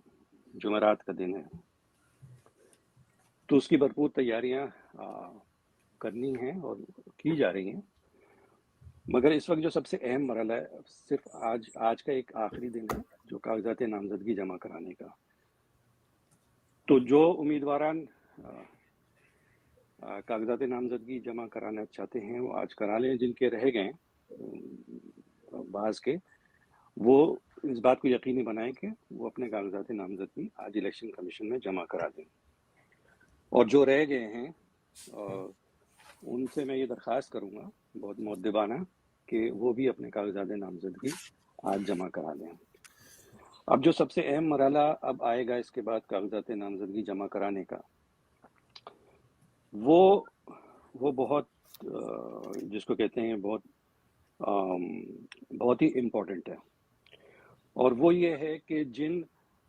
जुमेरात का दिन है, तो उसकी भरपूर तैयारियां करनी हैं और की जा रही हैं। मगर इस वक्त जो सबसे अहम मरहला है, सिर्फ आज का एक आखिरी दिन है जो कागजात नामजदगी जमा कराने का। तो जो उम्मीदवारान कागजात नामजदगी जमा कराना चाहते हैं वो आज करा लें, जिनके रह गए बाज के, वो इस बात को यकीनी बनाएं कि वो अपने कागजात नामजदगी आज इलेक्शन कमीशन में जमा करा दें। और जो रह गए हैं उनसे मैं ये दरख्वास्त करूँगा बहुत मुअद्दबाना कि वो भी अपने कागजात नामजदगी आज जमा करा दें। अब जो सबसे अहम मरहला अब आएगा इसके बाद कागजात नामजदगी जमा कराने का, वो बहुत जिसको कहते हैं बहुत ही इम्पोर्टेंट है। और वो ये है कि जिन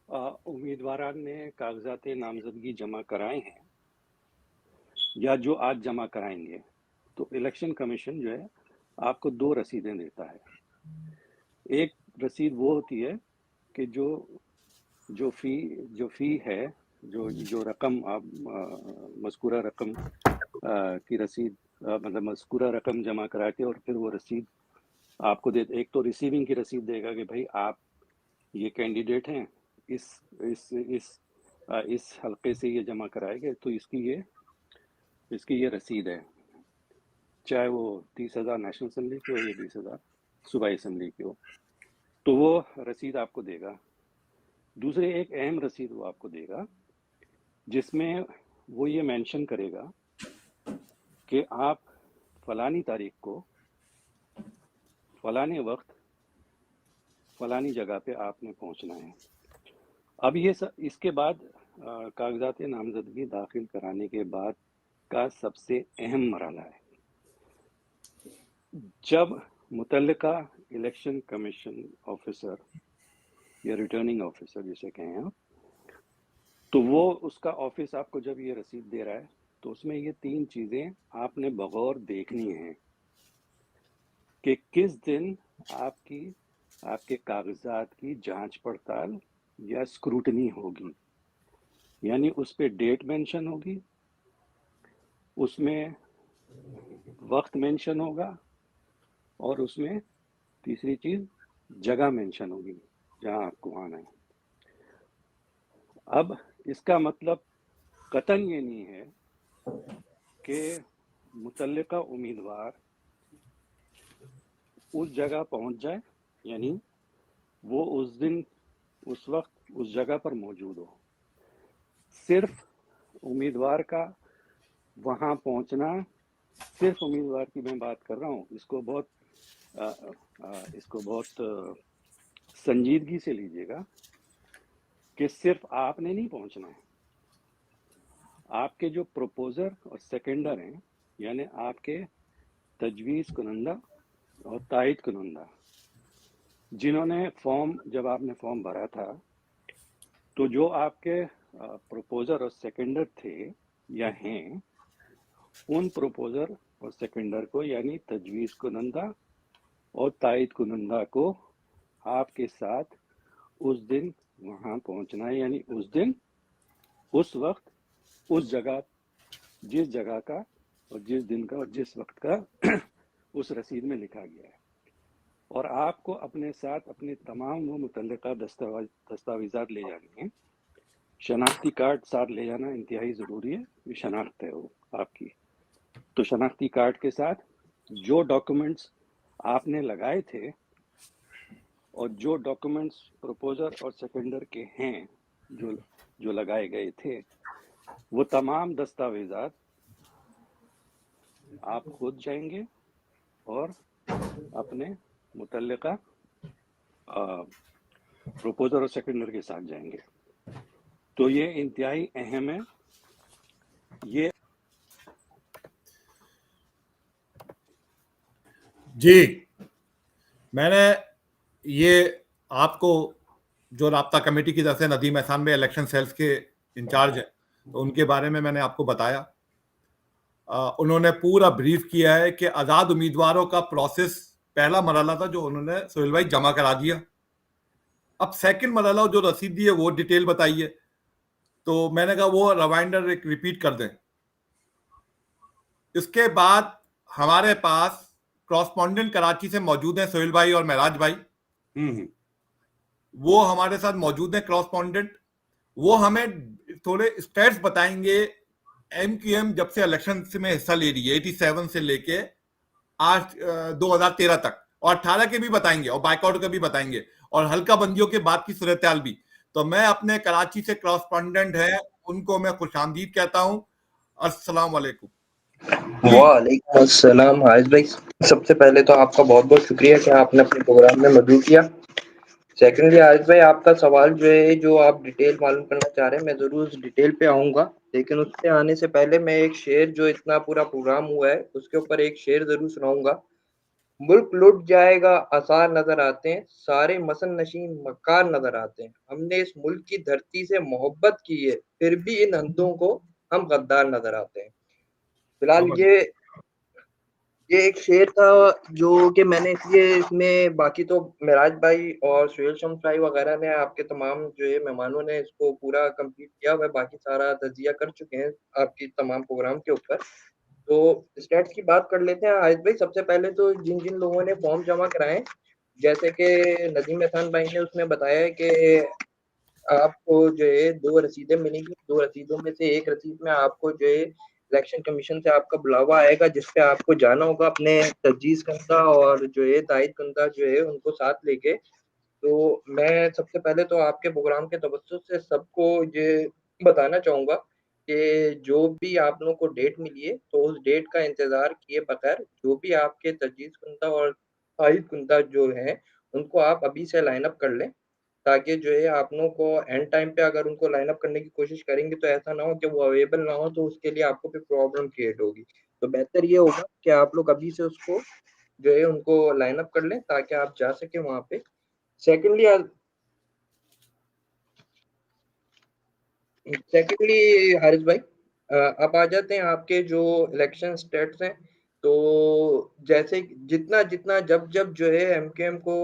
उम्मीदवारान ने कागजात नामजदगी जमा कराए हैं या जो आज जमा कराएंगे, तो इलेक्शन कमीशन जो है आपको 2 रसीदें देता है। एक रसीद वो होती है कि जो फी है, जो रकम आप मज़कूरा रकम की रसीद मतलब मज़कूरा रकम जमा करा के और फिर वो रसीद आपको दे, एक तो रिसीविंग की रसीद देगा कि भाई आप ये कैंडिडेट हैं, इस हल्के से ये जमा कराएंगे, तो इसकी ये रसीद है, चाहे वो 30,000 नेशनल असम्बली की हो या 20,000 सूबाई असम्बली की हो, तो वो रसीद आपको देगा। दूसरे एक अहम रसीद वो आपको देगा जिसमें वो ये मेंशन करेगा कि आप फलानी तारीख को फलाने वक्त फलानी जगह पे आपने पहुंचना है। अब ये इसके बाद कागजात नामजदगी दाखिल कराने के बाद का सबसे अहम मरहला है, जब मुतल्लिका इलेक्शन कमीशन ऑफिसर या रिटर्निंग ऑफिसर जिसे कहें आप, तो वो उसका ऑफिस आपको जब ये रसीद दे रहा है तो उसमें ये 3 चीज़ें आपने बगौर देखनी हैं कि किस दिन आपके कागजात की जांच पड़ताल या स्क्रूटनी होगी, यानी उस पे डेट मेंशन होगी, उसमें वक्त मेंशन होगा और उसमें तीसरी चीज़ जगह मेंशन होगी जहां आपको आना है। अब इसका मतलब कतई ये नहीं है कि मुतल्लिका उम्मीदवार उस जगह पहुंच जाए, यानी वो उस दिन उस वक्त उस जगह पर मौजूद हो। सिर्फ उम्मीदवार का वहां पहुंचना, सिर्फ उम्मीदवार की मैं बात कर रहा हूँ, इसको बहुत संजीदगी से लीजिएगा कि सिर्फ आपने नहीं पहुंचना है, आपके जो प्रपोजर और सेकेंडर हैं, यानी आपके तजवीज़ कुनंदा और तायद कुनंदा, जिन्होंने जब आपने फॉर्म भरा था, तो जो आपके प्रपोजर और सेकेंडर थे या हैं उन प्रोपोजर और सेकेंडर को यानी तजवीज़ कुनंदा और तायद कुनंदा को आपके साथ उस दिन वहाँ पहुँचना है, यानी उस दिन, उस वक्त, उस जगह, जिस जगह का और जिस दिन का और जिस वक्त का उस रसीद में लिखा गया है। और आपको अपने साथ अपने तमाम वो मुतल्लिका दस्तावेज़ात ले जाने हैं। शनाख्ती कार्ड साथ ले जाना इंतहाई ज़रूरी है, ये शनाख्त है वो आपकी। तो शनाख्ती कार्ड के साथ जो डॉक्यूमेंट्स आपने लगाए थे और जो डॉक्यूमेंट्स प्रपोजर और सेकेंडर के हैं जो लगाए गए थे, वो तमाम दस्तावेज़ात आप खुद जाएंगे और अपने मुतल्लिका प्रपोजर और सेकेंडर के साथ जाएंगे। तो ये इंतहाई अहम है। ये जी, मैंने ये आपको जो राब्ता कमेटी की तरफ से नदीम एहसान में इलेक्शन सेल्स के इंचार्ज है, तो उनके बारे में मैंने आपको बताया। उन्होंने पूरा ब्रीफ किया है कि आज़ाद उम्मीदवारों का प्रोसेस पहला मरहला था जो उन्होंने सोहेल भाई जमा करा दिया। अब सेकंड मरहला जो रसीद दी है वो डिटेल बताइए। तो मैंने कहा वो रिमाइंडर एक रिपीट कर दें। इसके बाद हमारे पास क्रॉसपॉन्डेंट कराची से मौजूद हैं सोहेल भाई और महराज भाई। वो हमारे साथ मौजूद हैं क्रॉसपॉन्डेंट। वो हमें थोड़े स्टेट्स बताएंगे एमक्यूएम जब से इलेक्शन में हिस्सा ले रही है 87 से लेके आज 2013 तक, और 18 के भी बताएंगे और बाइकआउट के भी बताएंगे और हल्का बंदियों के बाद की सूरत हाल भी। तो मैं अपने कराची से क्रॉसपॉन्डेंट है उनको मैं खुशामदीद कहता हूं। अस्सलाम वालेकुम। वालेकुम अस्सलाम हारिस भाई, सबसे पहले तो आपका बहुत बहुत शुक्रिया कि आपने अपने प्रोग्राम में मदद किया। सेकेंडली हारिस भाई, आपका सवाल जो है जो आप डिटेल मालूम करना चाह रहे हैं, मैं जरूर उस डिटेल पे आऊंगा, लेकिन उससे आने से पहले मैं एक शेर जो इतना पूरा प्रोग्राम हुआ है उसके ऊपर एक शेर जरूर सुनाऊंगा। मुल्क लुट जाएगा आसार नजर आते हैं, सारे मसन नशीन मकार नजर आते हैं। हमने इस मुल्क की धरती से मोहब्बत की है, फिर भी इन अंधों को हम गद्दार नजर आते हैं। फिलहाल ये एक शेर था जो कि मैंने इसलिए इसमें, बाकी तो महराज भाई और सुहेल शम्स भाई वगैरह ने, आपके तमाम जो है मेहमानों ने इसको पूरा कंप्लीट किया हुआ है, बाकी सारा तजिया कर चुके हैं आपकी तमाम प्रोग्राम के ऊपर। तो स्टेट्स की बात कर लेते हैं हारिस भाई। सबसे पहले तो जिन जिन लोगों ने फॉर्म जमा कराए, जैसे कि नदीम एहसान भाई ने उसमें बताया है कि आपको जो है 2 रसीदें मिलेंगी। 2 रसीदों में से एक रसीद में आपको जो है इलेक्शन कमीशन से आपका बुलावा आएगा, जिसपे आपको जाना होगा अपने तजवीज़ करदा और जो है तायद करदा जो है उनको साथ लेके। तो मैं सबसे पहले तो आपके प्रोग्राम के तवज्जुह से सबको ये बताना चाहूँगा कि जो भी आप लोगों को डेट मिली है, तो उस डेट का इंतज़ार किए बगैर जो भी आपके तजवीज़ कुंदा और तायद कुंदा जो हैं, उनको आप अभी से लाइन अप कर लें, ताकि जो है आप लोगों को एंड टाइम पे अगर उनको लाइन अप करने की कोशिश करेंगे तो ऐसा ना हो कि वो अवेलेबल ना हो, तो उसके लिए आपको फिर प्रॉब्लम क्रिएट होगी। तो बेहतर ये होगा कि आप लोग अभी से उसको जो है उनको लाइन अप कर लें ताकि आप जा सकें वहाँ पे। सेकेंडली हारिस भाई, अब आ जाते हैं आपके जो इलेक्शन स्टेट्स हैं। तो जैसे जितना जितना जब जब जो है एमकेएम को,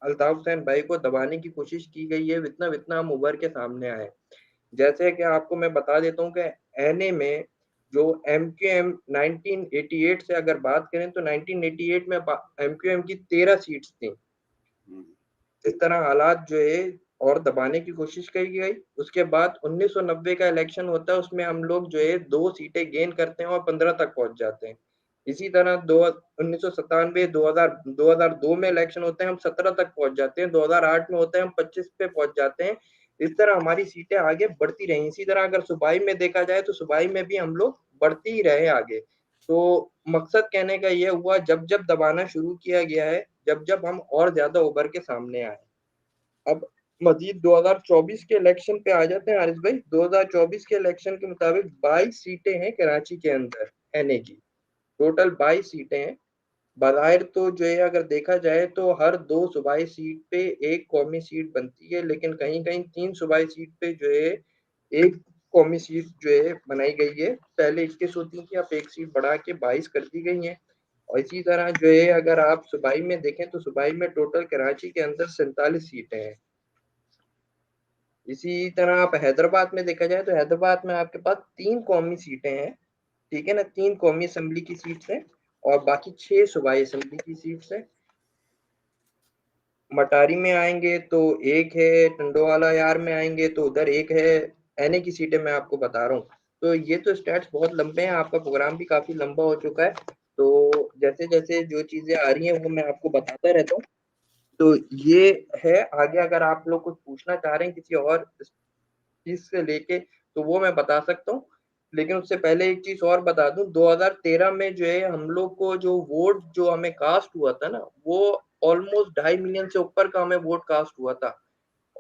अल्ताफ हुसैन भाई को दबाने की कोशिश की गई है, इतना इतना हम उभर के सामने आए। जैसे कि आपको मैं बता देता हूँ कि एनए में जो एमक्यूएम 1988 से अगर बात करें तो 1988 में एमक्यूएम की 13 सीट्स थी। इस तरह हालात जो है और दबाने की कोशिश की गई। उसके बाद 1990 का इलेक्शन होता है, उसमें हम लोग जो है 2 सीटें गेन करते हैं और 15 तक पहुंच जाते हैं। इसी तरह 1997 2002 में इलेक्शन होते हैं, हम 17 तक पहुंच जाते हैं। 2008 में होता है, हम 25 पे पहुंच जाते हैं। इस तरह हमारी सीटें आगे बढ़ती रही। इसी तरह अगर सूबाई में देखा जाए तो सूबाई में भी हम लोग बढ़ते ही रहे आगे। तो मकसद कहने का ये हुआ, जब जब दबाना शुरू किया गया है, जब जब हम और ज्यादा उभर के सामने आए। अब मजीद 2024 के इलेक्शन पे आ जाते हैं हारिस भाई। 2024 के इलेक्शन के मुताबिक 22 सीटें हैं कराची के अंदर एनए की। टोटल 22 सीटें हैं। बज़ाहिर तो जो है अगर देखा जाए तो हर 2 सूबाई सीट पे एक कौमी सीट बनती है, लेकिन कहीं कहीं 3 सूबाई सीट पे जो है एक कौमी सीट जो है बनाई गई है। पहले 21 होती थी, अब एक सीट बढ़ा के 22 कर दी गई है। और इसी तरह जो है अगर आप सूबाई में देखें तो सूबाई में टोटल कराची के अंदर 47 सीटें हैं। इसी तरह आप हैदराबाद में देखा जाए तो हैदराबाद में आपके पास 3 कौमी सीटें हैं, ठीक है ना, 3 कौमी असेंबली की सीट्स हैं और बाकी 6 सूबाई असेंबली की सीट्स हैं। मटारी में आएंगे तो एक है, टंडोवाला यार में आएंगे तो उधर एक है। एनए की सीटें मैं आपको बता रहा हूँ। तो ये तो स्टैट्स बहुत लंबे हैं, आपका प्रोग्राम भी काफी लंबा हो चुका है, तो जैसे जैसे जो चीजें आ रही हैं वो मैं आपको बताता रहता हूँ। तो ये है, आगे अगर आप लोग कुछ पूछना चाह रहे हैं किसी और चीज से लेके तो वो मैं बता सकता हूँ, लेकिन उससे पहले एक चीज और बता दूं, 2013 में जो है हम लोग को जो वोट जो हमें कास्ट हुआ था ना, वो ऑलमोस्ट 2.5 मिलियन से ऊपर का हमें वोट कास्ट हुआ था।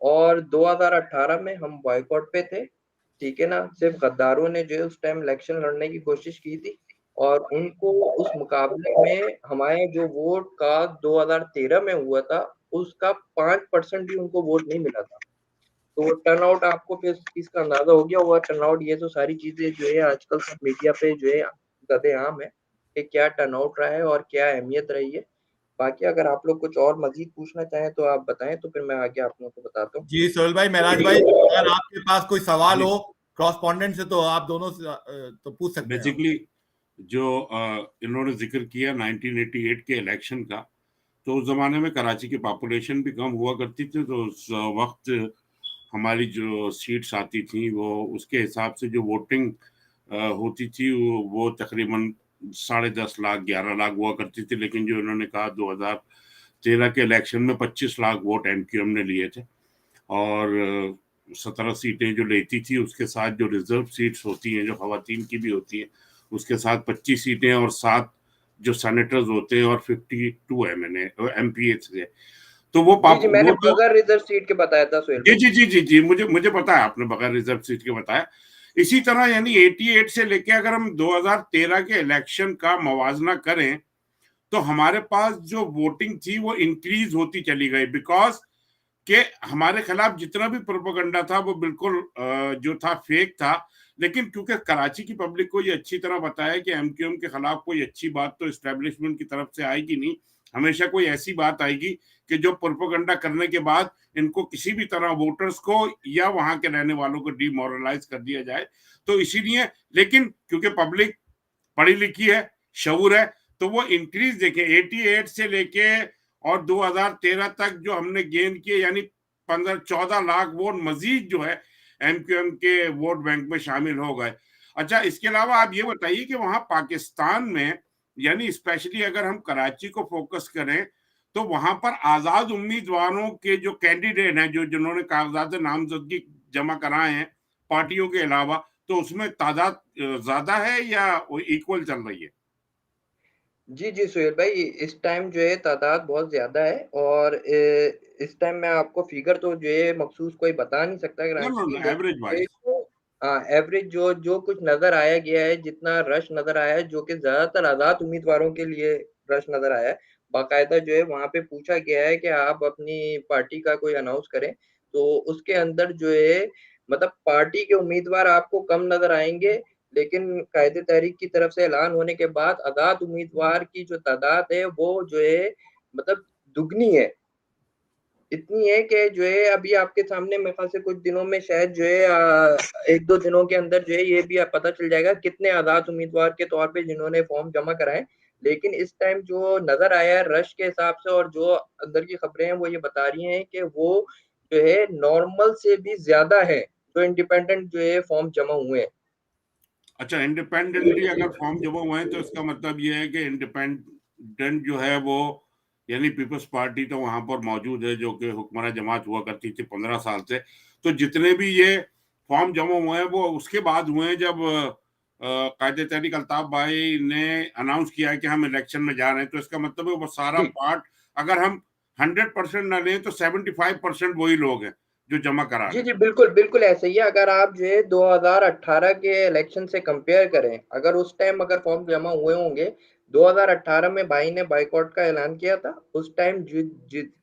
और 2018 में हम बॉयकॉट पे थे, ठीक है ना, सिर्फ गद्दारों ने जो है उस टाइम इलेक्शन लड़ने की कोशिश की थी और उनको उस मुकाबले में हमारे जो वोट का 2013 में हुआ था उसका 5% भी उनको वोट नहीं मिला था। तो टर्नआउट आपको फिर इस चीज का अंदाजा हो गया होगा। टर्नआउट ये तो सारी चीजें जो है आजकल सब मीडिया पे जो है सरेआम है कि क्या टर्नआउट रहा है और क्या अहमियत रही है। बाकी अगर आप लोग कुछ और मजीद पूछना चाहें तो आप बताएं, तो फिर मैं आगे आप लोगों को बताता हूँ। जी सोहेल भाई, महराज भाई, अगर आपके पास कोई सवाल जी। हो क्रॉसपॉन्डेंट से तो आप दोनों से तो पूछ सकते हैं आप। बेसिकली जो इन्होंने जिक्र किया 1988 के इलेक्शन का, तो उस जमाने में कराची की पॉपुलेशन भी कम हुआ करती थी, तो उस वक्त हमारी जो सीट्स आती थी वो उसके हिसाब से जो वोटिंग होती थी वो तकरीबन 10.5 लाख 11 लाख हुआ करती थी। लेकिन जो इन्होंने कहा 2013 के इलेक्शन में 25 लाख वोट एमक्यूएम ने लिए थे और 17 सीटें जो लेती थी उसके साथ जो रिजर्व सीट्स होती हैं जो खवातीन की भी होती हैं उसके साथ 25 सीटें और 7 जो सेनेटर्स होते हैं और 52 एमपीए थे। तो वो जी जी, मैंने वो तो बगैर रिजर्व सीट के बताया था सोहेल जी भाई। जी जी जी जी मुझे मुझे पता है, आपने बगैर रिजर्व सीट के बताया। इसी तरह यानी 88 से लेके अगर हम 2013 के इलेक्शन का मवाजना करें तो हमारे पास जो वोटिंग थी वो इंक्रीज होती चली गई, बिकॉज कि हमारे खिलाफ जितना भी प्रोपेगेंडा था वो बिल्कुल जो था फेक था। लेकिन क्योंकि कराची की पब्लिक को ये अच्छी तरह बताया कि एमक्यूएम के खिलाफ कोई अच्छी बात तो एस्टेब्लिशमेंट की तरफ से आएगी नहीं, हमेशा कोई ऐसी बात आएगी कि जो प्रोपेगेंडा करने के बाद इनको किसी भी तरह वोटर्स को या वहां के रहने वालों को डिमोरलाइज कर दिया जाए। तो इसीलिए, लेकिन क्योंकि पब्लिक पढ़ी लिखी है, शऊर है, तो वो इंक्रीज देखें 88 से लेके और 2013 तक जो हमने गेन किए यानी 15-14 लाख वोट मजीद जो है एमक्यूएम के वोट बैंक में शामिल हो गए। अच्छा, इसके अलावा आप ये बताइए कि वहां पाकिस्तान में यानी स्पेशली अगर हम कराची को फोकस करें तो वहां पर आजाद उम्मीदवारों के जो कैंडिडेट हैं जो जिन्होंने कागजात नामजदगी जमा कराए हैं पार्टियों के अलावा, तो उसमें तादाद ज्यादा है या इक्वल चल रही है? जी जी सोहेल भाई, इस टाइम जो है तादाद बहुत ज्यादा है और इस टाइम मैं आपको फिगर तो जो है मखसूस कोई बता नहीं सकता नो कराची नो की, नो, लेकिन एवरेज जो है वाइज। तो एवरेज जो जो कुछ नजर आया गया है, जितना रश नजर आया है, जो कि ज्यादातर आजाद उम्मीदवारों के लिए रश नजर आया है। बाकायदा जो है वहां पे पूछा गया है कि आप अपनी पार्टी का कोई अनाउंस करें, तो उसके अंदर जो है मतलब पार्टी के उम्मीदवार आपको कम नजर आएंगे, लेकिन कायदे तहरीक की तरफ से ऐलान होने के बाद आजाद उम्मीदवार की जो तादाद है वो जो है मतलब दुगनी है। इतनी है कि जो है अभी आपके सामने मेरे ख्याल से कुछ दिनों में शायद जो है 1-2 दिनों के अंदर जो है ये भी पता चल जाएगा कितने आजाद उम्मीदवार के तौर पे जिन्होंने फॉर्म जमा कराए। लेकिन इस टाइम जो नजर आया है रश के हिसाब से और जो अंदर की खबरें हैं वो ये बता रही हैं कि वो जो है नॉर्मल से भी ज्यादा है जो इंडिपेंडेंट जो है फॉर्म जमा हुए हैं। अच्छा, इंडिपेंडेंटली अगर फॉर्म जमा हुए हैं तो इसका मतलब ये है कि इंडिपेंडेंट जो है वो यानी पीपल्स पार्टी तो वहां पर मौजूद है जो कि हुक्मरान जमात हुआ करती थी 15 साल से। तो जितने भी ये फॉर्म जमा हुए हैं वो उसके बाद हुए हैं जब कायदे तहरीक अल्ताफ भाई ने अनाउंस किया है कि हम इलेक्शन में जा रहे हैं। तो इसका मतलब है वो सारा जी पार्ट अगर हम 100% ना लें तो 75% वही लोग हैं जो जमा करा रहे जी हैं। जी, बिल्कुल बिल्कुल ऐसे ही है। अगर आप जो है 2018 के इलेक्शन से कंपेयर करें, अगर उस टाइम अगर फॉर्म जमा हुए होंगे, 2018 में भाई ने बाइकआउट का ऐलान किया था, उस टाइम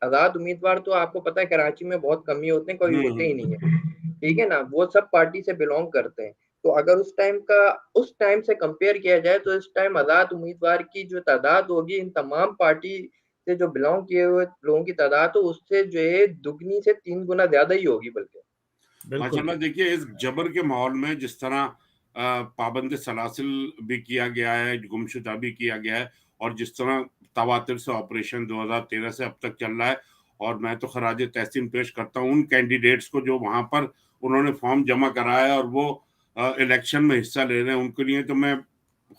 आजाद उम्मीदवार तो आपको पता है कराची में बहुत कम ही होते हैं, कोई होते ही नहीं है। ठीक है ना, वो सब पार्टी से बिलोंग करते हैं। तो अगर उस टाइम से कंपेयर किया जाए तो इस टाइम आजाद उम्मीदवार की जो तादाद होगी इन तमाम पार्टी से जो बिलोंग किए हुए लोगों की तादाद, तो उससे जो है दुगनी से 3 गुना ज्यादा ही होगी बल्कि। माशाल्लाह देखिए, इस जबर के माहौल में जिस तरह पाबंद सलासिल भी किया गया है, गुमशुदा भी किया गया है, और जिस तरह तवातिर से ऑपरेशन 2013 से अब तक चल रहा है, और मैं तो खराज तहसीन पेश करता हूँ उन कैंडिडेट्स को जो वहां पर उन्होंने फॉर्म जमा कराया है और वो इलेक्शन में हिस्सा ले रहे हैं, उनके लिए तो मैं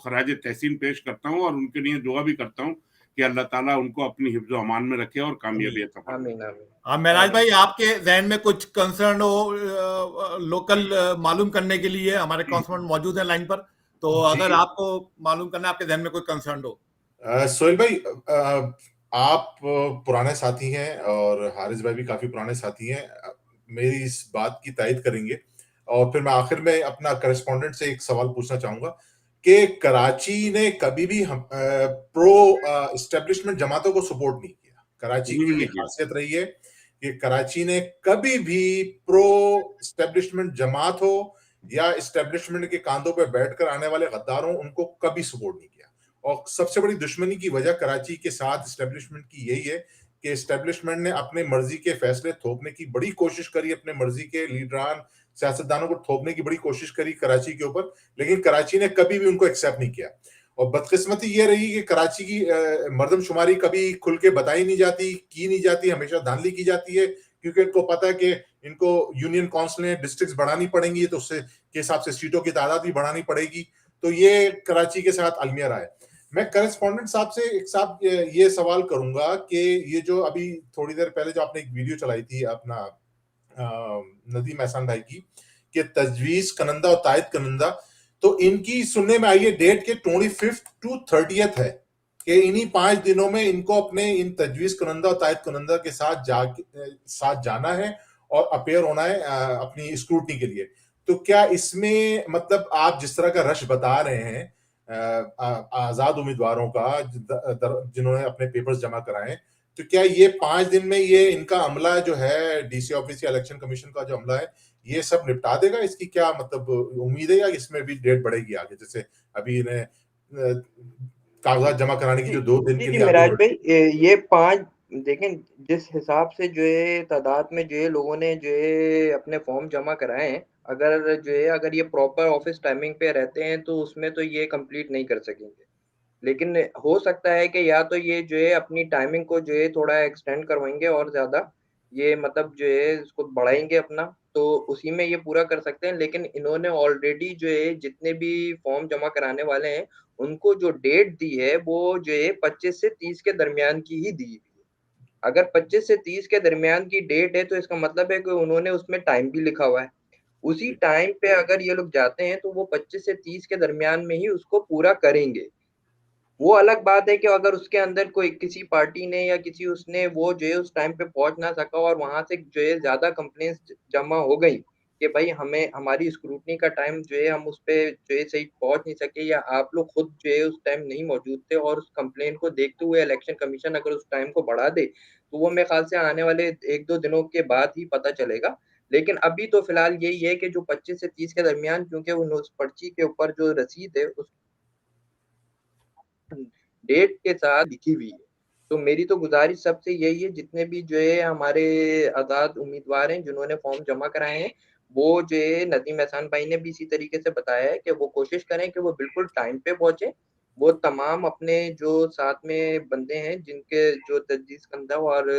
खराज तहसीन पेश करता हूँ और उनके लिए दुआ भी करता हूँ कि अल्लाह ताला उनको अपनी हिफ्ज़ अमान में रखे और कामयाबी अता फरमाए। आमीन आमीन। हाँ महराज भाई, आपके जहन में कुछ कंसर्न हो लोकल मालूम करने के लिए, हमारे कॉन्स्टेंट मौजूद है लाइन पर, तो जी। अगर आपको मालूम करना है, आपके जहन में कोई कंसर्न हो। सोहेल भाई, आप पुराने साथी हैं और हारिस भाई भी काफी पुराने साथी हैं। मेरी इस बात की तायद करेंगे, और फिर मैं आखिर में अपना करस्पॉन्डेंट से एक सवाल पूछना चाहूंगा कि कराची ने कभी भी प्रो इस्टेब्लिशमेंट जमातों को सपोर्ट नहीं किया। कराची बिल्कुल की नहीं ये किया। खासियत रही है कि कराची ने कभी भी प्रो इस्टेब्लिशमेंट जमात हो या इस्टेब्लिशमेंट के कांधों पे बैठकर आने वाले गद्दारों, उनको कभी सपोर्ट नहीं किया। और सबसे बड़ी दुश्मनी की वजह कराची के साथ इस्टेब्लिशमेंट की यही है कि इस्टेब्लिशमेंट ने अपने मर्जी के फैसले थोपने की बड़ी कोशिश करी, अपने मर्जी के लीडरान सियासतदानों को थोपने की बड़ी कोशिश करी कराची के ऊपर, लेकिन कराची ने कभी भी उनको एक्सेप्ट नहीं किया। और बदकिस्मती ये रही कि कराची की मर्दमशुमारी कभी खुल के बताई नहीं जाती, की नहीं जाती, हमेशा धांधली की जाती है, क्योंकि इनको पता है कि इनको यूनियन काउंसिलें, डिस्ट्रिक्ट्स बढ़ानी पड़ेंगी, तो उससे के हिसाब से सीटों की तादाद भी बढ़ानी पड़ेगी। तो ये कराची के साथ अलमिया रहा है। मैं करस्पॉन्डेंट साहब से ये सवाल करूंगा कि ये जो अभी थोड़ी देर पहले जो आपने एक वीडियो चलाई थी अपना नदीम एहसान भाई की, कि तजवीज कनंदा और तायद कनंदा, तो इनकी सुनने में आई है डेट के 25 टू 30 है कि इन्हीं 5 दिनों में इनको अपने इन तजवीज कनंदा और तायद कनंदा के साथ जाना है और अपेयर होना है अपनी स्क्रूटनी के लिए। तो क्या इसमें मतलब आप जिस तरह का रश बता रहे हैं आजाद उम्मीदवारों का जिन्होंने अपने पेपर्स जमा कराए, तो क्या ये 5 दिन में ये इनका अमला जो है डीसी ऑफिस या इलेक्शन कमीशन का जो अमला है, ये सब निपटा देगा? इसकी क्या मतलब उम्मीद है, या इसमें भी डेट बढ़ेगी आगे? जैसे अभी इन्हें कागजात जमा कराने की जो 2 दिन के लिए मिराज भाई, ये 5 देखें, जिस हिसाब से जो है तादाद में जो है लोगों ने जो है अपने फॉर्म जमा कराए हैं, अगर ये प्रॉपर ऑफिस टाइमिंग पे रहते हैं तो उसमें तो ये कंप्लीट नहीं कर सकेंगे। लेकिन हो सकता है कि या तो ये जो है अपनी टाइमिंग को जो है थोड़ा एक्सटेंड करवाएंगे और ज्यादा, ये मतलब जो है इसको बढ़ाएंगे अपना, तो उसी में ये पूरा कर सकते हैं। लेकिन इन्होंने ऑलरेडी जो है जितने भी फॉर्म जमा कराने वाले हैं उनको जो डेट दी है वो जो है 25 से 30 के दरमियान की ही दी हुई है। अगर 25 से 30 के दरमियान की डेट है तो इसका मतलब है कि उन्होंने उसमें टाइम भी लिखा हुआ है। उसी टाइम पे अगर ये लोग जाते हैं तो वो 25 से 30 के दरमियान में ही उसको पूरा करेंगे। वो अलग बात है कि अगर उसके अंदर कोई किसी पार्टी ने या किसी उसने वो जो है उस टाइम पे पहुंच ना सका और वहां से जो है ज्यादा कंप्लेंट्स जमा हो गई कि भाई हमें हमारी स्क्रूटनी का टाइम जो है हम उस पे जो है सही पहुंच नहीं सके, या आप लोग खुद जो है उस टाइम नहीं मौजूद थे, और उस कंप्लेंट को देखते हुए इलेक्शन कमीशन अगर उस टाइम को बढ़ा दे तो वो मेरे ख्याल से आने वाले 1-2 दिनों के बाद ही पता चलेगा। लेकिन अभी तो फिलहाल यही है कि जो 25 से 30 के दरमियान, क्योंकि उस पर्ची के ऊपर जो रसीद है उस डेट के साथ लिखी हुई है। तो मेरी तो गुजारिश सबसे यही है, जितने भी जो है हमारे आजाद उम्मीदवार हैं जिन्होंने फॉर्म जमा कराए हैं, वो जो है नदीम एहसान भाई ने भी इसी तरीके से बताया है कि वो कोशिश करें कि वो बिल्कुल टाइम पे पहुंचे। वो तमाम अपने जो साथ में बंदे हैं जिनके जो तजदीद कंधा और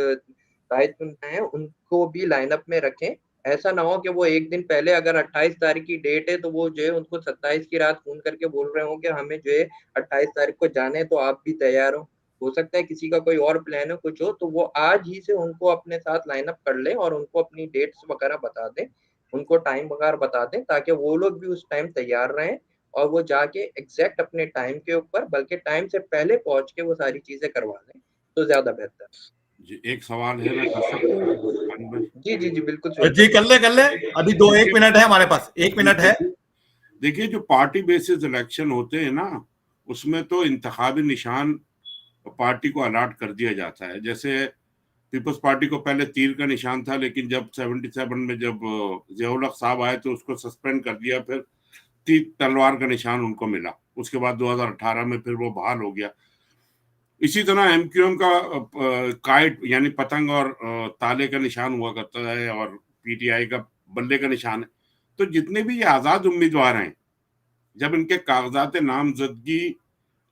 तायद कुंदा है उनको भी लाइनअप में रखें। ऐसा ना हो कि वो एक दिन पहले, अगर 28 तारीख की डेट है तो वो जो है उनको 27 की रात फोन करके बोल रहे हो कि हमें जो है 28 तारीख को जाने, तो आप भी तैयार हो सकता है किसी का कोई और प्लान हो, कुछ हो, तो वो आज ही से उनको अपने साथ लाइनअप कर ले और उनको अपनी डेट्स वगैरह बता दें, उनको टाइम वगैरह बता दें, ताकि वो लोग भी उस टाइम तैयार रहें और वो जाके एग्जैक्ट अपने टाइम के ऊपर, बल्कि टाइम से पहले पहुंच के वो सारी चीजें करवा लें तो ज्यादा बेहतर। जी, एक सवाल है, मैं कर सकता हूँ? जी जी जी बिल्कुल जी कर ले, अभी 1 मिनट है हमारे पास, 1 मिनट है। देखिए, जो पार्टी बेसिस इलेक्शन होते हैं ना, उसमें तो इंतखाबी निशान पार्टी को अलाट कर दिया जाता है। जैसे पीपल्स पार्टी को पहले तीर का निशान था, लेकिन जब 77 में जब ज़िया-उल हक साहब आए तो उसको सस्पेंड कर दिया, फिर तीर तलवार का निशान उनको मिला। उसके बाद 2018 में फिर वो बहाल हो गया। इसी तरह एमक्यूएम का काइट यानी पतंग और ताले का निशान हुआ करता है, और पीटीआई का बल्ले का निशान है। तो जितने भी ये आजाद उम्मीदवार हैं, जब इनके कागजात नामजदगी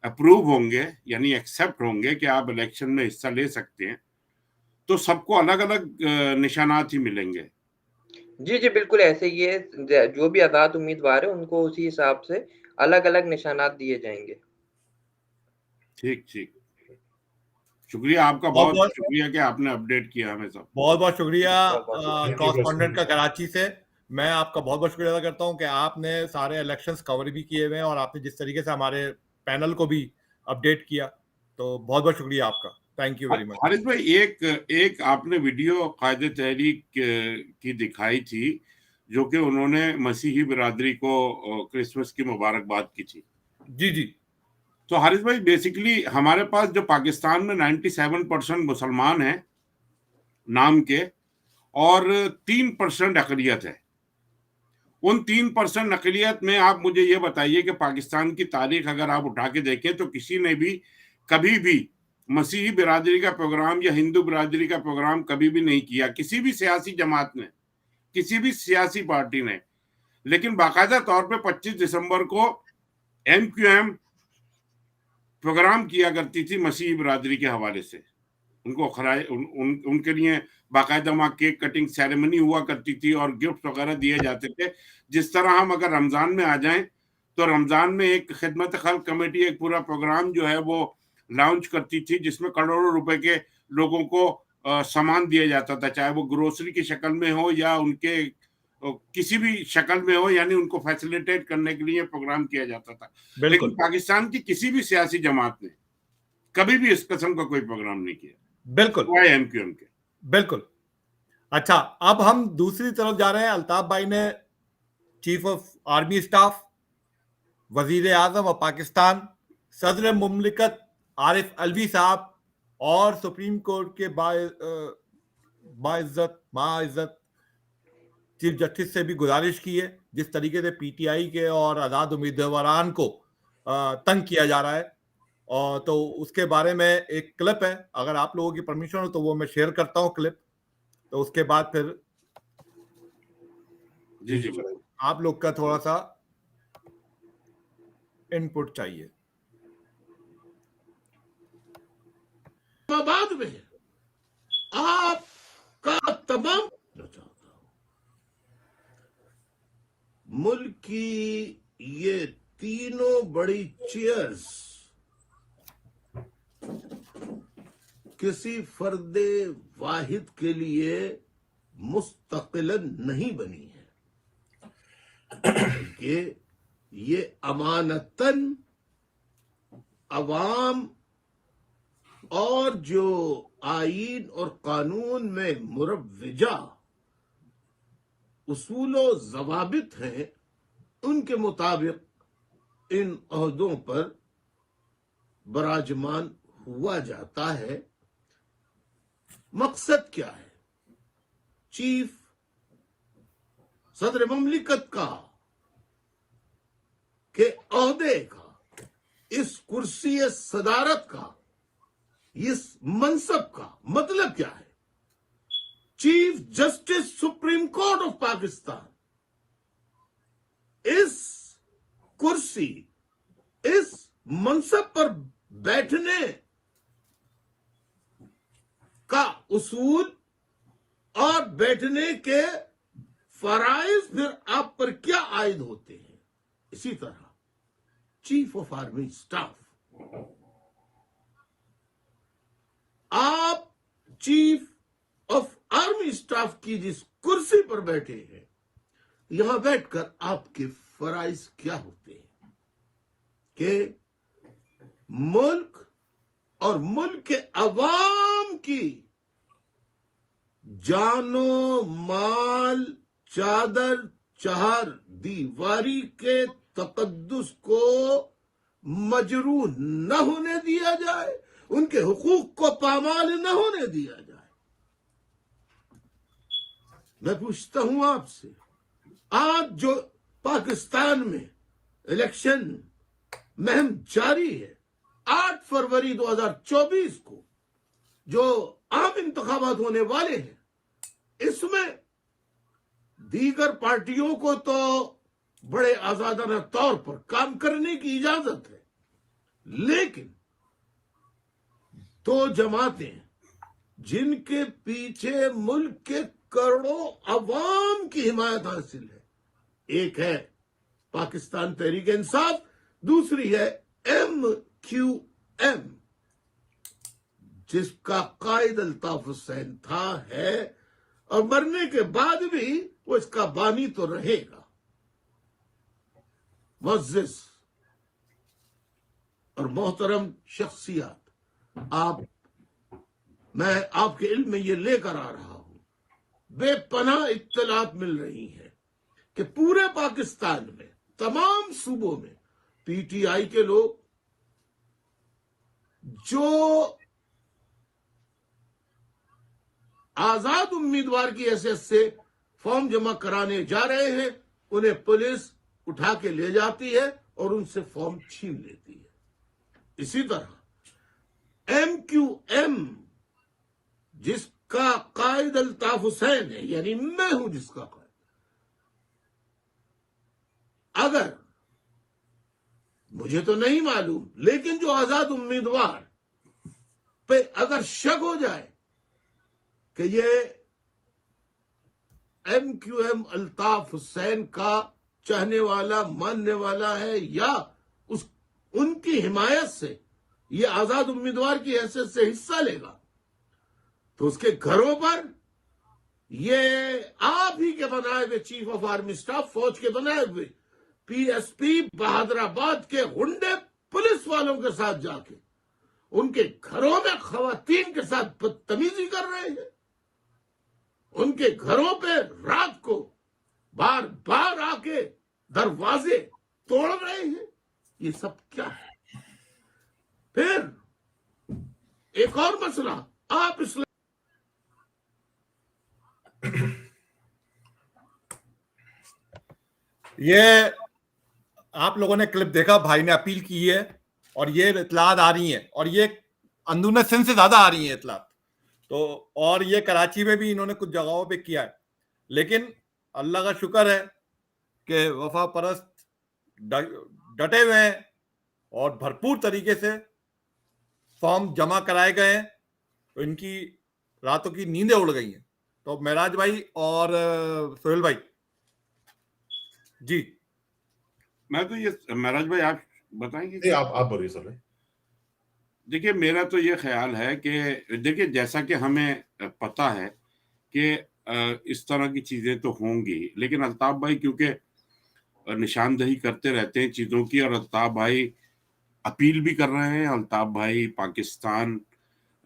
अप्रूव होंगे यानी एक्सेप्ट होंगे कि आप इलेक्शन में हिस्सा ले सकते हैं, तो सबको अलग अलग निशानात ही मिलेंगे। जी जी बिल्कुल ऐसे ही है, जो भी आजाद उम्मीदवार है उनको उसी हिसाब से अलग अलग निशानात दिए जाएंगे। ठीक ठीक, शुक्रिया आपका, बहुत शुक्रिया कि आपने अपडेट किया हमें सब। बहुत बहुत शुक्रिया बहुत कॉरेस्पॉन्डेंट का कराची से। मैं आपका बहुत बहुत शुक्रिया अदा करता हूं कि आपने सारे इलेक्शंस कवर भी किए हुए हैं और आपने जिस तरीके से हमारे पैनल को भी अपडेट किया, तो बहुत बहुत शुक्रिया आपका। Thank you very much. Haris भाई, एक आपने वीडियो कायदे तहरीक की दिखाई थी, जो कि उन्होंने मसीही बिरादरी को क्रिसमस की मुबारकबाद की थी। जी जी। तो हारिस भाई, बेसिकली हमारे पास जो पाकिस्तान में 97% मुसलमान हैं नाम के, और 3% अकलियत है। उन 3% अकलियत में आप मुझे ये बताइए कि पाकिस्तान की तारीख अगर आप उठा के देखें तो किसी ने भी कभी भी मसीही बिरादरी का प्रोग्राम या हिंदू बिरादरी का प्रोग्राम कभी भी नहीं किया, किसी भी सियासी जमात ने, किसी भी सियासी पार्टी ने। लेकिन बाकायदा तौर पे 25 दिसंबर को एमक्यूएम प्रोग्राम किया करती थी मसीही बिरादरी के हवाले से। उनको उनके लिए बाकायदा वहाँ केक कटिंग सेरेमनी हुआ करती थी और गिफ्ट वगैरह दिए जाते थे। जिस तरह हम अगर रमजान में आ जाएं तो रमजान में एक खिदमत खल्क कमेटी एक पूरा प्रोग्राम जो है वो लॉन्च करती थी, जिसमें करोड़ों रुपए के लोगों को सामान दिया जाता था, चाहे वो ग्रोसरी की शक्ल में हो या उनके किसी भी शक्ल में हो, यानी उनको फैसिलिटेट करने के लिए प्रोग्राम किया जाता था। लेकिन पाकिस्तान की किसी भी सियासी जमात ने कभी भी इस किस्म का कोई प्रोग्राम नहीं किया, बिल्कुल एमक्यूएम के। बिल्कुल। अच्छा, अब हम दूसरी तरफ जा रहे हैं। अल्ताफ भाई ने चीफ ऑफ आर्मी स्टाफ, वजीर आजम और पाकिस्तान, सदर मुमलिकत आरिफ अलवी साहब और सुप्रीम कोर्ट के बाइज्जत चीफ जस्टिस से भी गुजारिश की है, जिस तरीके से पीटीआई के और आजाद उम्मीदवारान को तंग किया जा रहा है। और तो उसके बारे में एक क्लिप है, अगर आप लोगों की परमिशन हो तो वो मैं शेयर करता हूं क्लिप, तो उसके बाद फिर जी आप लोग का थोड़ा सा इनपुट चाहिए। बाद में आपका तमाम चाहता हूं, मुल्क की ये तीनों बड़ी चेयर्स किसी फर्दे वाहिद के लिए मुस्तकिलन नहीं बनी है, बल्कि ये अमानतन अवाम और जो आईन और कानून में मुरव्वजा उसूलो जवाबित हैं उनके मुताबिक इन ओहदों पर बराजमान हुआ जाता है। मकसद क्या है? चीफ सदर मुमलिकत का के ओहदे का, इस कुर्सी सदारत का, इस मनसब का मतलब क्या है? Chief justice supreme court of Pakistan, इस कुर्सी, इस मनसब पर बैठने का उसूल और बैठने के फराइज फिर आप पर क्या आयद होते हैं। इसी तरह चीफ ऑफ आर्मी स्टाफ, आप चीफ ऑफ आर्मी स्टाफ की जिस कुर्सी पर बैठे हैं, यहां बैठकर आपके फराइज क्या होते हैं कि मुल्क और मुल्क के अवाम की जानो माल चादर चहार दीवारी के तकद्दुस को मजरूह न होने दिया जाए, उनके हुकूक को पामाल न होने दिया जाए। मैं पूछता हूं आपसे, आज जो पाकिस्तान में इलेक्शन मुहिम जारी है, 8 फरवरी 2024 को जो आम इंतखाबात होने वाले हैं, इसमें दीगर पार्टियों को तो बड़े आजादाना तौर पर काम करने की इजाजत है, लेकिन दो जमातें जिनके पीछे मुल्क के करोड़ों अवाम की हिमायत हासिल है, एक है पाकिस्तान तहरीक इंसाफ, दूसरी है MQM, जिसका कायद अल्ताफ हुसैन था, है और मरने के बाद भी वो इसका बानी तो रहेगा। मुअज़्ज़िज़ और मोहतरम शख्सियत, मैं आपके इल्म में ये लेकर आ रहा हूं, बेपनाह इत्तलात मिल रही है कि पूरे पाकिस्तान में तमाम सूबों में PTI के लोग जो आजाद उम्मीदवार की हैसियत से फॉर्म जमा कराने जा रहे हैं, उन्हें पुलिस उठा के ले जाती है और उनसे फॉर्म छीन लेती है। इसी तरह MQM, जिसका कायद अल्ताफ हुसैन है, यानी मैं हूं जिसका कायद, अगर मुझे तो नहीं मालूम, लेकिन जो आजाद उम्मीदवार पे अगर शक हो जाए कि ये MQM अल्ताफ हुसैन का चाहने वाला, मानने वाला है, या उनकी हिमायत से ये आजाद उम्मीदवार की हैसियत से हिस्सा लेगा, तो उसके घरों पर ये आप ही के बनाए हुए चीफ ऑफ आर्मी स्टाफ, फौज के बनाए हुए PSP बहादुराबाद के गुंडे पुलिस वालों के साथ जाके उनके घरों में खवातीन के साथ बदतमीजी कर रहे हैं, उनके घरों पे रात को बार बार आके दरवाजे तोड़ रहे हैं। ये सब क्या है? फिर एक और मसला, आप इस्लाम ये आप लोगों ने क्लिप देखा, भाई ने अपील की है और ये इतलात आ रही हैं, और ये अंदरूनी सिंध से ज्यादा आ रही हैं इतलात तो, और ये कराची में भी इन्होंने कुछ जगहों पे किया है। लेकिन अल्लाह का शुक्र है कि वफा परस्त डटे हुए हैं और भरपूर तरीके से फॉर्म जमा कराए गए हैं, तो इनकी रातों की नींदें उड़ गई हैं। तो महराज भाई और सोहेल भाई जी। मैं तो ये, महराज भाई आप बताएंगे? आप बोलिए सर। देखिए, मेरा तो ये ख्याल है कि देखिए, जैसा कि हमें पता है कि इस तरह की चीजें तो होंगी, लेकिन अल्ताफ भाई क्योंकि निशानदही करते रहते हैं चीजों की, और अल्ताफ भाई अपील भी कर रहे हैं। अल्ताफ भाई पाकिस्तान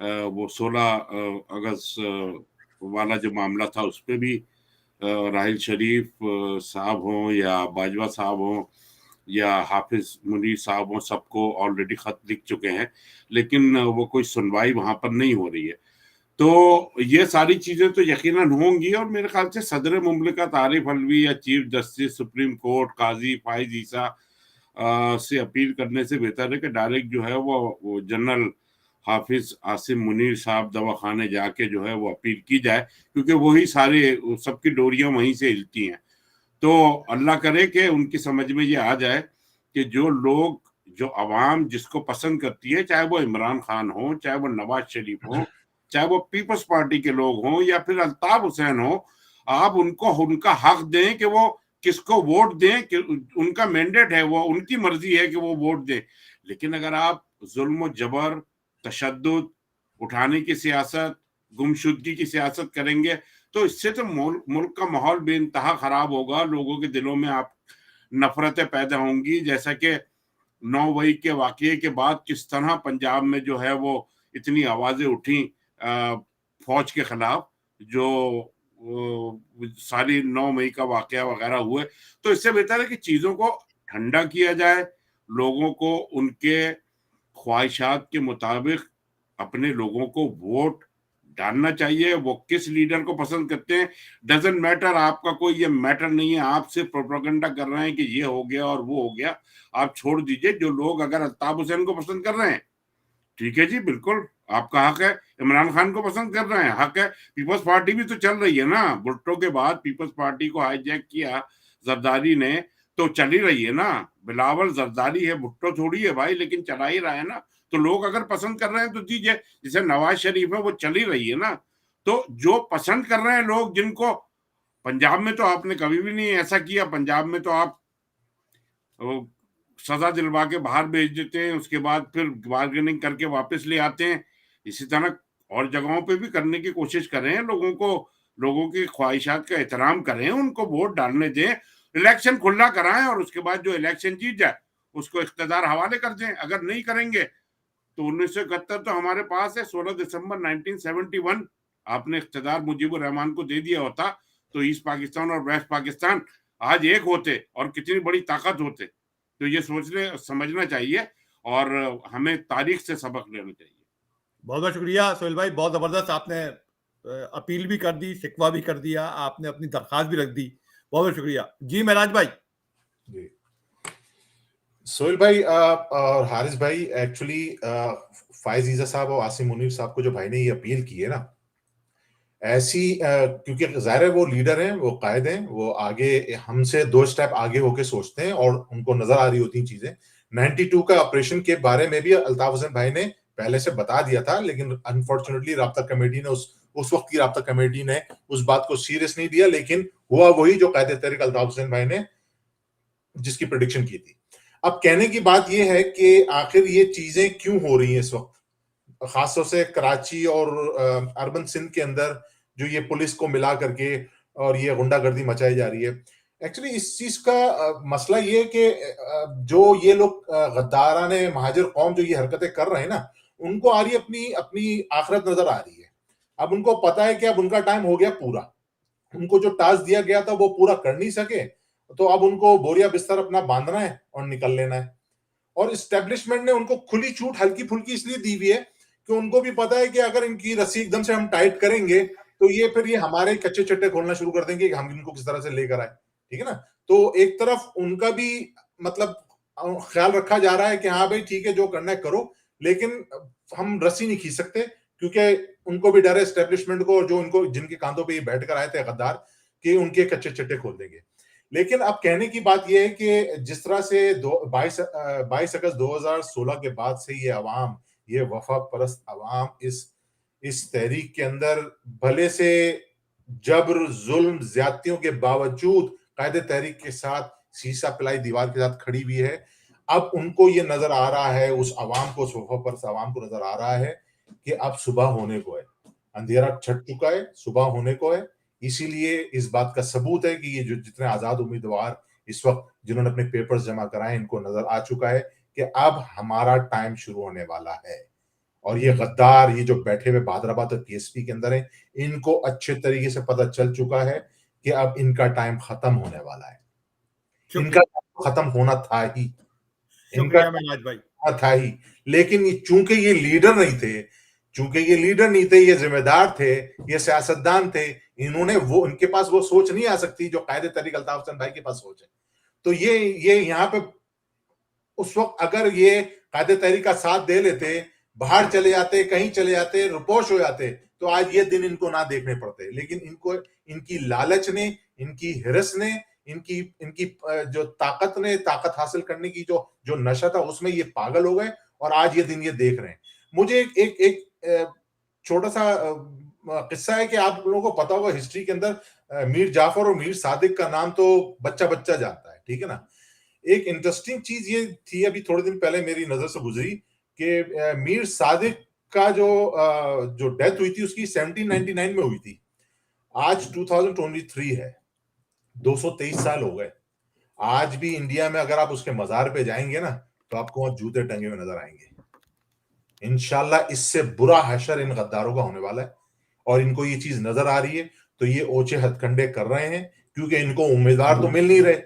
वो 16 अगस्त वाला जो मामला था उस पर भी राहिल शरीफ साहब हों या बाजवा साहब हों या हाफिज मुनीर साहब हों, सबको ऑलरेडी खत लिख चुके हैं, लेकिन वो कोई सुनवाई वहां पर नहीं हो रही है। तो ये सारी चीजें तो यकीनन होंगी, और मेरे ख्याल से सदर मुमलिकत आरिफ अलवी या चीफ जस्टिस सुप्रीम कोर्ट काजी फाइज ईसा से अपील करने से बेहतर है कि डायरेक्ट जो है वो जनरल हाफिज आसिम मुनीर साहब दवाखाने जाके जो है वो अपील की जाए, क्योंकि वही सारे सबकी डोरियां वहीं से हिलती हैं। तो अल्लाह करे कि उनकी समझ में ये आ जाए कि जो लोग, जो अवाम जिसको पसंद करती है, चाहे वो इमरान खान हो, चाहे वो नवाज शरीफ हो, चाहे वो पीपल्स पार्टी के लोग हों या फिर अल्ताफ हुसैन हो, आप उनको उनका हक दें कि वो किसको वोट दें, कि उनका मैंडेट है, वो उनकी मर्जी है कि वो वोट दें। लेकिन अगर आप जुल्म जबर, तशद्दुद, उठाने की सियासत, गुमशुदगी की सियासत करेंगे, तो इससे तो मुल्क का माहौल बेइंतहा खराब होगा। लोगों के दिलों में आप नफरतें पैदा होंगी, जैसा कि 9 मई के वाकये के बाद किस तरह पंजाब में जो है वो इतनी आवाजें उठी फौज के खिलाफ, जो सारी 9 मई का वाकया वगैरह हुए। तो इससे बेहतर है कि चीजों को ठंडा किया जाए, लोगों को उनके ख्वाहिशात के मुताबिक अपने लोगों को वोट डालना चाहिए। वो किस लीडर को पसंद करते हैं डजेंट मैटर, आपका कोई ये मैटर नहीं है। आप सिर्फ प्रोपेगेंडा कर रहे हैं कि ये हो गया और वो हो गया, आप छोड़ दीजिए। जो लोग अगर अल्ताफ हुसैन को पसंद कर रहे हैं, ठीक है जी, बिल्कुल आपका हक है। इमरान खान को पसंद कर रहे हैं, हक है। पीपल्स पार्टी भी तो चल रही है ना, भुट्टो के बाद पीपल्स पार्टी को हाईजैक किया जरदारी ने, तो चल ही रही है ना। बिलावल जरदारी है, भुट्टो थोड़ी है भाई, लेकिन चला ही रहा है ना। तो लोग अगर पसंद कर रहे हैं तो दीजिए। जैसे नवाज शरीफ है, वो चल ही रही है ना। तो जो पसंद कर रहे हैं लोग, जिनको पंजाब में तो आपने कभी भी नहीं ऐसा किया। पंजाब में तो आप सजा दिलवा के बाहर भेज देते हैं, उसके बाद फिर बार्गेनिंग करके वापस ले आते हैं। इसी तरह और जगहों पे भी करने की कोशिश कर रहे हैं। लोगों की ख्वाहिशात का एहतराम करें, उनको वोट डालने दें, इलेक्शन खुला कराएं, और उसके बाद जो इलेक्शन जीत जाए उसको इख्तियार हवाले कर दें। अगर नहीं करेंगे तो 1971 तो हमारे पास है, 16 दिसंबर 1971 आपने इख्तियार मुजीबुर रहमान को दे दिया होता तो ईस्ट पाकिस्तान और वेस्ट पाकिस्तान आज एक होते और कितनी बड़ी ताकत होते। तो ये समझना चाहिए और हमें तारीख से सबक लेना चाहिए। बहुत बहुत शुक्रिया सोहेल भाई, बहुत जबरदस्त आपने अपील भी कर दी, शिकवा भी कर दिया, आपने अपनी दरखास्त भी रख दी। बहुत बहुत शुक्रिया जी। महराज भाई जी, सोहेल भाई और हारिस भाई, एक्चुअली फायज ईसा साहब और आसिम मुनीर साहब को जो भाई ने ये अपील की है ना, ऐसी क्योंकि जाहिर है वो लीडर हैं, वो कायद हैं, वो आगे हमसे 2 स्टेप आगे होके सोचते हैं और उनको नजर आ रही होती हैं चीजें। 92 का ऑपरेशन के बारे में भी अल्ताफ हुसैन भाई ने पहले से बता दिया था, लेकिन अनफॉर्चुनेटली राब्ता कमेटी ने उस वक्त की राब्ता कमेटी ने उस बात को सीरियस नहीं दिया, लेकिन हुआ वही जो कायदे तहरीक अल्ताफ हुसैन भाई ने जिसकी प्रेडिक्शन की थी। अब कहने की बात यह है कि आखिर ये चीजें क्यों हो रही हैं इस वक्त, खासतौर से कराची और अर्बन सिंध के अंदर जो ये पुलिस को मिला करके और ये गुंडागर्दी मचाई जा रही है। एक्चुअली इस चीज का मसला ये है कि जो ये लोग गद्दाराने महाजिर कौम जो ये हरकतें कर रहे हैं ना, उनको आ रही अपनी अपनी आखिरत नजर आ रही है। अब उनको पता है कि अब उनका टाइम हो गया पूरा, उनको जो टास्क दिया गया था वो पूरा कर नहीं सके, तो अब उनको बोरिया बिस्तर अपना बांधना है और निकल लेना है। और इस्टेब्लिशमेंट ने उनको खुली छूट हल्की फुल्की इसलिए दी हुई है कि उनको भी पता है कि अगर इनकी रस्सी एकदम से हम टाइट करेंगे तो ये फिर ये हमारे कच्चे चट्टे खोलना शुरू कर देंगे कि हम इनको किस तरह से लेकर आए, ठीक है ना। तो एक तरफ उनका भी मतलब ख्याल रखा जा रहा है कि हाँ भाई ठीक है, जो करना है करो, लेकिन हम रस्सी नहीं खींच सकते क्योंकि उनको भी डर है एस्टेब्लिशमेंट को, और जो उनको जिनके कांधों पे ये बैठ कर आए थे गद्दार, कि उनके कच्चे चट्टे खोल देंगे। लेकिन अब कहने की बात यह है कि जिस तरह से 22 अगस्त 2016 के बाद से ये अवाम, ये वफा परस्त अवाम इस तहरीक के अंदर भले से जबर जुल्म ज्यादतियों के बावजूद कायदे तहरीक के साथ शीशा पिलाई दीवार के साथ खड़ी हुई है। अब उनको ये नजर आ रहा है, उस अवाम को, उस वफा परस्त अवाम को नजर आ रहा है कि अब सुबह होने को है, अंधेरा छट चुका है, सुबह होने को है। इसीलिए इस बात का सबूत है कि ये जो जितने आजाद उम्मीदवार इस वक्त जिन्होंने अपने पेपर्स जमा कराए, इनको नजर आ चुका है कि अब हमारा टाइम शुरू होने वाला है। और ये गद्दार, ये जो बैठे हुए बादराबाद और पीएसपी के अंदर है, इनको अच्छे तरीके से पता चल चुका है कि अब इनका टाइम खत्म होने वाला है। इनका खत्म होना था ही, इनका था ही, लेकिन चूंकि ये लीडर नहीं थे, ये जिम्मेदार थे, ये सियासतदान थे, इन्होंने वो, इनके पास वो सोच नहीं आ सकती जो कायदे तहरीक अल्ताफ हुसैन भाई के पास सोच है। तो ये यहाँ पे उस वक्त अगर ये कायदे तहरीक का साथ दे लेते, बाहर चले जाते, कहीं चले जाते, रुपोश हो जाते, तो आज ये दिन इनको ना देखने पड़ते। लेकिन इनको, इनकी लालच ने, इनकी हिरस ने, इनकी जो ताकत हासिल करने की जो नशा था, उसमें ये पागल हो गए और आज ये दिन ये देख रहे हैं। मुझे एक छोटा सा किस्सा है कि आप लोगों को पता होगा, हिस्ट्री के अंदर मीर जाफर और मीर सादिक का नाम तो बच्चा जानता है, ठीक है ना। एक इंटरेस्टिंग चीज ये थी, अभी थोड़े दिन पहले मेरी नजर से गुजरी कि मीर सादिक का जो डेथ हुई थी उसकी 1799 में हुई थी। आज 2023 है, 223 साल हो गए। आज भी इंडिया में अगर आप उसके मजार पे जाएंगे ना, तो आपको वहां जूते टंगे हुए नजर आएंगे। इंशाल्लाह इससे बुरा हशर इन गद्दारों का होने वाला है और इनको ये चीज नजर आ रही है, तो ये ओछे हथकंडे कर रहे हैं क्योंकि इनको उम्मीदवार तो मिल नहीं रहे।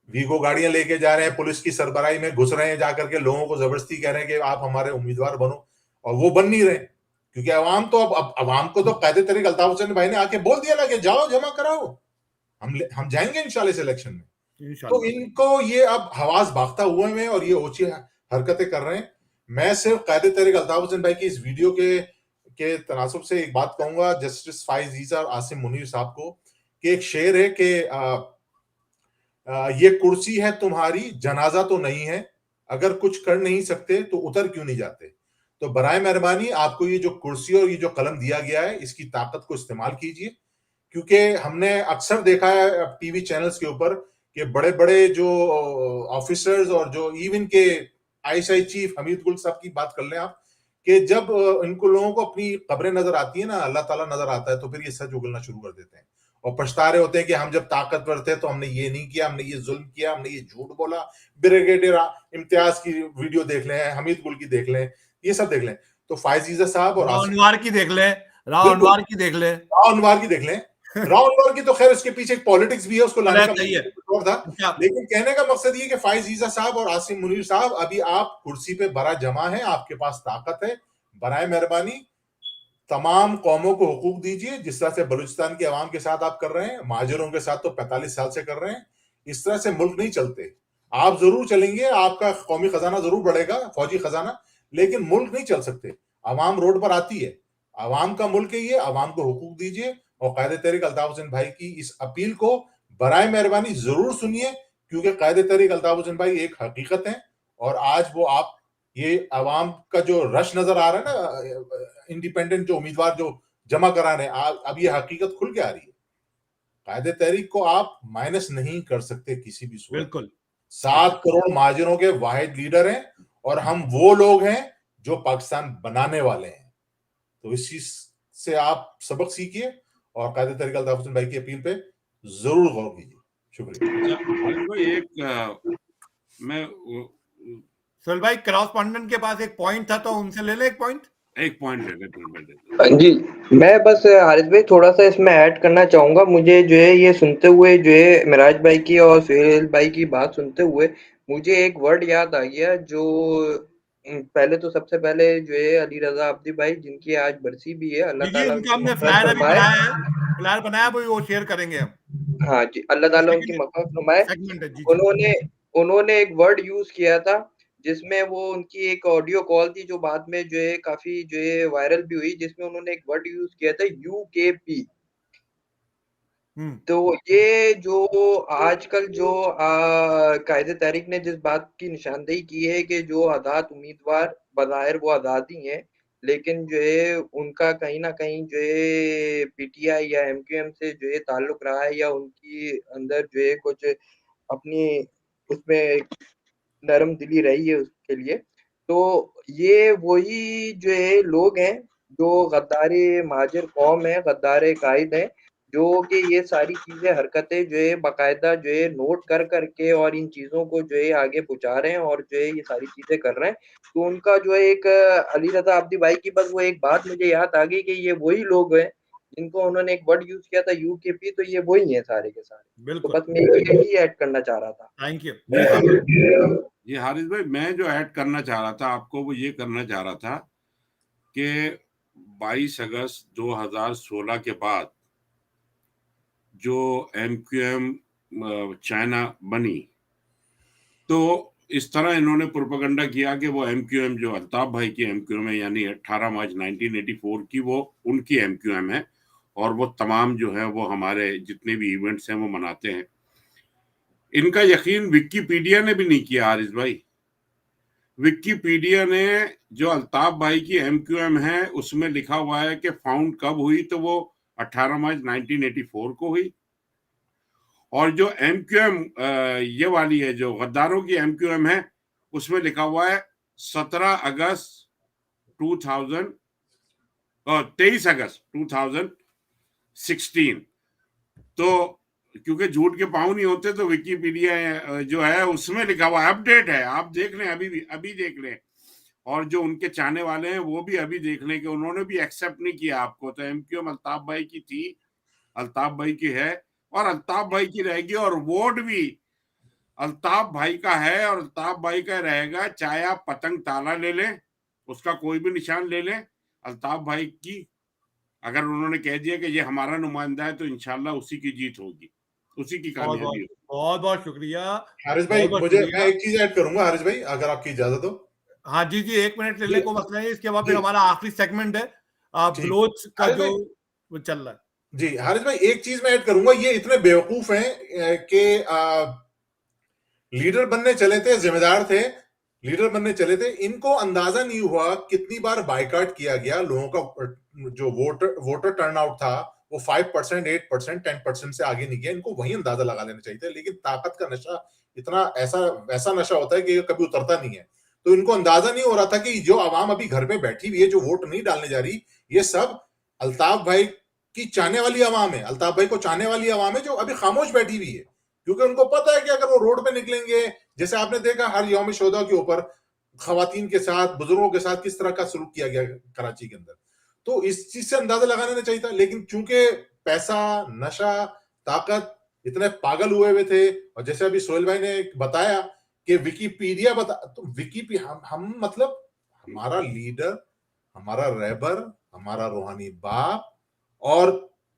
वीगो गाड़ियां लेके जा रहे हैं, पुलिस की सरबराही में घुस रहे हैं, जाकर के लोगों को जबरदस्ती कह रहे हैं कि आप हमारे उम्मीदवार बनो, और वो बन नहीं रहे। क्योंकि अवाम तो अब अवाम को तो कायदे तरीक अल्ताफ हुसैन भाई ने आके बोल दिया ना कि जाओ जमा कराओ, हम जाएंगे इंशाल्लाह इस इलेक्शन में। तो इंशाल्लाह इनको ये अब हवास बाख्ता हुए में और ये ओछी हरकतें कर रहे हैं। मैं सिर्फ कायदे तरीक अल्ताफ हुसैन भाई की इस वीडियो के तनासुब से एक बात कहूंगा जस्टिस फाइज ईसा और आसिम मुनीर साहब को, कि एक शेर है कि ये कुर्सी है तुम्हारी, जनाजा तो नहीं है, अगर कुछ कर नहीं सकते तो उतर क्यों नहीं जाते। तो बराए मेहरबानी आपको ये जो कुर्सी और ये जो कलम दिया गया है, इसकी ताकत को इस्तेमाल कीजिए, क्योंकि हमने अक्सर देखा है टीवी चैनल्स के ऊपर कि बड़े बड़े जो ऑफिसर्स और जो इवन के आईएसआई चीफ हमीद गुल साहब की बात कर लें आप, कि जब इनको लोगों को अपनी कब्रें नजर आती है ना, अल्लाह ताला नजर आता है, तो फिर ये सच उगलना शुरू कर देते हैं और पछता रहे होते हैं कि हम जब ताकतवर थे तो हमने ये नहीं किया, हमने ये जुल्म किया, हमने ये झूठ बोला। ब्रिगेडियर इम्तियाज की वीडियो देख लें, हमीद गुल की देख लें, ये सब देख लें। तो फायज ईसा साहब और राव अनवार की देख ले, राव अनवार की देख ले, राव अनवार की देख लें। राव अनवार की तो खैर उसके पीछे एक पॉलिटिक्स भी है, उसको लाने का मकसद और था, लेकिन कहने का मकसद ये कि फायज ईसा साहब और आसिम मुनीर साहब, अभी आप कुर्सी पे बरा जमा है, आपके पास ताकत है, बराए मेहरबानी तमाम कौमों को हुकूक दीजिए। जिस तरह से बलूचिस्तान की आवाम के साथ आप कर रहे हैं, महाजरों के साथ तो 45 साल से कर रहे हैं, इस तरह से मुल्क नहीं चलते। आप जरूर चलेंगे, आपका कौमी खजाना जरूर बढ़ेगा, फौजी खजाना, लेकिन मुल्क नहीं चल सकते। आवाम रोड पर आती है, आवाम का मुल्क है ये, आवाम को हुकूक दीजिए। और कायदे तहरीक अल्ताफ हुसैन भाई की इस अपील को बराए मेहरबानी जरूर सुनिए, क्योंकि कायदे तहरीक अल्ताफ हुसैन भाई एक हकीकत है। और आज वो आप ये आवाम का जो रश नजर आ रहा है ना, इंडिपेंडेंट जो उम्मीदवार जो जमा करा रहे हैं, अब ये हकीकत खुल के आ रही है। कायदे तहरीक को आप माइनस नहीं कर सकते किसी भी सूरत। बिल्कुल 7 करोड़ महाजरों के वाहिद लीडर हैं और हम वो लोग हैं जो पाकिस्तान बनाने वाले हैं। तो इस चीज से आप सबक सीखिए और कायदे तहरीक अल्ताफ हुसैन भाई की अपील पे जरूर गौर कीजिए। शुक्रिया। मैं सुहेल भाई क्रॉसपॉन्डेंट के पास एक पॉइंट था, तो उनसे ले ले एक पॉइंट ले ले। जी, मैं बस हारिस भाई थोड़ा सा इसमें ऐड करना चाहूंगा। मुझे जो है ये सुनते हुए, जो है मिराज भाई की और सुहेल भाई की बात सुनते हुए, मुझे एक वर्ड याद आ गया, जो पहले तो सबसे पहले जो है अली रजा अब्दी भाई, जिनकी आज बरसी भी है, अल्लाह ताला उनका हमने फ्लायर अभी बनाया है, फ्लायर बनाया वो शेयर करेंगे हम। हाँ जी, अल्लाह ताला उनकी मग़फ़िरत फरमाए। उन्होंने एक वर्ड यूज किया था, जिसमें वो उनकी एक ऑडियो कॉल थी, जो बाद में जो है काफी जो है वायरल भी हुई, जिसमें उन्होंने एक वर्ड यूज किया था, यूकेपी। तो ये जो आजकल जो कायदे तहरीक ने जिस बात की निशानदेही की है कि जो आज़ाद उम्मीदवार बज़ाहिर वो आज़ाद ही हैं, लेकिन जो है उनका कहीं न कहीं जो है पीटीआई या एमक्यूएम से जो है ताल्लुक रहा है, या उनकी अंदर जो है कुछ अपनी उसमें नरम दिली रही है उसके लिए। तो ये वही जो है लोग हैं जो गद्दारे महाजिर कौम है, गद्दारे कायद हैं, जो कि ये सारी चीज़ें हरकतें जो है बाकायदा जो है नोट कर के और इन चीज़ों को जो है आगे पहुँचा रहे हैं और जो है ये सारी चीज़ें कर रहे हैं। तो उनका जो है एक अली रज़ा अब्दी भाई की बस वो एक बात मुझे याद आ गई कि ये वही लोग हैं जिनको उन्होंने एक वर्ड यूज़ किया था यूकेपी, तो ये वही हैं सारे के सारे। तो बस मैं यही ऐड करना चाह रहा था। Thank you. जी हारिस भाई, मैं जो ऐड करना चाह रहा था आपको, वो ये करना चाह रहा था कि 22 अगस्त 2016 के बाद जो एमक्यूएम चाइना बनी, तो इस तरह इन्होंने प्रोपेगेंडा किया कि वो एमक्यूएम जो अल्ताफ भाई की एमक्यूएम है, यानी 18 मार्च 1984 की, वो उनकी एमक्यूएम है और वो तमाम जो है वो हमारे जितने भी इवेंट्स हैं वो मनाते हैं। इनका यकीन विकिपीडिया ने भी नहीं किया हारिस भाई। विकिपीडिया ने जो अल्ताफ भाई की एमक्यूएम है उसमें लिखा हुआ है कि फाउंड कब हुई, तो वो 18 मार्च 1984 को हुई। और जो एमक्यूएम ये वाली है जो गद्दारों की एमक्यूएम है, उसमें लिखा हुआ है 17 अगस्त 2000 और 23 अगस्त 2016। तो क्योंकि झूठ के पाँव नहीं होते, तो विकिपीडिया जो है उसमें लिखा हुआ अपडेट है, आप देख लें, अभी देख लें। और जो उनके चाहने वाले हैं वो भी अभी देख लें कि उन्होंने भी एक्सेप्ट नहीं किया आपको। तो एमक्यूएम अल्ताफ भाई की थी, अल्ताफ भाई की है और अल्ताफ भाई की रहेगी, और वोट भी अल्ताफ भाई का है और अल्ताफ भाई का रहेगा। चाहे आप पतंग ताला ले लें, उसका कोई भी निशान ले लें, अल्ताफ भाई की, अगर उन्होंने कह दिया कि ये हमारा नुमाइंदा है तो इंशाल्लाह उसी की जीत होगी, उसी की बहुत कामयाबी होगी। बहुत बहुत शुक्रिया। हारिस भाई, बहुत मुझे शुक्रिया। मैं एक चीज ऐड करूंगा हारिस भाई, अगर आपकी इजाजत हो। हाँ जी जी, 1 मिनट लेने को मसला है, इसके बाद फिर जी। हमारा आखिरी सेगमेंट है ठीक। बलोच का हारिस जो भाई, वो चल रहा है। जी हारिस भाई, एक चीज मैं ऐड करूंगा, ये इतने बेवकूफ हैं कि लीडर बनने चले थे, जिम्मेदार थे, लीडर बनने चले थे, इनको अंदाजा नहीं हुआ कितनी बार बाइकाट किया गया लोगों का। जो वोटर टर्नआउट था वो 5%, 8%, 10% से आगे नहीं गया। इनको वही अंदाजा लगा लेना चाहिए था, लेकिन ताकत का नशा इतना ऐसा नशा होता है कि कभी उतरता नहीं है। तो इनको अंदाजा नहीं हो रहा था कि जो आवाम अभी घर पे बैठी हुई है, जो वोट नहीं डालने जा रही, ये सब अल्ताफ भाई की चाहने वाली आवाम है, अल्ताफ भाई को चाहने वाली आवाम है, जो अभी खामोश बैठी हुई है, क्योंकि उनको पता है कि अगर वो रोड पे निकलेंगे, जैसे आपने देखा हर यौम शोदा के ऊपर खवातीन के साथ, बुजुर्गों के साथ किस तरह का सलूक किया गया कराची के अंदर, तो इस चीज से अंदाजा लगा लेना चाहिए था। लेकिन चूंकि पैसा, नशा, ताकत इतने पागल हुए थे, और जैसे अभी सोहेल भाई ने बताया कि विकीपीडिया तो विकीपीडिया हम मतलब हमारा लीडर, हमारा रहबर, हमारा रूहानी बाप, और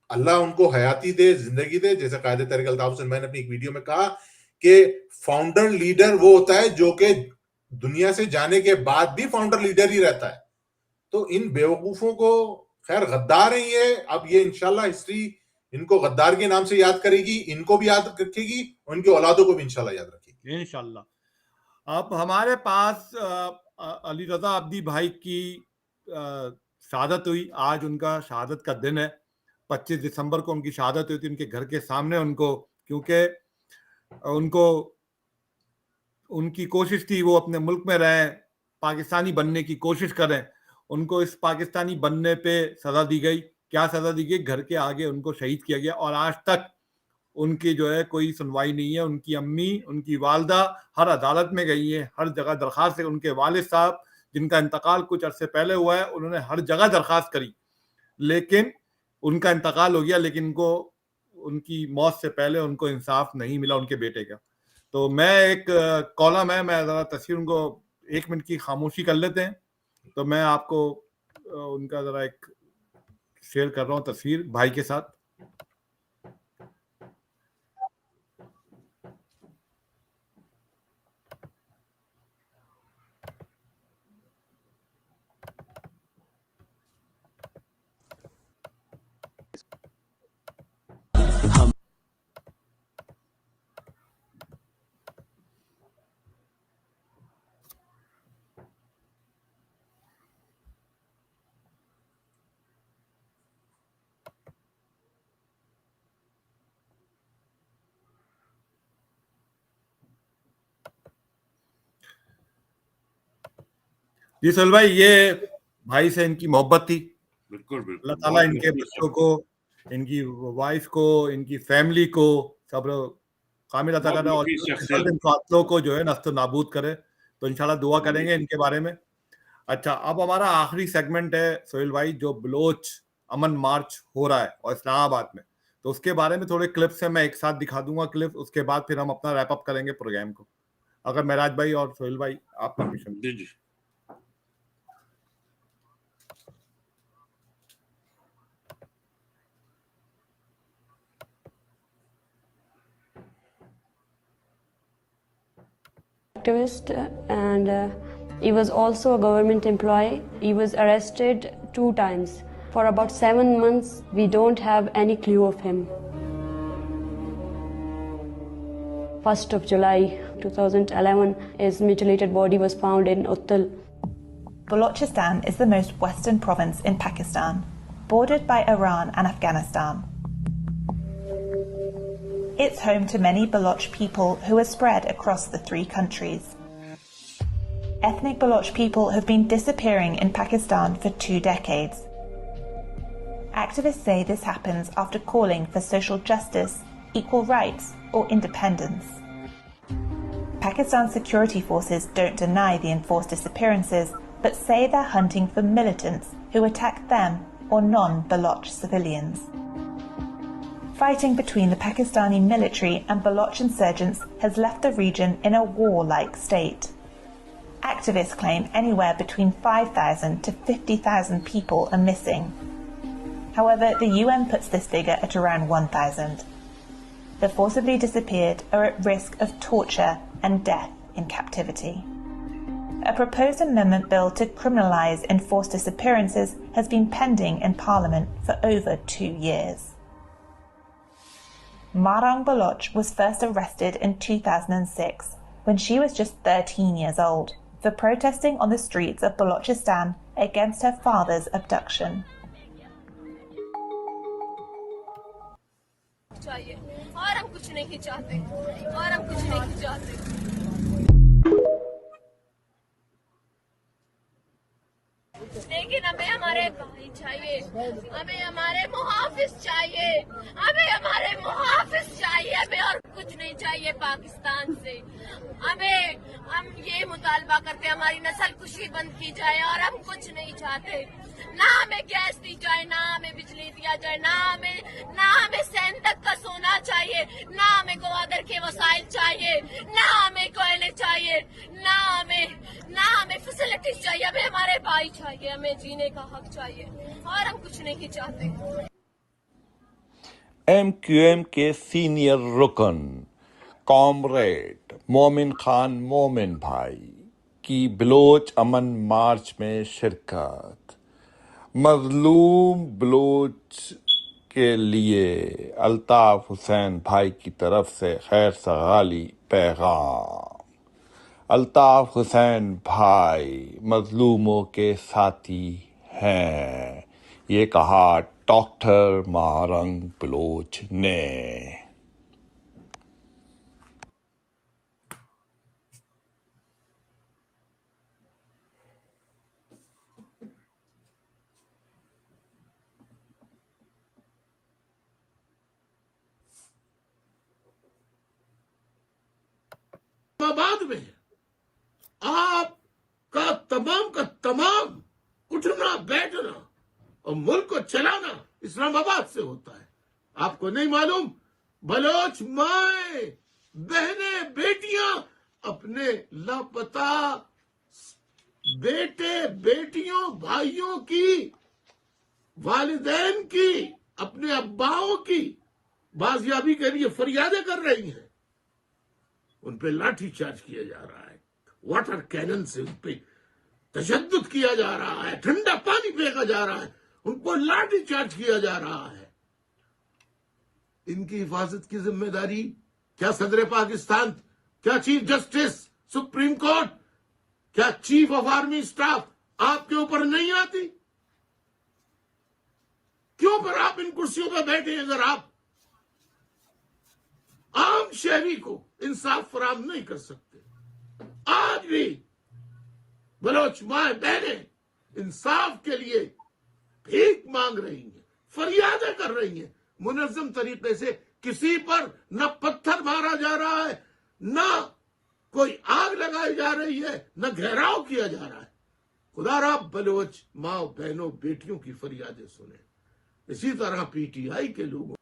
अल्लाह उनको हयाती दे, जिंदगी दे, जैसे कायदे तहरीक अल्ताफ हुसैन मैंने अपनी एक वीडियो में कहा कि फाउंडर लीडर वो होता है जो कि दुनिया से जाने के बाद भी फाउंडर लीडर ही रहता है। तो इन बेवकूफों को, खैर गद्दार है ये, अब ये इंशाल्लाह हिस्ट्री इनको गद्दार के नाम से याद करेगी, इनको भी याद रखेगी, और इनकी औलादों को भी इंशाल्लाह याद रखेगी इंशाल्लाह। अब हमारे पास अली रजा अब्दी भाई की शहादत हुई, आज उनका शहादत का दिन है। 25 दिसंबर को उनकी शहादत हुई थी, उनके घर के सामने उनको, क्योंकि उनको उनकी कोशिश थी वो अपने मुल्क में रहें, पाकिस्तानी बनने की कोशिश करें। उनको इस पाकिस्तानी बनने पे सजा दी गई। क्या सजा दी गई? घर के आगे उनको शहीद किया गया, और आज तक उनकी जो है कोई सुनवाई नहीं है। उनकी अम्मी, उनकी वालदा हर अदालत में गई है, हर जगह दरखास्त है। उनके वालिद साहब जिनका इंतकाल कुछ अरसे पहले हुआ है, उन्होंने हर जगह दरखास्त करी, लेकिन उनका इंतकाल हो गया, लेकिन उनको उनकी मौत से पहले उनको इंसाफ नहीं मिला उनके बेटे का। तो मैं एक कॉलम है, मैं जरा तस्वीर उनको 1 मिनट की खामोशी कर लेते हैं, तो मैं आपको उनका जरा एक शेयर कर रहा हूँ तस्वीर भाई के साथ। जी सोहेल भाई, ये भाई से इनकी मोहब्बत थी। बिल्कुल बिल्कुल। अल्लाह ताला इनके बच्चों को, इनकी वाइफ को, इनकी फैमिली को सब्र कामिल अता करे, और इन कातलों को जो है नस्त नाबूद करे। तो इंशाल्लाह दुआ करेंगे इनके बारे में। अच्छा, अब हमारा आखिरी सेगमेंट है सोहेल भाई, जो बलोच अमन मार्च हो रहा है और इस्लामाबाद में, तो उसके बारे में थोड़े क्लिप्स हैं, मैं एक साथ दिखा दूंगा क्लिप, उसके बाद फिर हम अपना रैप अप करेंगे प्रोग्राम को। अगर महराज भाई और सोहेल भाई आप परमिशन। जी जी। Activist, and he was also a government employee. He was arrested 2 times. For about 7 months, we don't have any clue of him. 1st of July 2011, his mutilated body was found in Uttal. Balochistan is the most western province in Pakistan, bordered by Iran and Afghanistan. It's home to many Baloch people who are spread across the 3 countries. Ethnic Baloch people have been disappearing in Pakistan for 2 decades. Activists say this happens after calling for social justice, equal rights, or independence. Pakistan's security forces don't deny the enforced disappearances, but say they're hunting for militants who attack them or non-Baloch civilians. Fighting between the Pakistani military and Baloch insurgents has left the region in a war-like state. Activists claim anywhere between 5,000 to 50,000 people are missing. However, the UN puts this figure at around 1,000. The forcibly disappeared are at risk of torture and death in captivity. A proposed amendment bill to criminalise enforced disappearances has been pending in Parliament for over 2 years. Marang Baloch was first arrested in 2006 when she was just 13 years old for protesting on the streets of Balochistan against her father's abduction. और हम कुछ नहीं चाहते और हम कुछ नहीं चाहते लेकिन हमें हमारे भाई चाहिए हमें हमारे मुहाफिज चाहिए हमें हमारे मुहाफिज चाहिए हमें और कुछ नहीं चाहिए पाकिस्तान से हम ये मुतालबा करते हैं हमारी नस्ल कुशी बंद की जाए और हम कुछ नहीं चाहते ना हमें गैस दी जाए ना हमें बिजली दिया जाए ना हमें सैन तक का सोना चाहिए ना हमें गवादर के वसाइल चाहिए ना हमें कोयले चाहिए ना हमें फैसिलिटीज चाहिए हमें हमारे भाई चाहिए हमें जीने का हक चाहिए और हम कुछ नहीं चाहते। MQM के सीनियर रुकन कॉमरेड मोमिन खान मोमिन भाई की बलोच अमन मार्च में शिरकत। मजलूम बलोच के लिए अल्ताफ हुसैन भाई की तरफ से खैर सगाली पैगाम। अल्ताफ हुसैन भाई मजलूमों के साथी हैं, ये कहा डॉक्टर मारंग बलोच ने। इस्लामाबाद में आपका का तमाम उठना बैठना और मुल्क को चलाना इस्लामाबाद से होता है। आपको नहीं मालूम बलोच माए बहने बेटियां अपने लापता बेटे बेटियों भाइयों की वालिदैन की अपने अब्बाओं की बाजियाबी के लिए फरियादें कर रही हैं। उन पे लाठी चार्ज किया जा रहा है, वाटर कैनन से उन पे तशद्दुद किया जा रहा है, ठंडा पानी फेंका जा रहा है, उनको लाठी चार्ज किया जा रहा है। इनकी हिफाजत की जिम्मेदारी क्या सदर पाकिस्तान, क्या चीफ जस्टिस सुप्रीम कोर्ट, क्या चीफ ऑफ आर्मी स्टाफ आपके ऊपर नहीं आती? क्यों पर आप इन कुर्सियों पर बैठे? अगर आप आम शहरी को इंसाफ फराहम नहीं कर सकते, आज भी बलोच माए बहने इंसाफ के लिए भीख मांग रही हैं, फरियादें कर रही हैं। मुनज़्ज़म तरीके से किसी पर न पत्थर मारा जा रहा है, न कोई आग लगाई जा रही है, न घेराव किया जा रहा है। खुदारा बलोच माँ बहनों बेटियों की फरियादें सुने। इसी तरह पीटीआई के लोगों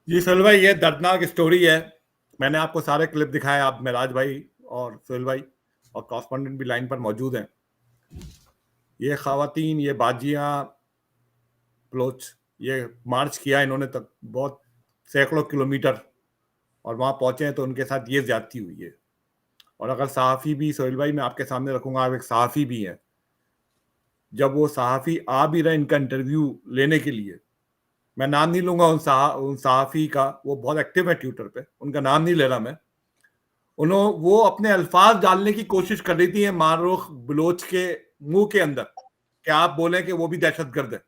जी सोहेल भाई, ये दर्दनाक स्टोरी है। मैंने आपको सारे क्लिप दिखाए, आप मेराज भाई और सोहेल भाई और कॉरेस्पॉन्डेंट भी लाइन पर मौजूद हैं। ये खवातीन, ये बाजियां बलोच, ये मार्च किया इन्होंने तक बहुत सैकड़ों किलोमीटर और वहां पहुंचे हैं तो उनके साथ ये ज्यादती हुई है। और अगर सहाफ़ी भी, सोहेल भाई मैं आपके सामने रखूंगा, आप एक सहाफ़ी भी हैं। जब वो सहाफ़ी आ भी रहे इनका इंटरव्यू लेने के लिए, मैं नाम नहीं लूंगा उन सहाफ़ी का, वो बहुत एक्टिव है ट्विटर पे, उनका नाम नहीं ले रहा मैं। वो अपने अल्फाज डालने की कोशिश कर रही थी मारूख बलोच के मुंह के अंदर कि आप बोलें कि वो भी दहशतगर्द है।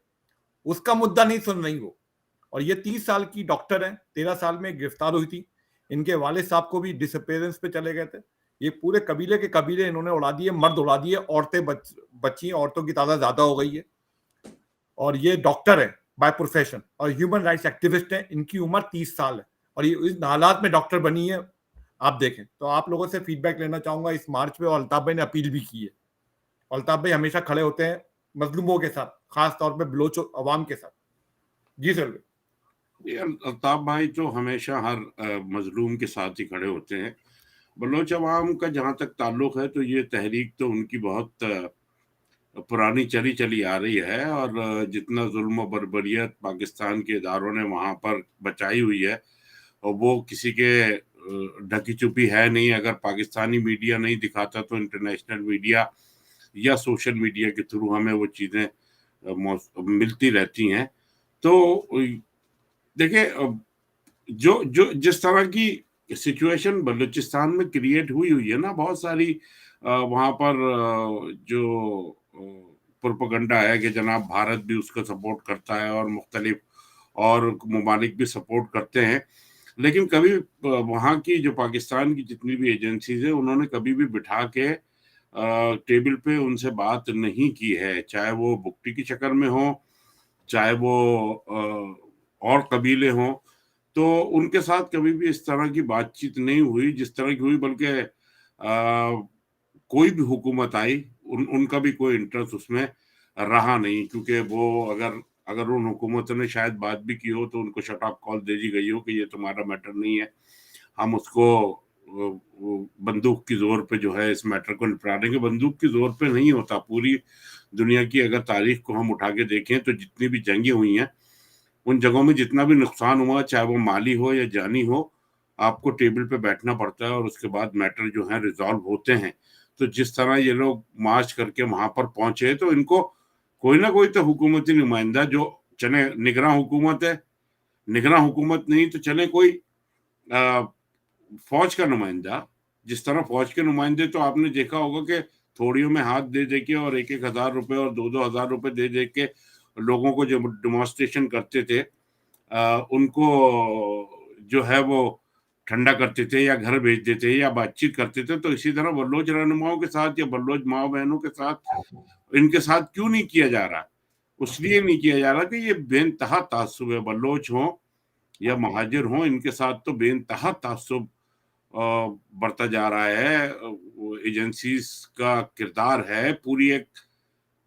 उसका मुद्दा नहीं सुन रही वो। और ये 30 साल की डॉक्टर है, 13 साल में गिरफ्तार हुई थी। इनके वालिद साहब को भी डिसअपेयरेंस पे चले गए थे। ये पूरे कबीले के कबीले इन्होंने उड़ा दिए, मर्द उड़ा दिए, औरतें बची, औरतों की तादाद ज्यादा हो गई है। और ये डॉक्टर है बाय प्रोफेशन और ह्यूमन राइट्स एक्टिविस्ट है। इनकी उम्र 30 साल है और ये इस हालात में डॉक्टर बनी है। आप देखें तो आप लोगों से फीडबैक लेना चाहूंगा इस मार्च पे। और अल्ताफ भाई ने अपील भी की है। अल्ताफ भाई हमेशा खड़े होते हैं मजलूमों के साथ, खास तौर पे बलोच अवाम के साथ। जी सर। अल्ताफ भाई तो हमेशा हर मजलूम के साथ ही खड़े होते हैं बलोच अवाम का जहां तक ताल्लुक है तो ये तहरीक तो उनकी बहुत पुरानी चली चली आ रही है, और जितना जुल्म और बर्बरियत पाकिस्तान के इदारों ने वहां पर बचाई हुई है, और वो किसी के ढकी चुपी है नहीं। अगर पाकिस्तानी मीडिया नहीं दिखाता तो इंटरनेशनल मीडिया या सोशल मीडिया के थ्रू हमें वो चीज़ें मिलती रहती हैं। तो देखिए, जो जो जिस तरह की सिचुएशन बलूचिस्तान में क्रिएट हुई है ना, बहुत सारी वहां पर जो प्रोपेगेंडा है कि जनाब भारत भी उसको सपोर्ट करता है और मुख्तलिफ और ममालिक भी सपोर्ट करते हैं, लेकिन कभी वहाँ की जो पाकिस्तान की जितनी भी एजेंसीज है उन्होंने कभी भी बिठा के टेबल पे उनसे बात नहीं की है, चाहे वो बुकटी की शक्ल में हो, चाहे वो और कबीले हों। तो उनके साथ कभी भी इस तरह की बातचीत नहीं हुई जिस तरह की हुई, बल्कि कोई भी हुकूमत आई उनका भी कोई इंटरेस्ट उसमें रहा नहीं, क्योंकि वो अगर उन हुकूमतों ने शायद बात भी की हो तो उनको शट ऑफ कॉल दे दी गई हो कि ये तुम्हारा मैटर नहीं है, हम उसको बंदूक की जोर पे जो है इस मैटर को निपटा देंगे। बंदूक की जोर पे नहीं होता। पूरी दुनिया की अगर तारीख को हम उठा के देखें तो जितनी भी जंगें हुई हैं उन जगहों में जितना भी नुकसान हुआ, चाहे वो माली हो या जानी हो, आपको टेबल पे बैठना पड़ता है और उसके बाद मैटर जो है रिजॉल्व होते हैं। तो जिस तरह ये लोग मार्च करके वहां पर पहुंचे, तो इनको कोई ना कोई तो हुकूमती नुमाइंदा जो चले, निगरान हुकूमत है, निगरान हुकूमत नहीं तो चले कोई फौज का नुमाइंदा। जिस तरह फौज के नुमाइंदे तो आपने देखा होगा कि थोड़ियों में हाथ दे दे के और 1,000 रुपए और 2,000 रुपए दे दे के लोगों को जो डेमोन्स्ट्रेशन करते थे उनको जो है वो ठंडा करते थे या घर भेज देते या बातचीत करते थे। तो इसी तरह बलोच रहनुमाओं के साथ या बलोच माँ बहनों के साथ इनके साथ क्यों नहीं किया जा रहा? उसलिए नहीं किया जा रहा कि ये बेनतहा तासुब है। बलोच हों या महाजिर हों, इनके साथ तो बेनतहा तासुब बढ़ता जा रहा है। एजेंसीज का किरदार है, पूरी एक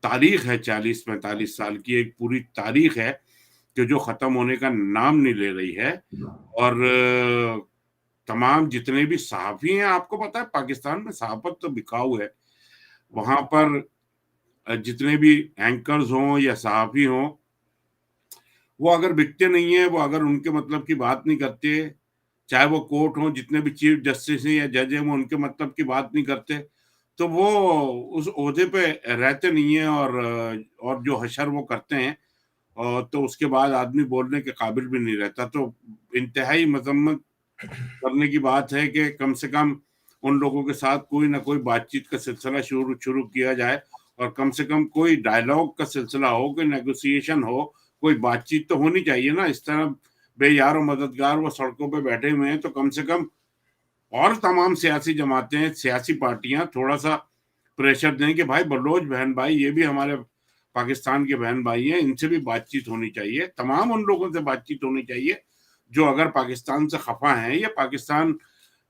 तारीख है 40-45 साल की, एक पूरी तारीख है कि जो खत्म होने का नाम नहीं ले रही है। और तमाम जितने भी सहाफी हैं, आपको पता है पाकिस्तान में सहाफत तो बिकाऊ है। वहां पर जितने भी एंकर्स हों या सहाफी हों, वो अगर बिकते नहीं है, वो अगर उनके मतलब की बात नहीं करते, चाहे वो कोर्ट हो, जितने भी चीफ जस्टिस हैं या जज हैं वो उनके मतलब की बात नहीं करते, तो वो उस ओहदे पे रहते नहीं है। और जो हशर वो करते हैं तो उसके बाद आदमी बोलने के काबिल भी नहीं रहता। तो इंतहाई मजम्मत करने की बात है कि कम से कम उन लोगों के साथ कोई ना कोई बातचीत का सिलसिला शुरू किया जाए, और कम से कम कोई डायलॉग का सिलसिला हो, कोई नेगोशिएशन हो, कोई बातचीत तो होनी चाहिए ना। इस तरह बेयार और मददगार वो सड़कों पे बैठे हुए हैं, तो कम से कम और तमाम सियासी जमातें, सियासी पार्टियां थोड़ा सा प्रेशर दें कि भाई बलोच बहन भाई ये भी हमारे पाकिस्तान के बहन भाई हैं, इनसे भी बातचीत होनी चाहिए। तमाम उन लोगों से बातचीत होनी चाहिए जो अगर पाकिस्तान से खफा हैं या पाकिस्तान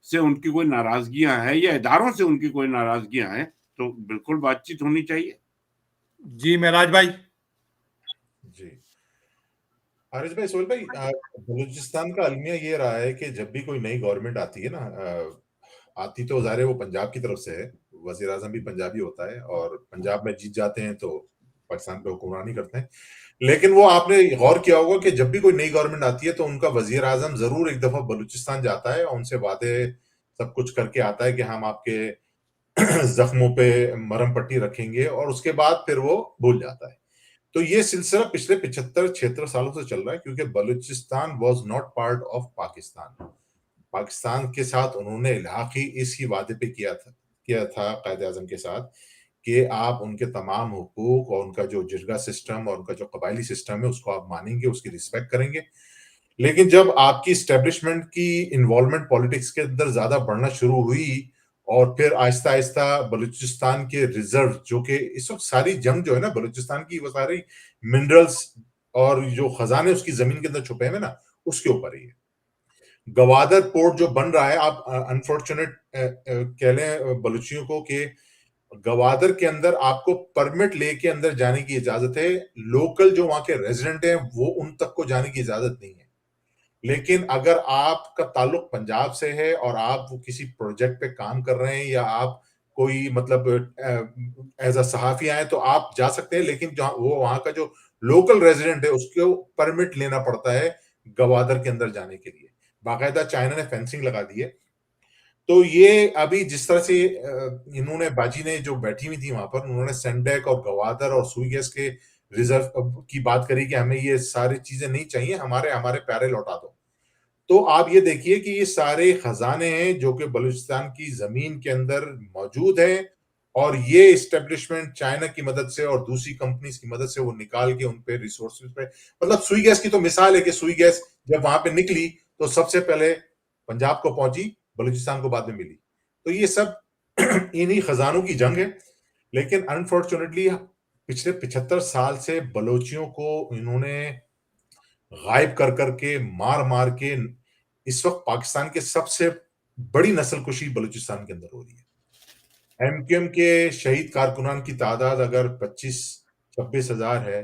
से उनकी कोई नाराजगियां हैं या इदारों से उनकी कोई नाराजगियां हैं, तो बिल्कुल बातचीत होनी चाहिए। जी मेराज भाई। जी हारिस भाई, सोहेल भाई, बलूचिस्तान का अलमिया ये रहा है कि जब भी कोई नई गवर्नमेंट आती है ना, आती तो ज़ाहिर है वो पंजाब की तरफ से है, वजीर आजम भी पंजाबी होता है, और पंजाब में जीत जाते हैं तो पाकिस्तान पे हुक्मरानी करते हैं। लेकिन वो आपने गौर किया होगा कि जब भी कोई नई गवर्नमेंट आती है तो उनका वजीर आजम जरूर एक दफा बलूचिस्तान जाता है और उनसे वादे सब कुछ करके आता है कि हम आपके जख्मों पे मरहम पट्टी रखेंगे, और उसके बाद फिर वो भूल जाता है। तो ये सिलसिला पिछले 75-76 सालों से चल रहा है, क्योंकि Balochistan was not part of Pakistan. Pakistan के साथ उन्होंने इलाही इसी वादे पे किया था कायद आजम के साथ कि आप उनके तमाम हुकूक और उनका जो जिरगा सिस्टम और उनका जो कबायली सिस्टम है उसको आप मानेंगे, उसकी रिस्पेक्ट करेंगे। लेकिन जब आपकी इस्टेब्लिशमेंट की इन्वॉल्वमेंट पॉलिटिक्स के अंदर ज्यादा बढ़ना शुरू हुई, और फिर आहिस्ता आहिस्ता बलूचिस्तान के रिजर्व, जो कि इस वक्त सारी जंग जो है ना बलूचिस्तान की, वो सारी मिनरल्स और जो खजाने उसकी जमीन के अंदर छुपे हुए ना, उसके ऊपर ही है। गवादर पोर्ट जो बन रहा है, आप अनफॉर्चुनेट कह लें बलूचियों को कि गवादर के अंदर आपको परमिट लेके अंदर जाने की इजाजत है, लोकल जो वहां के रेजिडेंट हैं वो उन तक को जाने की इजाजत नहीं है। लेकिन अगर आपका ताल्लुक पंजाब से है और आप वो किसी प्रोजेक्ट पे काम कर रहे हैं या आप कोई मतलब एज अ सहाफी आए तो आप जा सकते हैं, लेकिन जहाँ वो वहां का जो लोकल रेजिडेंट है उसको परमिट लेना पड़ता है गवादर के अंदर जाने के लिए। बाकायदा चाइना ने फेंसिंग लगा दी है। तो ये अभी जिस तरह से इन्होंने बाजी ने जो बैठी हुई थी वहां पर, उन्होंने सेंडेक और गवादर और सुई गैस के रिजर्व की बात करी कि हमें ये सारी चीजें नहीं चाहिए, हमारे हमारे प्यारे लौटा दो। तो आप ये देखिए कि ये सारे खजाने हैं जो कि बलूचिस्तान की जमीन के अंदर मौजूद हैं और ये इस्टेब्लिशमेंट चाइना की मदद से और दूसरी कंपनीज की मदद से वो निकाल के उन पे रिसोर्सेज पे, मतलब सुई गैस की तो मिसाल है कि सुई गैस जब वहां पे निकली तो सबसे पहले पंजाब को पहुंची, बलूचिस्तान को बाद में मिली। तो ये सब इन्हीं खजानों की जंग है। लेकिन अनफॉर्चुनेटली पिछले 75 साल से बलोचियों को इन्होंने गायब कर करके मार मार के इस वक्त पाकिस्तान के सबसे बड़ी नस्लकुशी बलूचिस्तान के अंदर हो रही है। एमक्यूएम के शहीद कारकुनान की तादाद अगर 25-26 हजार है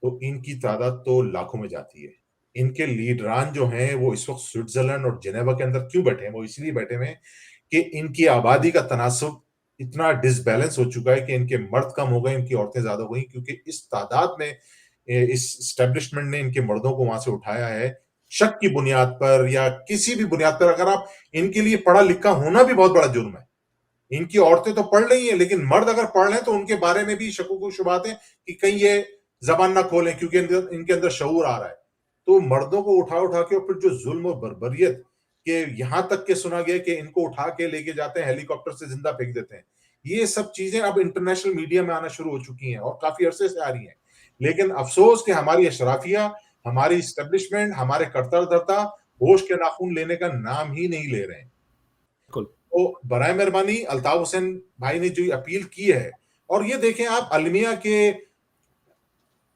तो इनकी तादाद तो लाखों में जाती है। इनके लीडरान जो हैं वो इस वक्त स्विट्जरलैंड और जेनेवा के अंदर क्यों बैठे हैं? वो इसलिए बैठे हुए हैं कि इनकी आबादी का तनासुब इतना डिसबैलेंस हो चुका है कि इनके मर्द कम हो गए, इनकी औरतें ज्यादा हो गई, क्योंकि इस तादाद में इस स्टैब्लिशमेंट ने इनके मर्दों को वहां से उठाया है शक की बुनियाद पर या किसी भी बुनियाद पर। अगर आप इनके लिए पढ़ा लिखा होना भी बहुत बड़ा जुर्म है। इनकी औरतें तो पढ़ रही हैं, लेकिन मर्द अगर पढ़ रहे हैं तो उनके बारे में भी शकूक व शुबहात है कि कहीं ये जबान ना खोलें, क्योंकि इनके अंदर शऊर आ रहा है। तो मर्दों को उठा उठा के और फिर जो जुल्म और बर्बरियत के यहां तक के सुना गया कि इनको उठा के लेके जाते हैं, हेलीकॉप्टर से जिंदा फेंक देते हैं। ये सब चीजें अब इंटरनेशनल मीडिया में आना शुरू हो चुकी हैं और काफी अरसे से आ रही हैं। लेकिन अफसोस कि हमारी अशराफिया, हमारी स्टैब्लिशमेंट, हमारे कर्तर धर्ता होश के नाखून लेने का नाम ही नहीं ले रहे हैं। तो बराए मेहरबानी अल्ताफ हुसैन भाई ने जो अपील की है, और ये देखें आप अलमिया के,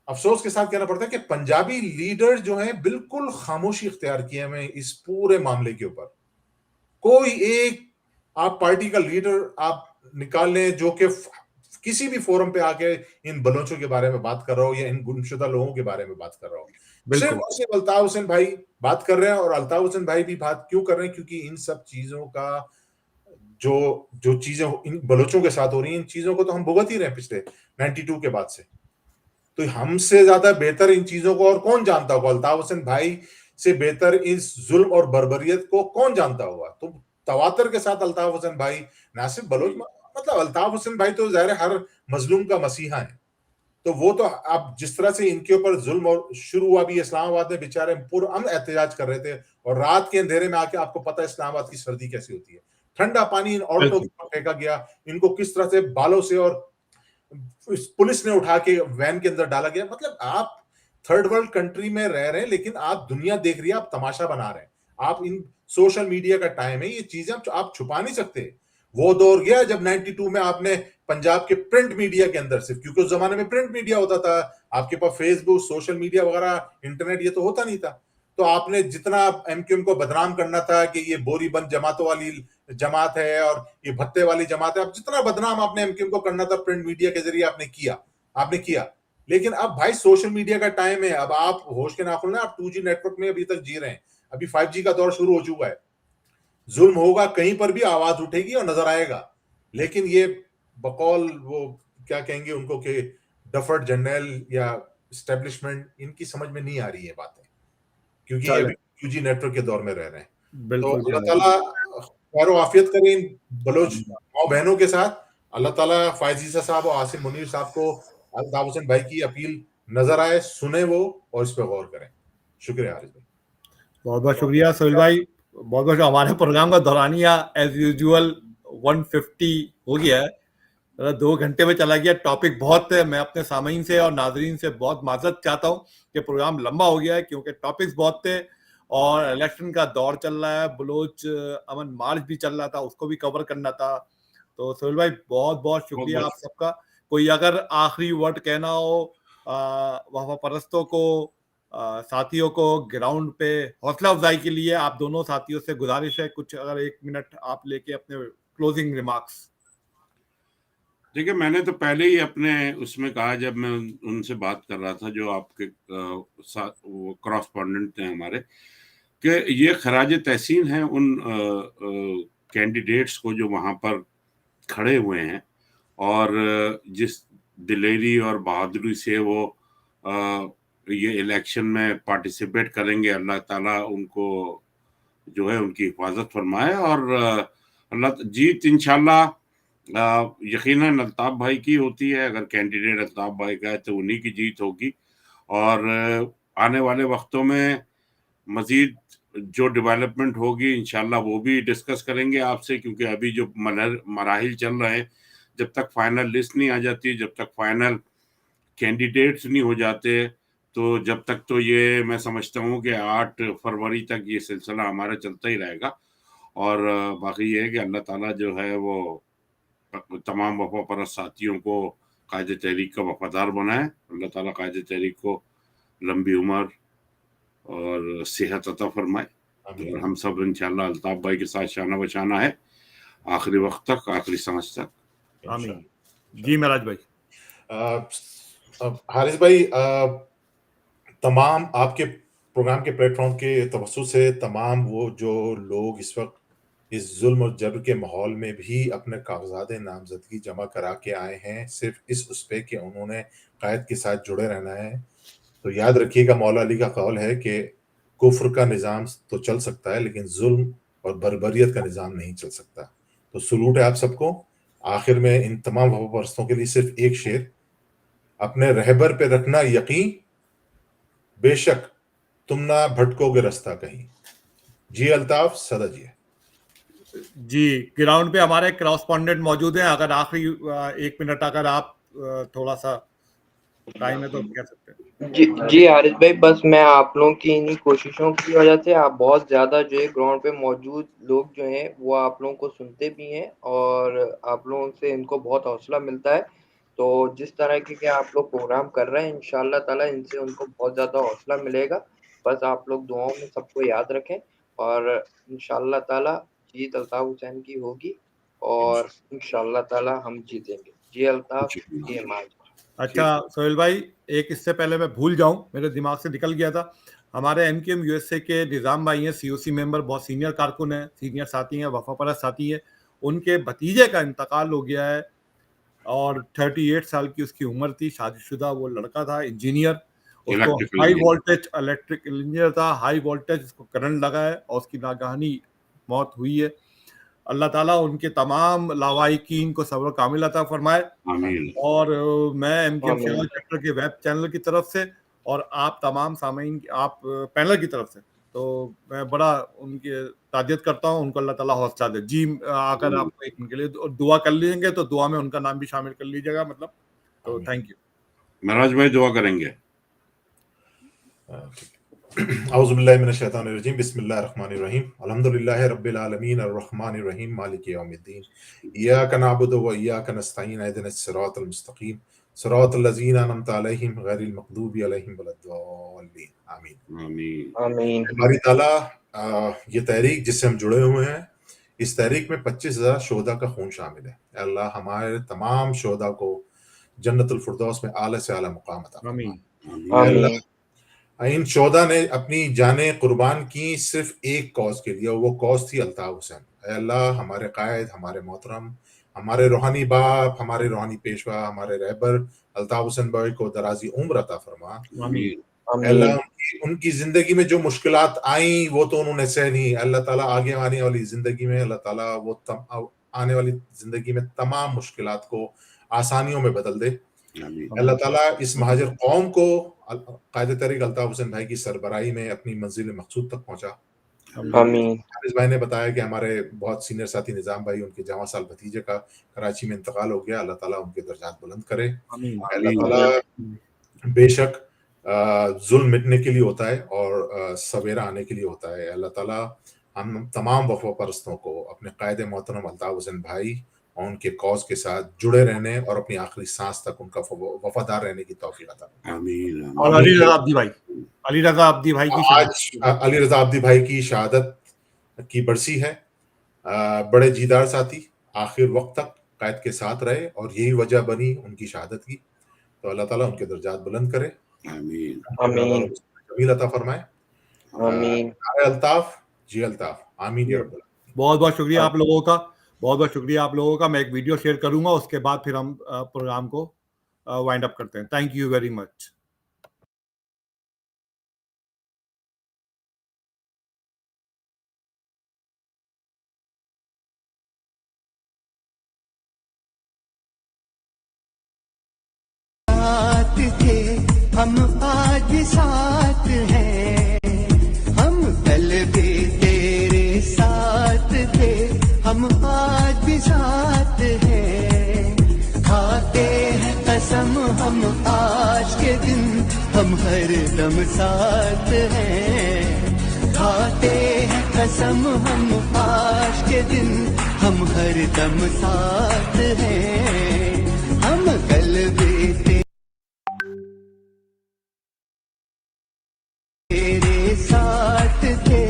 अफसोस के साथ कहना पड़ता है कि पंजाबी लीडर जो हैं बिल्कुल खामोशी इख्तियार किए हैं इस पूरे मामले के ऊपर। कोई एक आप पार्टी का लीडर आप निकाल लें जो कि किसी भी फोरम पे आके इन बलोचों के बारे में बात कर रहा हो या इन गुमशुदा लोगों के बारे में बात कर रहा हो। सिर्फ और सिर्फ अल्ताफ हुसैन भाई बात कर रहे हैं, और अल्ताफ हुसैन भाई भी बात क्यों कर रहे हैं? क्योंकि इन सब चीजों का जो चीजें इन बलोचों के साथ हो रही हैं, इन चीजों को तो हम भुगत ही रहे हैं पिछले 92 के बाद से। तो हमसे ज्यादा बेहतर इन चीजों को और कौन जानता होगा? अल्ताफ हुसैन भाई से बेहतर इस जुल्म और बर्बरियत को कौन जानता होगा? तो तवातर के साथ अल्ताफ हुसैन भाई ना सिर्फ बलोच, मतलब अल्ताफ हुसैन भाई तो ज़ाहिर हर मजलूम का मसीहा है। तो वो तो अब जिस तरह से इनके ऊपर जुल्म और शुरू हुआ भी, इस्लामाबाद में बेचारे पुरअमन एहतजाज कर रहे थे और रात के अंधेरे में आके, आपको पता है इस्लामाबाद की सर्दी कैसी होती है, ठंडा पानी इन औरतों की फेंका गया, इनको किस तरह से बालों से और पुलिस ने उठा के वैन के अंदर डाला गया। मतलब आप थर्ड वर्ल्ड कंट्री में रह रहे हैं, लेकिन आप दुनिया देख रही है, आप तमाशा बना रहे हैं। आप इन सोशल मीडिया का टाइम है, ये चीजें आप छुपा नहीं सकते। वो दौर गया जब 92 में आपने पंजाब के प्रिंट मीडिया के अंदर सिर्फ, क्योंकि उस जमाने में प्रिंट मीडिया होता था, आपके पास फेसबुक, सोशल मीडिया वगैरह, इंटरनेट ये तो होता नहीं था। तो आपने जितना एमक्यूएम को बदनाम करना था कि ये बोरीबंद जमातों वाली जमात है और ये भत्ते वाली जमात है, आप जितना बदनाम आपने एमक्यूएम को करना था प्रिंट मीडिया के जरिए आपने किया। लेकिन अब भाई सोशल मीडिया का टाइम है, अब आप होश के नाखून आप 2G नेटवर्क में अभी तक जी रहे हैं, अभी 5G का दौर शुरू हो चुका है। जुल्म होगा, कहीं पर भी आवाज उठेगी और नजर आएगा। लेकिन ये बकौल वो क्या कहेंगे उनको कि डफर्ड जनरल या एस्टेब्लिशमेंट, इनकी समझ में नहीं आ रही है बातें, क्योंकि ये 2G नेटवर्क के दौर में रह रहे हैं। तो अल्लाह ताला खैर आफियत करे इन बलोच माँ बहनों के साथ। अल्लाह ताला फायजीसा साहब और आसिम मुनीर साहब को अल्ताफ हुसैन भाई की अपील नजर आए, सुने वो और इस पर गौर करें। शुक्रिया हारिस भाई। बहुत बहुत शुक्रिया सोहेल भाई, बहुत बहुत। हमारे प्रोग्राम का दौरानिया एज यूजुअल 150 हो गया है, 2 घंटे में चला गया। टॉपिक बहुत है, मैं अपने सामीन से और नाजरीन से बहुत माजरत चाहता हूँ कि प्रोग्राम लंबा हो गया है, क्योंकि टॉपिक्स बहुत थे और इलेक्शन का दौर चल रहा है, बलोच अमन मार्च भी चल रहा था, उसको भी कवर करना था। तो सोहेल भाई बहुत बहुत शुक्रिया आप सबका। कोई अगर आखिरी वर्ड कहना हो वफा परस्तों को, साथियों को ग्राउंड पे हौसला अफजाई के लिए, आप दोनों साथियों से गुजारिश है कुछ अगर 1 मिनट आप लेके अपने क्लोजिंग रिमार्क्स। देखिए, मैंने तो पहले ही अपने उसमें कहा जब मैं उनसे बात कर रहा था, जो आपके साथ वो करस्पॉन्डेंट थे हमारे, कि ये खराज तहसीन है उन कैंडिडेट्स को जो वहां पर खड़े हुए हैं और जिस दिलेरी और बहादुरी से वो ये इलेक्शन में पार्टिसिपेट करेंगे, अल्लाह ताला उनको जो है उनकी हिफाजत फरमाए और अल्लाह जीत इंशाल्लाह यकीनन अल्ताफ भाई की होती है। अगर कैंडिडेट अल्ताफ भाई का है तो उन्हीं की जीत होगी और आने वाले वक्तों में मजीद जो डेवलपमेंट होगी इंशाल्लाह वो भी डिस्कस करेंगे आपसे, क्योंकि अभी जो मराहिल चल रहे हैं, जब तक फाइनल लिस्ट नहीं आ जाती, जब तक फाइनल कैंडिडेट्स नहीं हो जाते, तो जब तक तो ये मैं समझता हूँ कि 8 फरवरी तक ये सिलसिला हमारा चलता ही रहेगा। और बाकी ये है कि अल्लाह ताला जो है वो तमाम वफा परस्त साथियों को कायदे तहरीक का वफादार बनाए। अल्लाह ताला कायदे तहरीक को लंबी उम्र और सेहत अता फरमाए और हम सब इंशाल्लाह अल्ताफ भाई के साथ शाना बशाना है आखिरी वक्त तक, आखिरी सांस तक। आमीन। जी महराज भाई। हारिस भाई, तमाम आपके प्रोग्राम के प्लेटफॉर्म के तवज्जुह से तमाम वो जो लोग इस वक्त इस जुल्म और जबर के माहौल में भी अपने कागजात नामजदगी जमा करा के आए हैं, सिर्फ इस उस पे कि उन्होंने कायद के साथ जुड़े रहना है, तो याद रखिएगा मौला अली का कौल है कि कुफ्र का निज़ाम तो चल सकता है लेकिन जुल्म और बर्बरियत का निज़ाम नहीं चल सकता। तो सलूट है आप सबको। आखिर में इन तमाम वफा परस्तों के लिए सिर्फ एक शेर, अपने रहबर पे रखना यकीन, बेशक तुम ना भटकोगे रास्ता कहीं। जी अल्ताफ, सदा जी। जी, ग्राउंड पे हमारे करस्पॉन्डेंट मौजूद हैं, अगर आखिरी 1 मिनट अगर आप थोड़ा सा टाइम है तो कह सकते हैं। जी हारिस भाई, बस मैं आप लोगों की इन्हीं कोशिशों की वजह से आप बहुत ज़्यादा जो है ग्राउंड पे मौजूद लोग जो हैं वो आप लोगों को सुनते भी हैं और आप लोगों से इनको बहुत हौसला मिलता है। तो जिस तरह के आप लोग प्रोग्राम कर रहे हैं इंशाल्लाह ताला इनसे उनको बहुत ज़्यादा हौसला मिलेगा। बस आप लोग दुआओं में सबको याद रखें और इंशाल्लाह ताला जीत अल्ताफ हुसैन की होगी और इंशाल्लाह ताला हम जीतेंगे। जी अल्ताफ, जी अमान। अच्छा सोहेल भाई, एक इससे पहले मैं भूल जाऊं, मेरे दिमाग से निकल गया था, हमारे एमकेएम यूएसए के निज़ाम भाई हैं, सीओसी मेंबर, बहुत सीनियर कारकुन हैं, सीनियर साथी हैं, वफा परस्त साथी हैं, उनके भतीजे का इंतकाल हो गया है और 38 साल की उसकी उम्र थी, शादीशुदा वो लड़का था, इंजीनियर, उसको हाई वोल्टेज इलेक्ट्रिकल इंजीनियर था, हाई वोल्टेज उसको करंट लगा है और उसकी नागहानी मौत हुई है। अल्लाह ताला उनके तमाम लावाहिकीन को सब्र कामिल अता फरमाए। और मैं एमकेएम चैनल चैप्टर के वेब चैनल की तरफ से और आप तमाम सामीन, आप पैनल की तरफ से, तो मैं बड़ा उनकी तादियत करता हूँ, उनको अल्लाह ताला हौसला दे। जी, अगर आप एक मिनट के लिए दुआ कर लीजिएंगे तो दुआ में उनका नाम भी शामिल कर लीजिएगा, मतलब, तो थैंक यू। महराज भाई दुआ करेंगे। औज़ुबिल्लाहि मिनश्शैतानिर्रजीम, बिस्मिल्लाहिर्रहमानिर्रहीम, अल्हम्दुलिल्लाहि रब्बिल आलमीन, अर्रहमानिर्रहीम, मालिकि यौमिद्दीन, इय्याका नअबुदु व इय्याका नस्तईन, इहदिनस सिरातल मुस्तकीम, सिरातल लज़ीना अनअमता अलैहिम गैरिल मग़दूबि अलैहिम वलद्दाल्लीन। आमीन। आमीन। हमारी ताला ये तहरीक जिससे हम जुड़े हुए हैं, इस तहरीक में 25,000 शोहदा का खून शामिल है। अल्लाह हमारे तमाम शोहदा को जन्नतुल फिरदौस में आला से आला मुकाम अता फरमाए। इन शोहदा ने अपनी जानें कुर्बान की सिर्फ एक कॉज के लिए, और वो कॉज थी अल्ताफ हुसैन। अल्लाह हमारे कायद, हमारे मोहतरम, हमारे रूहानी बाप, हमारे रूहानी पेशवा, हमारे रहबर अल्ताफ हुसैन भाई को दराजी उम्र अता फरमा। अल्लाह उनकी जिंदगी में जो मुश्किलात आई वो तो उन्होंने सहनी, अल्लाह ताला आगे आने वाली जिंदगी में अल्लाह ताला वो आने वाली जिंदगी में तमाम मुश्किलात को आसानियों में बदल दे। अल्लाह ताला इस महाजर कौम को कायदे तहरीक अल्ताफ हुसैन भाई की सरबराही में अपनी मंजिल मकसूद तक पहुंचा। आमीन। हारिस भाई ने बताया कि हमारे बहुत सीनियर साथी निजाम भाई, उनके जवां साल भतीजे का कराची में इंतकाल हो गया। अल्लाह ताला उनके दर्जात बुलंद करे। अल्लाह ताला बेशक जुल्म मिटने के लिए होता है और सवेरा आने के लिए होता है। अल्लाह ताला हम तमाम वफा परस्तों को अपने कायदे मोहतरम अल्ताफ हुसैन भाई और उनके कॉज के साथ जुड़े रहने और अपनी आखिरी सांस तक उनका वफादार रहने की तौफीक अता फरमाए। और अली रज़ा अब्दी भाई की आज अली रज़ा अब्दी भाई की शहादत की बरसी है। बड़े जीदार साथी आखिर वक्त तक कायद के साथ रहे और यही वजह बनी उनकी शहादत की। तो अल्लाह ताला उनके दर्जात बुलंद करे, आमीन। जमील अता फरमाए। आमीन। अल्ताफ जी, अल्ताफ आमीन या रब्बल। बहुत बहुत शुक्रिया आप लोगों का, बहुत बहुत शुक्रिया आप लोगों का। मैं एक वीडियो शेयर करूंगा, उसके बाद फिर हम प्रोग्राम को वाइंड अप करते हैं। Thank you very much. थे हम आज साथ हैं, हम कल भी तेरे साथ थे, हम आज भी साथ हैं। खाते हैं कसम हम आज के दिन, हम हर दम साथ हैं। खाते हैं कसम हम आज के दिन, हम हर दम साथ हैं। हम कल भी तेरे साथ थे,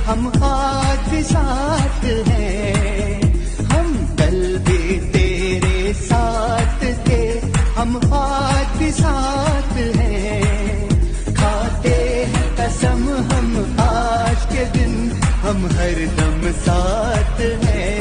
हम आज भी साथ हैं। हम कल भी तेरे साथ थे, हम आज भी साथ हैं। खाते हैं कसम हम आज के दिन, हम हर दम साथ हैं।